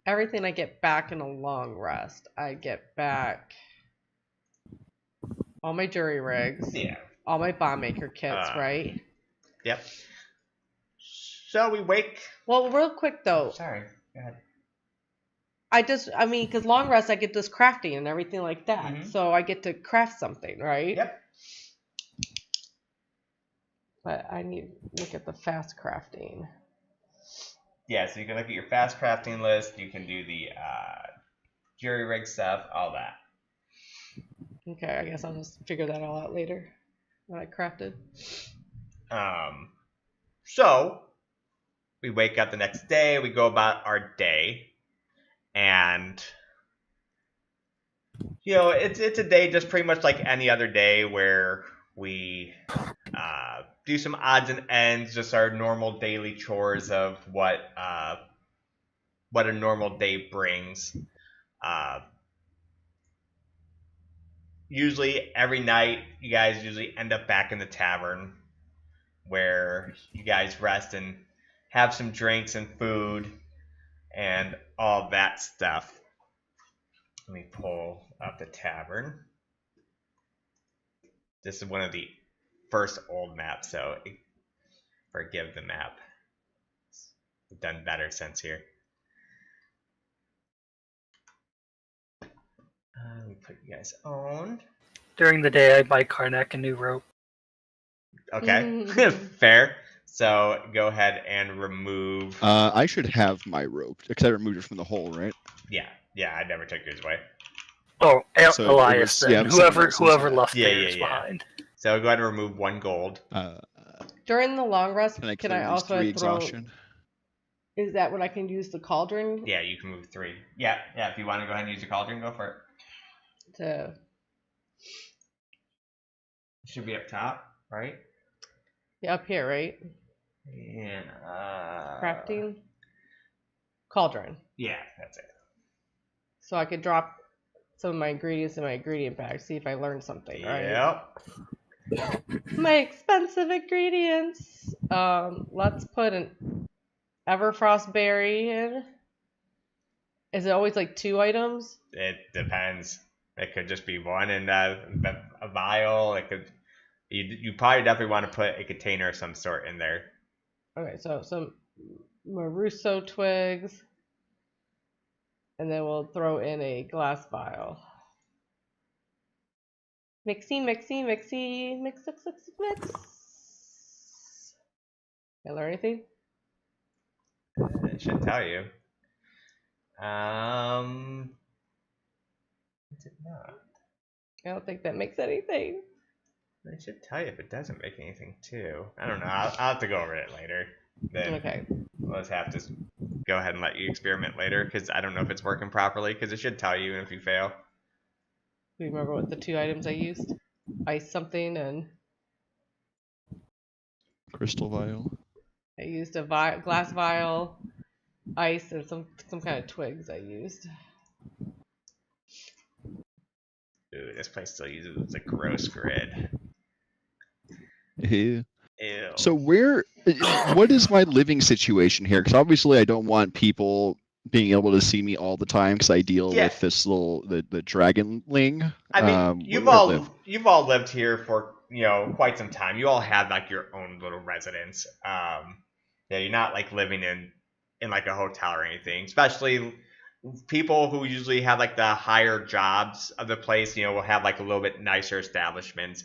Everything I get back in a long rest. I get back all my jury rigs. Yeah. All my bomb maker kits, right? Yep. So we wake. Well, real quick though. Sorry. Go ahead. Because long rest, I get this crafting and everything like that. Mhm. So I get to craft something, right? Yep. But I need to look at the fast crafting. Yeah, so you can look at your fast crafting list. You can do the jury rig stuff, all that. Okay, I guess I'll just figure that all out later when I crafted. So we wake up the next day. We go about our day, and it's a day just pretty much like any other day where we do some odds and ends, just our normal daily chores of what a normal day brings. Usually every night you guys usually end up back in the tavern where you guys rest and have some drinks and food and all that stuff. Let me pull up the tavern. This is one of the first old maps, so forgive the map. We've done better since here. We put you guys on. During the day, I buy Karnak a new rope. Okay, fair. So go ahead and remove. I should have my rope because I removed it from the hole, right? Yeah, I never took yours away. Oh, So it Elias, was- then. yeah, someone whoever else's. left Yeah, theirs yeah. behind. So go ahead and remove 1 gold. During the long rest, Can I can clear I these also 3 throw? exhaustion? Is that when I can use the cauldron Yeah, you can move 3. Yeah. If you want to go ahead and use your cauldron, go for it. to? It should be up top, right? Yeah, up here, right? Yeah. Crafting cauldron. Yeah, that's it. So I could drop some of my ingredients in my ingredient bag. See if I learned something, right? Yep. My expensive ingredients. Let's put an Everfrost berry in. Is it always like 2 items? It depends. It could just be 1 in a vial. It could. You probably definitely want to put a container of some sort in there. Okay, so some Maruso twigs. And then we'll throw in a glass vial. Mixy. Mix. Did I learn anything? It should tell you. Is it not? I don't think that makes anything. It should tell you if it doesn't make anything too. I don't know. I'll have to go over it later. Then Okay. we'll just have to go ahead and let you experiment later because I don't know if it's working properly because it should tell you if you fail. Do you remember what the 2 items I used? Ice something and Crystal vial. I used a glass vial, ice, and some kind of twigs I used. Ooh, this place still uses a gross grid. Ew. Ew. So what is my living situation here? Because obviously I don't want people being able to see me all the time because I deal with this the dragonling. I mean, you've all lived here for quite some time. You all have like your own little residence. Yeah, you're not like living in like a hotel or anything. Especially people who usually have like the higher jobs of the place. Will have like a little bit nicer establishments.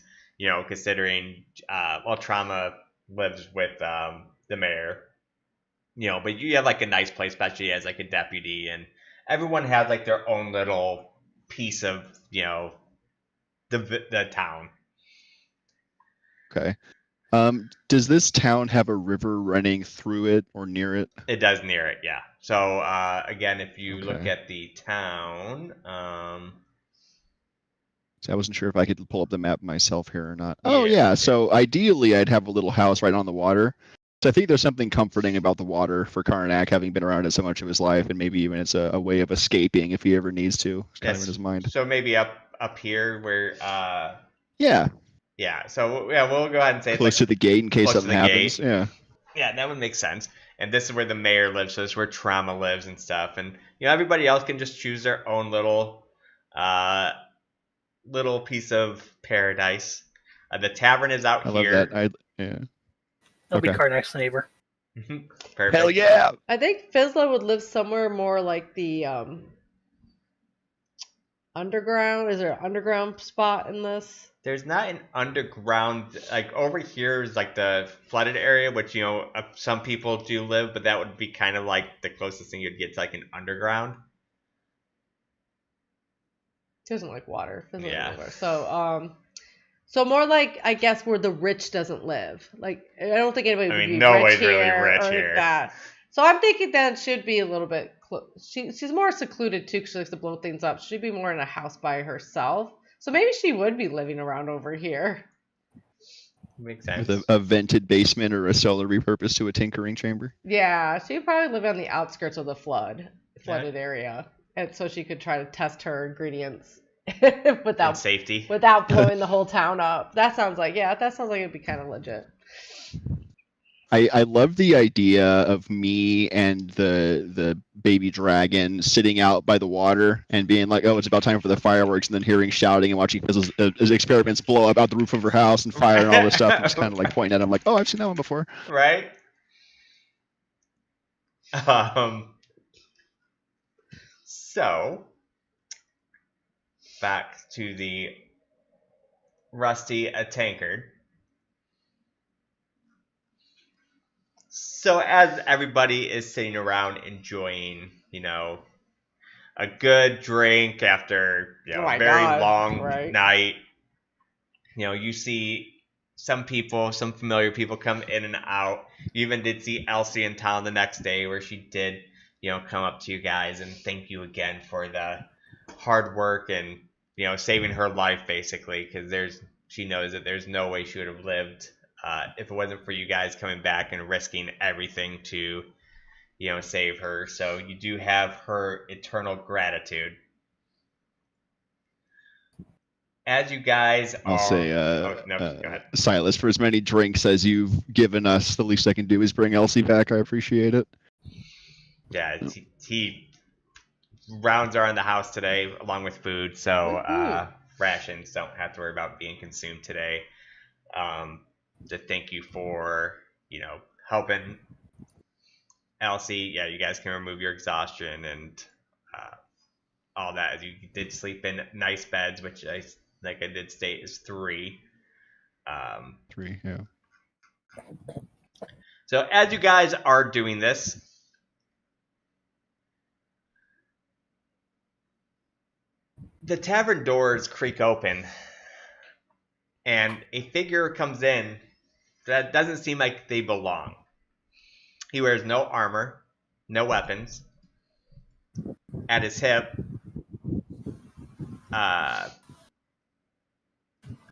Considering Trauma lives with the mayor. But you have like a nice place, especially as like a deputy, and everyone has like their own little piece of the town. Okay. Does this town have a river running through it or near it? It does near it, yeah. So again, if you look Okay. at the town, So I wasn't sure if I could pull up the map myself here or not. Yeah. Oh yeah. So ideally, I'd have a little house right on the water. So I think there's something comforting about the water for Karnak, having been around it so much of his life, and maybe even it's a way of escaping if he ever needs to. It's kind of in his mind. So maybe up here where Yeah. yeah. So yeah, we'll go ahead and say Close to the gate in case close to something the happens. gate. Yeah. Yeah, that would make sense. And this is where the mayor lives, so this is where Trauma lives and stuff. And everybody else can just choose their own uh, little piece of paradise. The tavern is out I love here. that. Yeah. I'll be Okay. Karnak's neighbor. Perfect. Hell yeah! I think Fizzla would live somewhere more like the underground. Is there an underground spot in this? There's not an underground, like over here is like the flooded area, which some people do live, but that would be kind of like the closest thing you'd get to like an underground. She doesn't like water. Fizzla doesn't Yeah. like water. So more like, I guess, where the rich doesn't live. Like, I don't think anybody would be nobody's rich really here rich or here. like that. So I'm thinking that it should be a little bit she's more secluded too, because she likes to blow things up. She'd be more in a house by herself. So maybe she would be living around over here. Makes sense. With a vented basement or a cellar repurposed to a tinkering chamber. Yeah, she'd probably live on the outskirts of the flooded area, and so she could try to test her ingredients In safety. without blowing the whole town up. That sounds like it'd be kind of legit. I love the idea of me and the baby dragon sitting out by the water and being like, oh, it's about time for the fireworks, and then hearing shouting and watching his experiments blow up out the roof of her house and fire and all this stuff, and just kind of like pointing at him like, oh, I've seen that one before. Right? So, back to the rusty tankard. So as everybody is sitting around enjoying, a good drink after a very long night, you see some familiar people come in and out. You even did see Elsie in town the next day, where she did, come up to you guys and thank you again for the hard work and, saving her life, basically, because she knows that there's no way she would have lived if it wasn't for you guys coming back and risking everything to, save her. So you do have her eternal gratitude. As you guys I'll say, go ahead. Silas, for as many drinks as you've given us, the least I can do is bring Elsie back. I appreciate it. Yeah, he rounds around the house today along with food, so rations don't have to worry about being consumed today. To thank you for, helping Elsie. Yeah, you guys can remove your exhaustion and all that, as you did sleep in nice beds, which I did state is 3. 3, yeah. So as you guys are doing this, the tavern doors creak open, and a figure comes in that doesn't seem like they belong. He wears no armor, no weapons. At his hip, no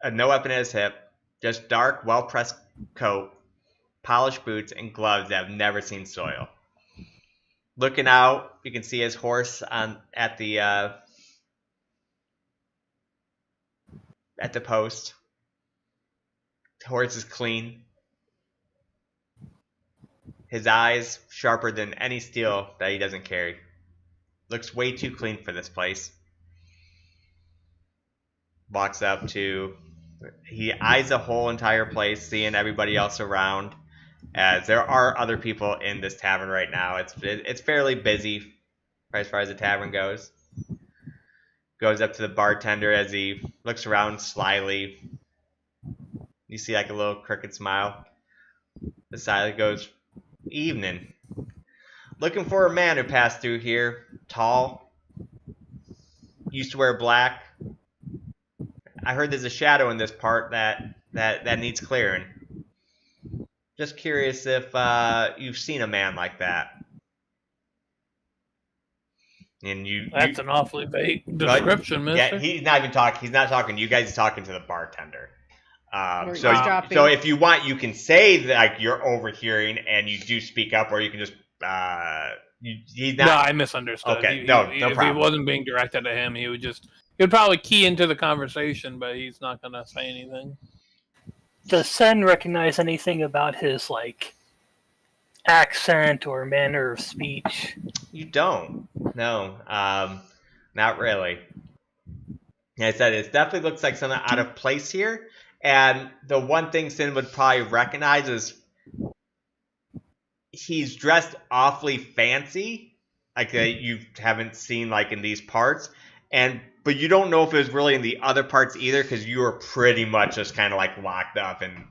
weapon at his hip, just dark, well-pressed coat, polished boots, and gloves that have never seen soil. Looking out, you can see his horse at the post. The horse is clean. His eyes sharper than any steel that he doesn't carry. Looks way too clean for this place. Walks up to... He eyes the whole entire place, seeing everybody else around, as there are other people in this tavern right now. It's fairly busy as far as the tavern goes. Goes up to the bartender as he looks around slyly. You see like a little crooked smile. The silent goes, "Evening. Looking for a man who passed through here. Tall. Used to wear black. I heard there's a shadow in this part that needs clearing. Just curious if you've seen a man like that." And That's an awfully vague description, mister. Yeah, he's not even talking. He's not talking to you guys. He's talking to the bartender. Dropping. So if you want, you can say that you're overhearing and you do speak up, or you can just he's not. No, I misunderstood. Okay, no problem. If he wasn't being directed at him, he'd probably key into the conversation, but he's not gonna say anything. Does Sen recognize anything about his accent or manner of speech? You don't. No. Not really. Like I said, it definitely looks like something out of place here. And the one thing Sin would probably recognize is he's dressed awfully fancy, like you haven't seen like in these parts, but you don't know if it was really in the other parts either, because you were pretty much just kind of like locked up in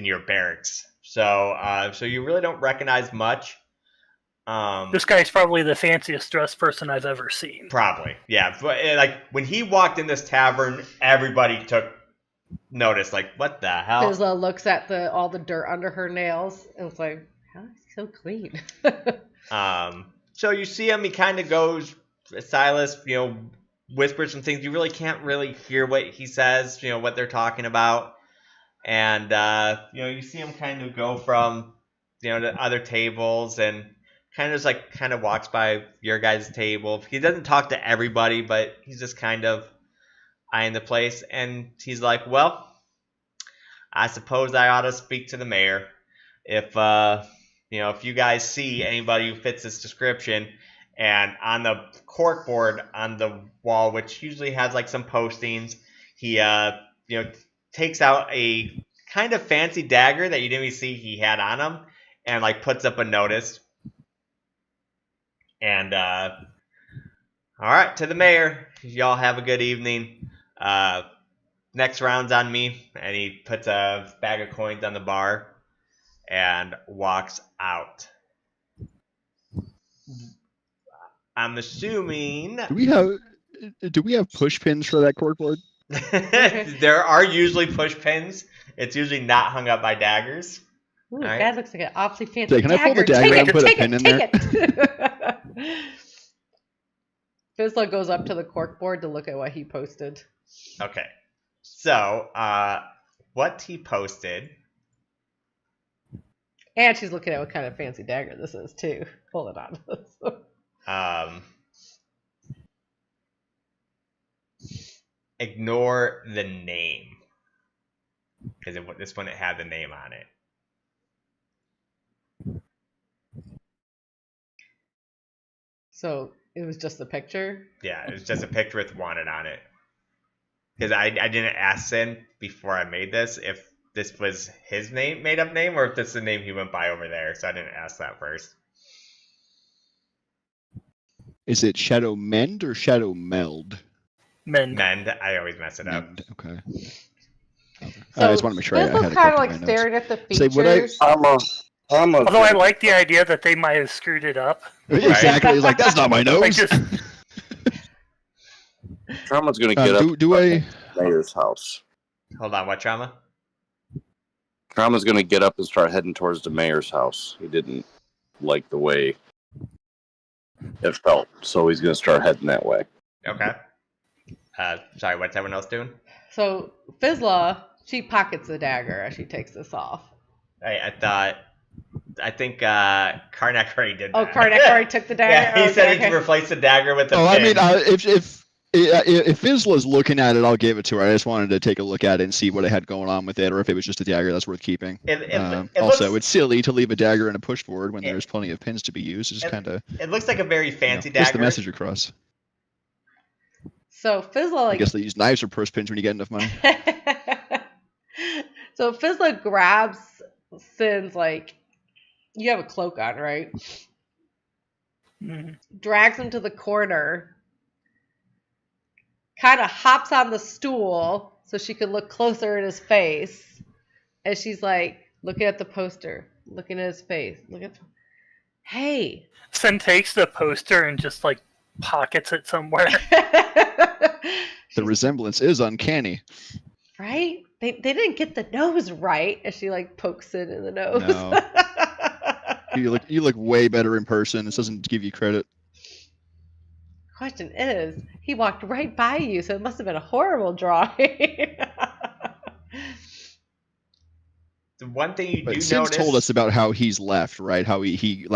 your barracks. So you really don't recognize much. This guy's probably the fanciest dressed person I've ever seen. Probably, yeah. But like when he walked in this tavern, everybody took notice. Like, what the hell? Fizla looks at all the dirt under her nails and it's like, how is he so clean? So you see him. He kind of goes. Silas, whispers some things. You really can't really hear what he says. What they're talking about, and you see him kind of go from to other tables and kind of walks by your guys' table. He doesn't talk to everybody, but he's just kind of eyeing the place, and he's like, well, I suppose I ought to speak to the mayor. If you guys see anybody who fits this description, and on the corkboard on the wall, which usually has like some postings, he takes out a kind of fancy dagger that you didn't even see he had on him, and like puts up a notice. And all right, to the mayor, y'all have a good evening. Next round's on me. And he puts a bag of coins on the bar and walks out. I'm assuming. Do we have push pins for that corkboard? There are usually push pins. It's usually not hung up by daggers. Ooh, right. that looks like an awfully fancy Can I pull the dagger. dagger and put a pin in there? Fizla goes up to the corkboard to look at what he posted. Okay. So, what he posted. And she's looking at what kind of fancy dagger this is, too. Hold it on. Ignore the name. Because this one, it had the name on it. So, it was just a picture? Yeah, it was just a picture with wanted on it. Because I didn't ask Sin before I made this if this was his made up name, or if this is the name he went by over there. So I didn't ask that first. Is it Shadow Mend or Shadow Meld? Mend. I always mess it up. Mend. Okay. So I just want to make sure I had kind of it like staring at the features. Although I like the idea that they might have screwed it up. Exactly. He's like, that's not my nose. Like just, Trauma's gonna get up do I? Mayor's house. Hold on, what Trauma? Trauma's gonna get up and start heading towards the mayor's house. He didn't like the way it felt, so he's gonna start heading that way. Okay. Sorry, what's everyone else doing? So, Fizla, she pockets the dagger as she takes this off. I think Karnak already did that. Oh, Karnak already took the dagger? Yeah, he said to replace the dagger with a pin. I mean, if Fizla's looking at it, I'll give it to her. I just wanted to take a look at it and see what I had going on with it, or if it was just a dagger that's worth keeping. It's silly to leave a dagger in a pushboard when there's plenty of pins to be used. It's kind of. It looks like a very fancy dagger. Gets the message across. So Fizla, I guess they use knives or purse pins when you get enough money. So Fizla grabs Sin's, you have a cloak on, right? mm-hmm. Drags him to the corner, kind of hops on the stool so she can look closer at his face. And she's like, looking at the poster, looking at his face. Hey. Sin takes the poster and just pockets it somewhere. The resemblance is uncanny. Right? They didn't get the nose right, as she pokes it in the nose. No. You look way better in person. This doesn't give you credit. Question is, he walked right by you, so it must have been a horrible drawing. The one thing you do Sin's notice... told us about how he's left, right? How he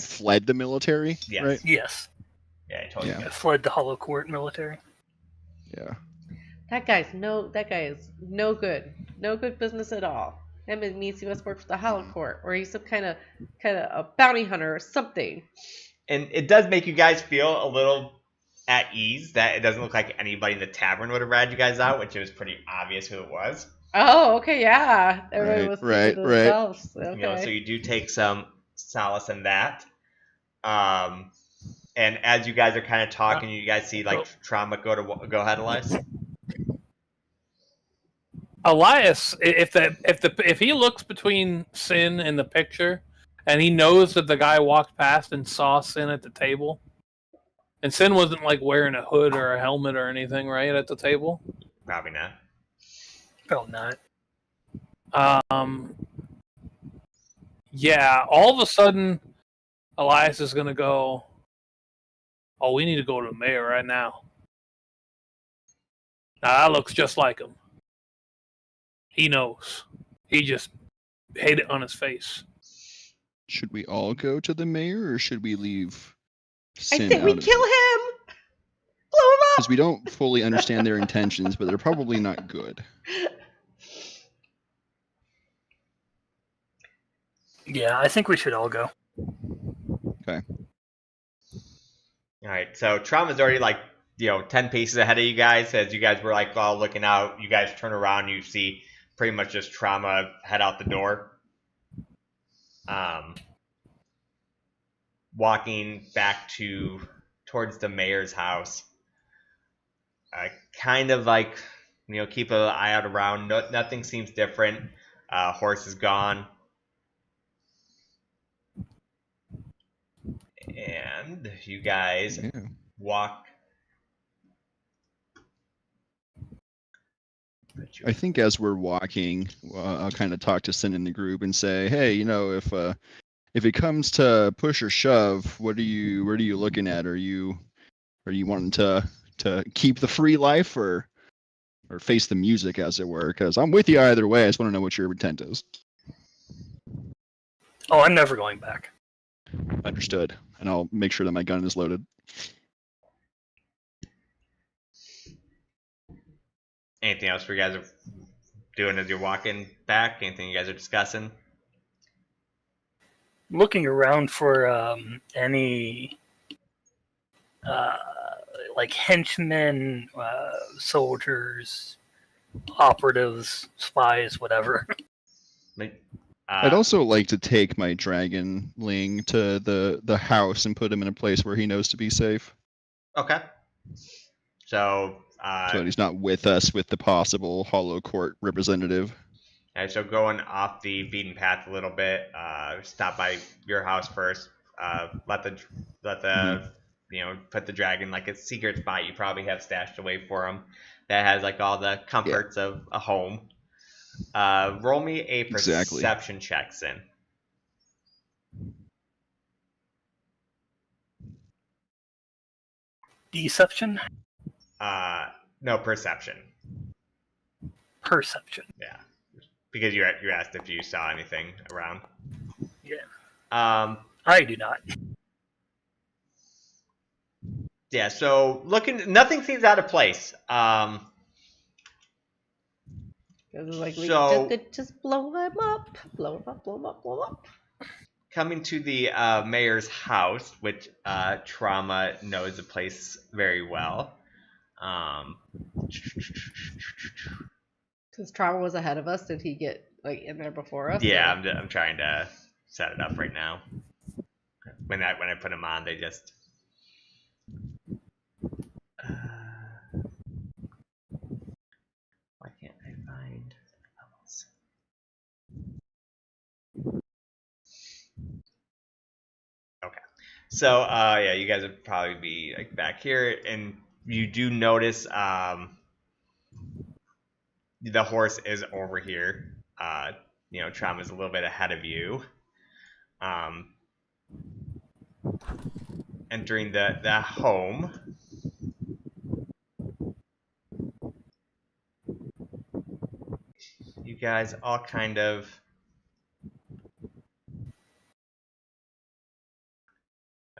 fled the military, yes. right? Yes. Yeah, I told you. Fled the Hollow Court military. Yeah. That guy is no good. No good business at all. That means he must work for the Hollow Court, or he's some kind of a bounty hunter or something. And it does make you guys feel a little at ease that it doesn't look like anybody in the tavern would have ratted you guys out, which it was pretty obvious who it was. Oh, okay, yeah. Everybody was thinking to themselves. Okay. You know, so you do take some solace in that. And as you guys are kind of talking, you guys see like Trauma. Go ahead, Elias. Elias, if he looks between Sin and the picture, and he knows that the guy walked past and saw Sin at the table, and Sin wasn't like wearing a hood or a helmet or anything, right, at the table? Probably not. Probably not. Yeah, all of a sudden, Elias is going to go, oh, we need to go to the mayor right now. Now, that looks just like him. He knows. He just hate it on his face. Should we all go to the mayor, or should we leave Sin I think we out of kill it? him! Blow him up! Because we don't fully understand their intentions, but they're probably not good. Yeah, I think we should all go. Okay. All right. So Trauma's already like 10 paces ahead of you guys. As you guys were like all looking out, you guys turn around, you see pretty much just Trauma head out the door. Walking back towards the mayor's house. Kind of like, keep an eye out around. Nothing seems different. Horse is gone. And you guys walk. I think as we're walking, I'll kind of talk to Sin in the group and say, hey, if it comes to push or shove, what are you looking at? Are you wanting to keep the free life or face the music, as it were? Because I'm with you either way. I just want to know what your intent is. Oh, I'm never going back. Understood. And I'll make sure that my gun is loaded. Anything else you guys are doing as you're walking back? Anything you guys are discussing? Looking around for any like henchmen, soldiers, operatives, spies, whatever. I'd also like to take my dragonling to the house and put him in a place where he knows to be safe. Okay. So that he's not with us with the possible Hollow Court representative. Okay, so going off the beaten path a little bit, stop by your house first. Let the put the dragon like a secret spot you probably have stashed away for him that has like all the comforts of a home. Roll me a perception check, Sin. Deception? No, perception. Perception. Yeah, because you asked if you saw anything around. Yeah. I do not. Yeah. So nothing seems out of place. Like we So- just blow him up, blow him up, blow him up, blow him up. Coming to the mayor's house, which Trauma knows the place very well. Since Trauma was ahead of us, did he get like in there before us? Yeah, or- I'm trying to set it up right now. When I put them on, they just. Why can't I find levels? Okay, so yeah, you guys would probably be like back here, and you do notice the horse is over here. Trauma's a little bit ahead of you. Entering the home. You guys all kind of.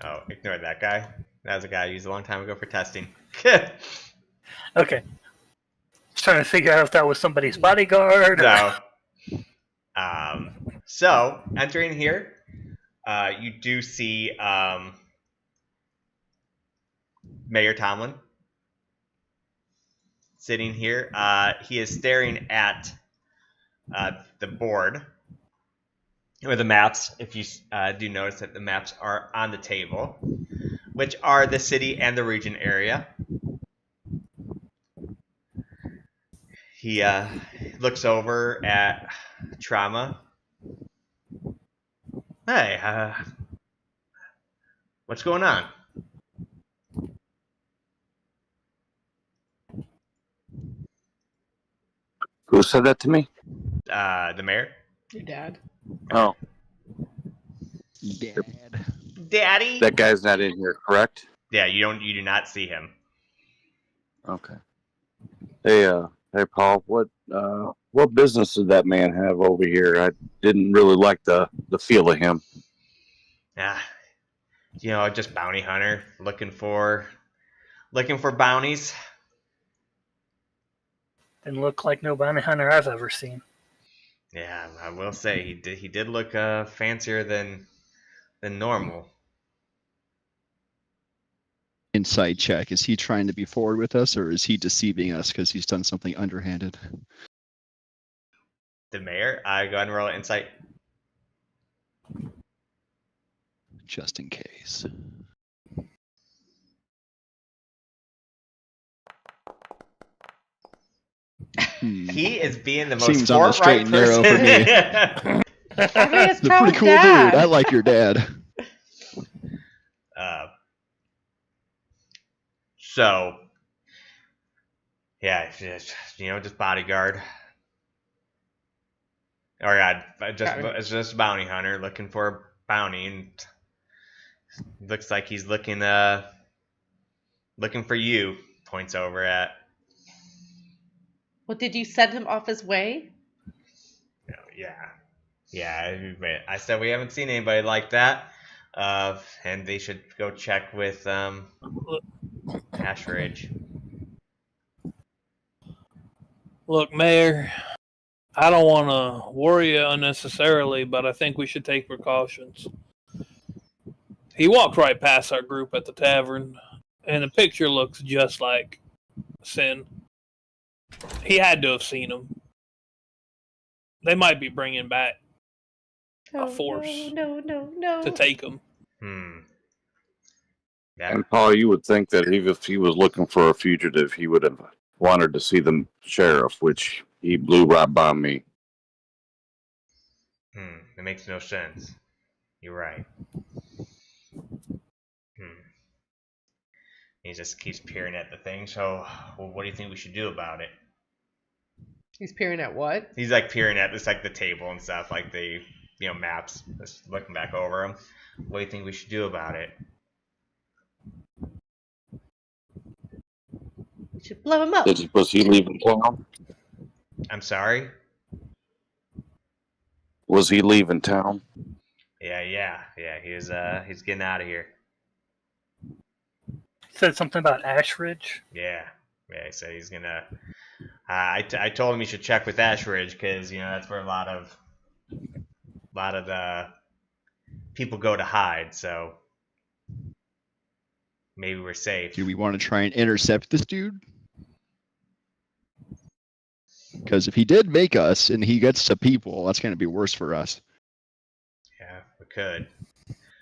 Oh, ignore that guy. That was a guy I used a long time ago for testing. Okay. Just trying to figure out if that was somebody's bodyguard. No. So entering here, you do see Mayor Tomlin sitting here. He is staring at the board or the maps. If you do notice that the maps are on the table, which are the city and the region area. He looks over at Trauma. Hey, what's going on? Who said that to me? The mayor. Your dad. Oh, Dad. Daddy. that guy's not in here, correct? Yeah, you do not see him. Okay. Hey, Paul. What business did that man have over here? I didn't really like the feel of him. Yeah, just bounty hunter looking for bounties. Didn't look like no bounty hunter I've ever seen. Yeah, I will say he did look fancier than normal. Insight check. Is he trying to be forward with us, or is he deceiving us because he's done something underhanded? The mayor. Go ahead and roll insight. Just in case. He is being the most Seems on the straight and narrow for me. I mean, it's He's a pretty cool dad. dude. I like your dad. So, yeah, just bodyguard. Or yeah, it's just a bounty hunter looking for a bounty, and looks like he's looking for you. Points over at. Well, did you send him off his way? Yeah. I said we haven't seen anybody like that. And they should go check with Ashridge. Look, Mayor, I don't want to worry you unnecessarily, but I think we should take precautions. He walked right past our group at the tavern, and the picture looks just like Sin. He had to have seen him. They might be bringing back a force No. to take him. Yeah. And Paul, you would think that if he was looking for a fugitive, he would have wanted to see the sheriff, which he blew right by me. It makes no sense. You're right. He just keeps peering at the thing. So, what do you think we should do about it? He's peering at what? He's like peering at this, like the table and stuff, like the maps. Just looking back over them. What do you think we should do about it? We should blow him up. Was he leaving town? I'm sorry. Was he leaving town? Yeah. He's getting out of here. Said something about Ashridge. Yeah. He said he's gonna. I told him he should check with Ashridge because that's where a lot of the people go to hide. So maybe we're safe. Do we want to try and intercept this dude? Because if he did make us and he gets to people, that's going to be worse for us. Yeah, we could.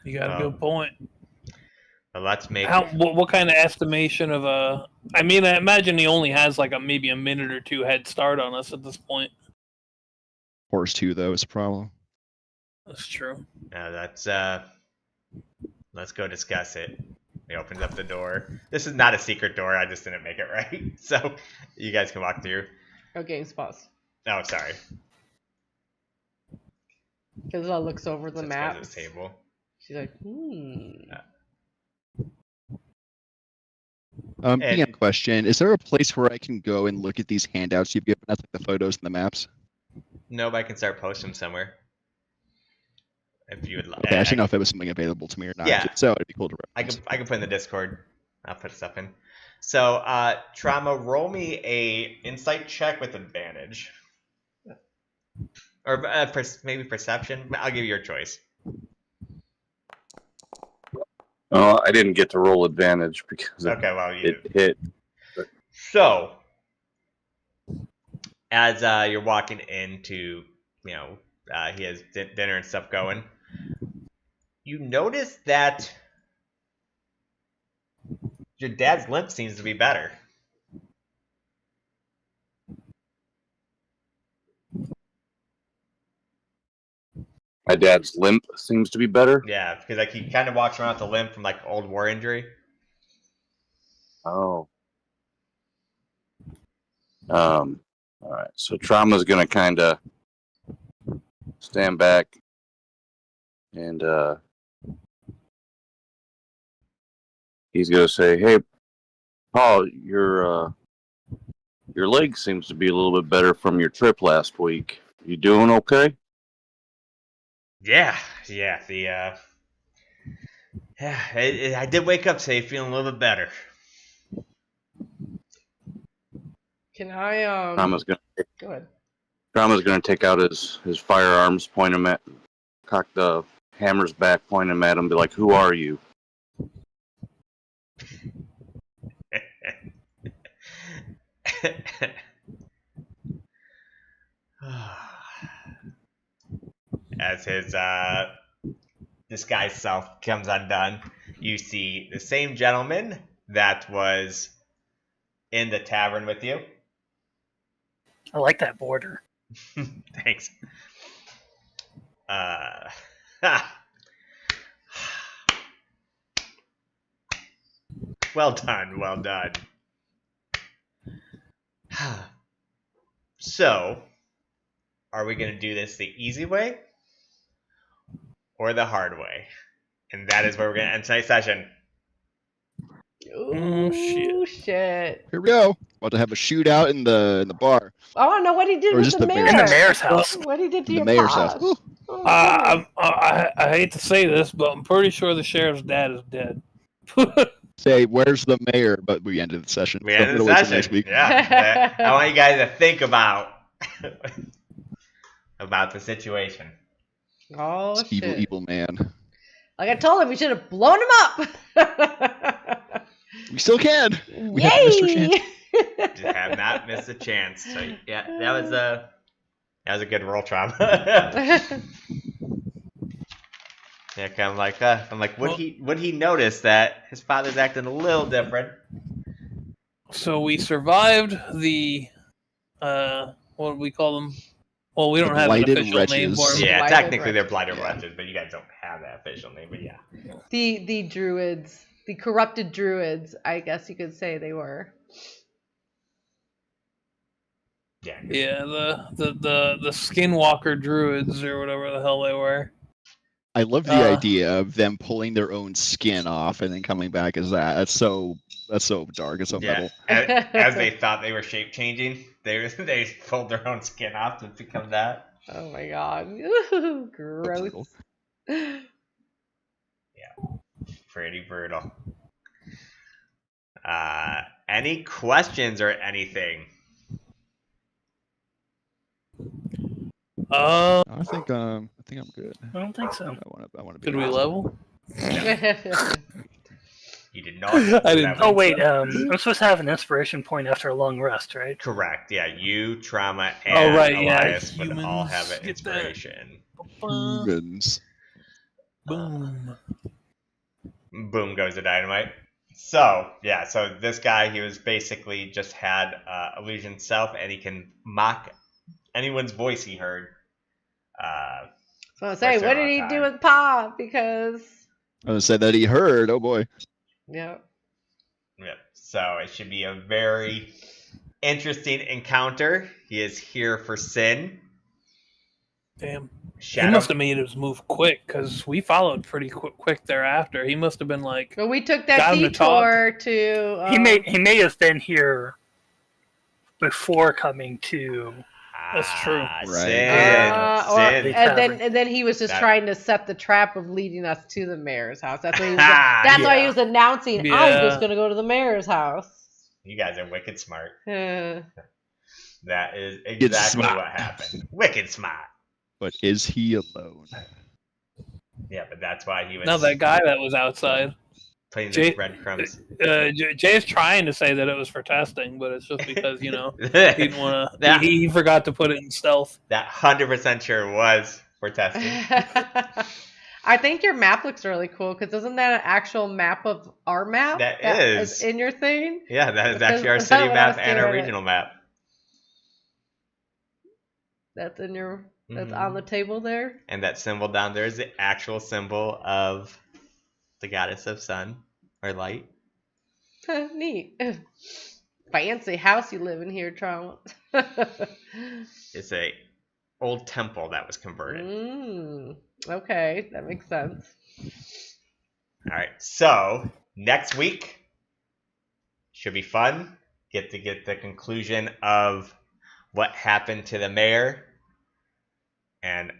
You got a good point. But let's make. What kind of estimation of a? I mean, I imagine he only has like maybe a minute or two head start on us at this point. Horse 2, though, is a problem. That's true. Now let's go discuss it. He opens up the door. This is not a secret door. I just didn't make it right. So you guys can walk through. Oh, game's pause. Oh, sorry. Isabel looks over the Let's map. go to the table. She's like, PM question. Is there a place where I can go and look at these handouts you've given us, like the photos and the maps? No, but I can start posting them somewhere. If you would like. Okay, I should know if it was something available to me or not. Yeah. So it'd be cool to I can put in the Discord. I'll put stuff in. So, Trauma, roll me a insight check with advantage. Or maybe perception. I'll give you your choice. I didn't get to roll advantage because Okay, well, it hit. So, as you're walking into, he has dinner and stuff going, you notice that your dad's limp seems to be better. My dad's limp seems to be better. Yeah, because he kind of walks around with a limp from old war injury. Oh. All right. So Trauma's gonna kind of stand back and he's gonna say, "Hey, Paul, your leg seems to be a little bit better from your trip last week. You doing okay?" Yeah. I did wake up today feeling a little bit better. Can I Trauma's gonna go ahead. Trauma's gonna take out his firearms, point them at, cock the hammers back, point them at him, be like, "Who are you?" As his disguised self comes undone, you see the same gentleman that was in the tavern with you. I like that border. Thanks. Well done. So, are we going to do this the easy way or the hard way? And that is where we're going to end tonight's session. Oh shit! Here we go. About to have a shootout in the bar. I want to know what he did Or with just the the mayor. mayor. In the mayor's house. What he did to The your mayor's boss. house. Ooh. Oh, my goodness. I hate to say this, but I'm pretty sure the sheriff's dad is dead. Say, where's the mayor? But we ended the session. We So ended the we'll wait till session. next week. Yeah. I want you guys to think about the situation. Oh This shit! evil man. Like I told him, we should have blown him up. We still can. We haven't missed our Yay! chance. Just have not missed a chance. So yeah, that was a good roll, Trauma. Yeah, kind of like I'm like, would he notice that his father's acting a little different? So we survived the what do we call them? Well, we don't The have an blighted official name for wretches. them. Yeah, Blighted technically they're wretches. blighted Yeah. wretches, but you guys don't have that official name. But yeah, The druids, the corrupted druids, I guess you could say they were. yeah. Yeah, the skinwalker druids or whatever the hell they were. I love the idea of them pulling their own skin off and then coming back as that. That's so dark. It's so Yeah, metal. as they thought they were shape changing, they pulled their own skin off to become that. Oh my god. Ooh, gross. Pretty brutal. Any questions or anything? I think I'm good. I don't think so. I want to be. Did we level? You did not. I didn't. Oh wait, I'm supposed to have an inspiration point after a long rest, right? Correct. Yeah, you, Trauma, and right, yeah, Elias would all have an humans get that. inspiration. Humans. Boom. Boom goes the dynamite. So yeah, so this guy, he was basically just had illusion self, and he can mock anyone's voice he heard. So I say, what did he do with Pa? Because I was say that he heard. Oh boy. yeah. Yep. So it should be a very interesting encounter. He is here for sin. Damn. Shadow. He must have made his move quick because we followed pretty quick thereafter. He must have been like, But we took that Got him to detour to. He may have been here before coming to. That's true. Right. Sin. and then he was just That- trying to set the trap of leading us to the mayor's house. That's what he was. That's why he Yeah. was announcing. I'm Yeah. just gonna go to the mayor's house. You guys are wicked smart. Uh, That is exactly smart. what happened. Wicked smart. But is he alone? Yeah, but that's why he was No, that guy that was outside. putting the Jay- breadcrumbs. Jay's trying to say that it was for testing, but it's just because he that didn't want to. He forgot to put it in stealth. 100% sure was for testing. I think your map looks really cool because isn't that an actual map of our map? That is in your thing? Yeah, that is actually our city map and our regional map. That's in your. That's on the table there. And that symbol down there is the actual symbol of the goddess of sun or light. Neat. Fancy house you live in here, Trauma. It's a old temple that was converted. Okay, that makes sense. All right, so next week should be fun. Get the conclusion of what happened to the mayor and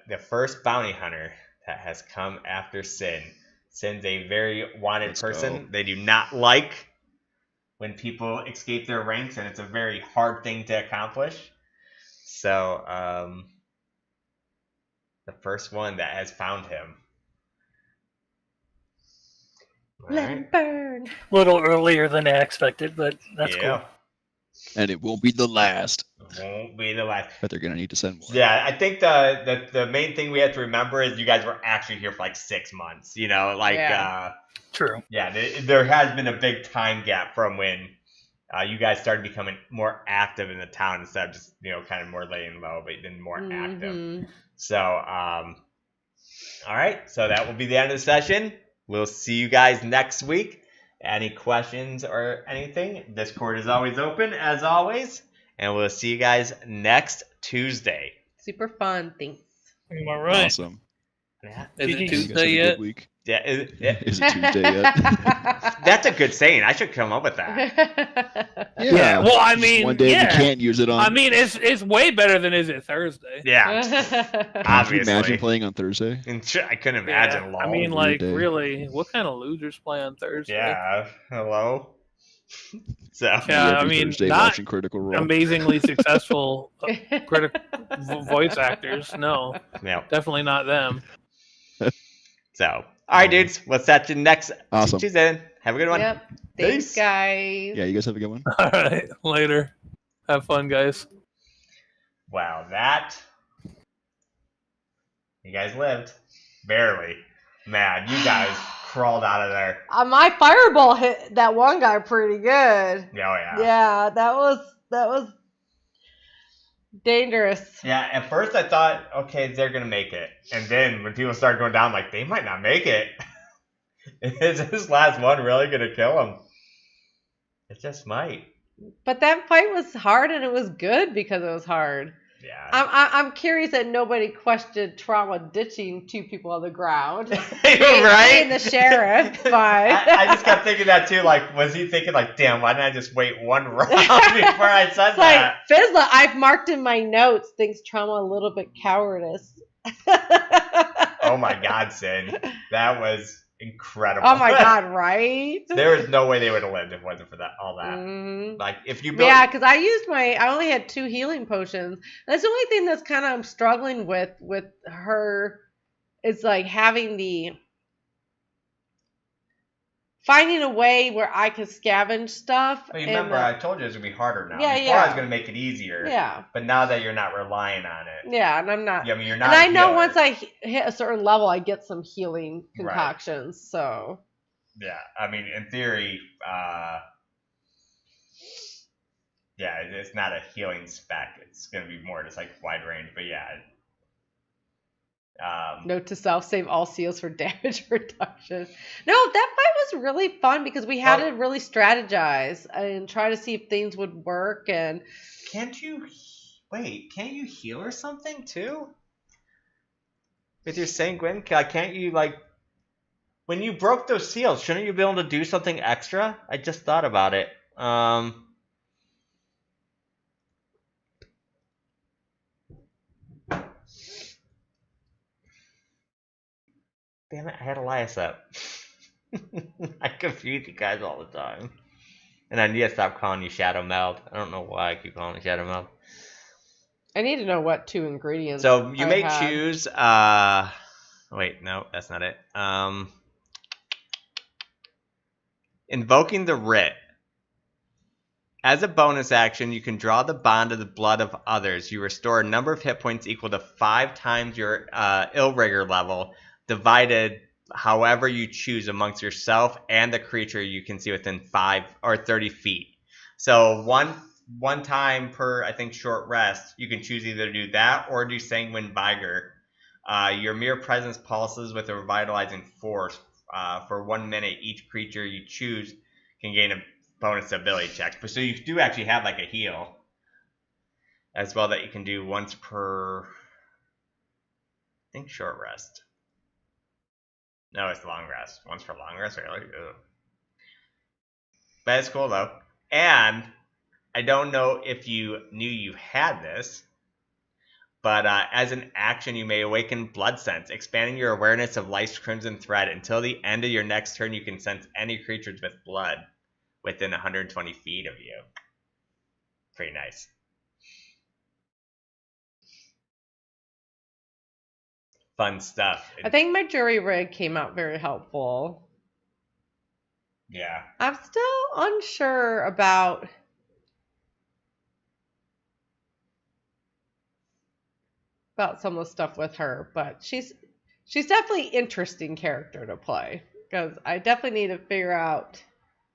the first bounty hunter that has come after Sin. Sin's a very wanted person. They do not like when people escape their ranks, and it's a very hard thing to accomplish. So, the first one that has found him. Let him burn. A little earlier than I expected, but that's cool. And it won't be the last. It won't be the last. But they're gonna need to send more. Yeah, I think the main thing we have to remember is you guys were actually here for like 6 months. You know, True. Yeah, there has been a big time gap from when you guys started becoming more active in the town instead of just kind of more laying low, but then more active. So, all right, so that will be the end of the session. We'll see you guys next week. Any questions or anything? Discord is always open, as always. And we'll see you guys next Tuesday. Super fun. Thanks. Am I right? Awesome. Yeah. Is it You guys Tuesday have a yet? good week. Yeah. Is it Tuesday yet? That's a good saying. I should come up with that. Yeah. Well, I mean, one day we can't use it on. I mean, it's way better than is it Thursday? Yeah. Could Obviously. you imagine playing on Thursday? I couldn't imagine. I mean, like, day. really, what kind of losers play on Thursday? Yeah. Hello. So. Yeah, I Every mean, Thursday not watching Critical Role. amazingly successful voice actors. No, No. definitely not them. So, all right, dudes. We'll set you next Awesome. Tuesday. Have a good one. Yep. Peace. Thanks, guys. Yeah, you guys have a good one. All right, later. Have fun, guys. Wow, you guys lived. Barely. Man, you guys crawled out of there. My fireball hit that one guy pretty good. Oh, yeah. Yeah, that was dangerous. Yeah, at first I thought, okay, they're going to make it. And then when people started going down, like, they might not make it. Is this last one really going to kill them? It just might. But that fight was hard, and it was good because it was hard. Yeah. I'm curious that nobody questioned Trauma ditching 2 people on the ground. Right? And the sheriff, but I just kept thinking that too. Like, was he thinking, like, damn, why didn't I just wait one round before I said it's that? like, Fizzla, I've marked in my notes, thinks Trauma a little bit cowardice. Oh my God, Sin. That was incredible. Oh my God, right? There is no way they would have lived if it wasn't for all that. Mm-hmm. Like, if you built... Yeah, because I only had 2 healing potions. That's the only thing that's kind of I'm struggling with her. It's like finding a way where I could scavenge stuff. Well, you remember, I told you it was going to be harder now. Yeah, Before I was going to make it easier. Yeah. But now that you're not relying on it. Yeah, and I'm not. Yeah, I mean, you're not. And I know once I hit a certain level, I get some healing concoctions. Right. So. Yeah, I mean, in theory, yeah, it's not a healing spec. It's going to be more just like wide range. But yeah. Note to self: save all seals for damage reduction. No, that fight was really fun because we had to really strategize and try to see if things would work. And can't you heal or something too? With your sanguine, can't you when you broke those seals? Shouldn't you be able to do something extra? I just thought about it. Damn it, I had Elias up. I confuse you guys all the time. And I need to stop calling you Shadow Meld. I don't know why I keep calling you Shadow Meld. I need to know what 2 ingredients. So you I may had. choose. Wait, no, that's not it. Invoking the writ. As a bonus action, you can draw the bond of the blood of others. You restore a number of hit points equal to 5 times your ill rigor level, divided however you choose amongst yourself and the creature you can see within 5 or 30 feet. So one time per, I think, short rest, you can choose either to do that or do Sanguine Vigor. Your mere presence pulses with a revitalizing force. For 1 minute, each creature you choose can gain a bonus ability check. But so you do actually have like a heal as well that you can do once per, I think, short rest. No, it's long rest. Once per long rest, really? Ugh. But it's cool though. And I don't know if you knew you had this, but as an action, you may awaken blood sense, expanding your awareness of life's crimson thread. Until the end of your next turn, you can sense any creatures with blood within 120 feet of you. Pretty nice. Fun stuff. I think my jury rig came out very helpful. Yeah. I'm still unsure about some of the stuff with her, but she's definitely an interesting character to play, because I definitely need to figure out.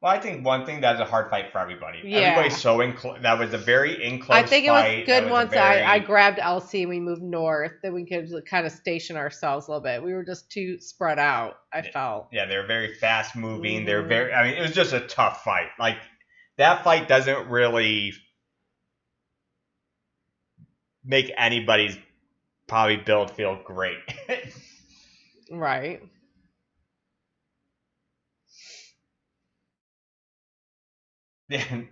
Well, I think one thing, that's a hard fight for everybody. Yeah. Everybody's so that was a very enclosed fight. I think it was good once I very... grabbed Elsie and we moved north, then we could kind of station ourselves a little bit. We were just too spread out, I felt. Yeah, they were very fast moving. They're very, I mean, it was just a tough fight. Like, that fight doesn't really make anybody's probably build feel great. Right.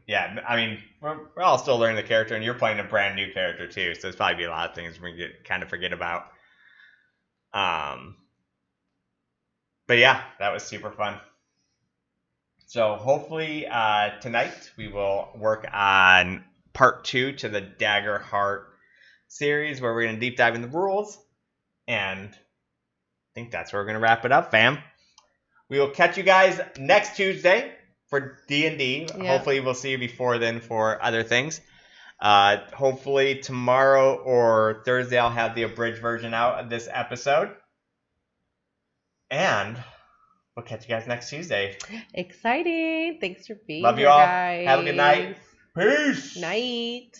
Yeah, I mean, we're all still learning the character, and you're playing a brand new character too, so there's probably be a lot of things we kind of forget about. But yeah, that was super fun. So hopefully tonight we will work on part 2 to the Dagger Heart series, where we're going to deep dive in the rules, and I think that's where we're going to wrap it up, fam. We will catch you guys next Tuesday for D&D. Yeah. Hopefully we'll see you before then for other things. Hopefully tomorrow or Thursday I'll have the abridged version out of this episode. And we'll catch you guys next Tuesday. Exciting. Thanks for being Love you here, all. guys. Have a good night. Peace. Night.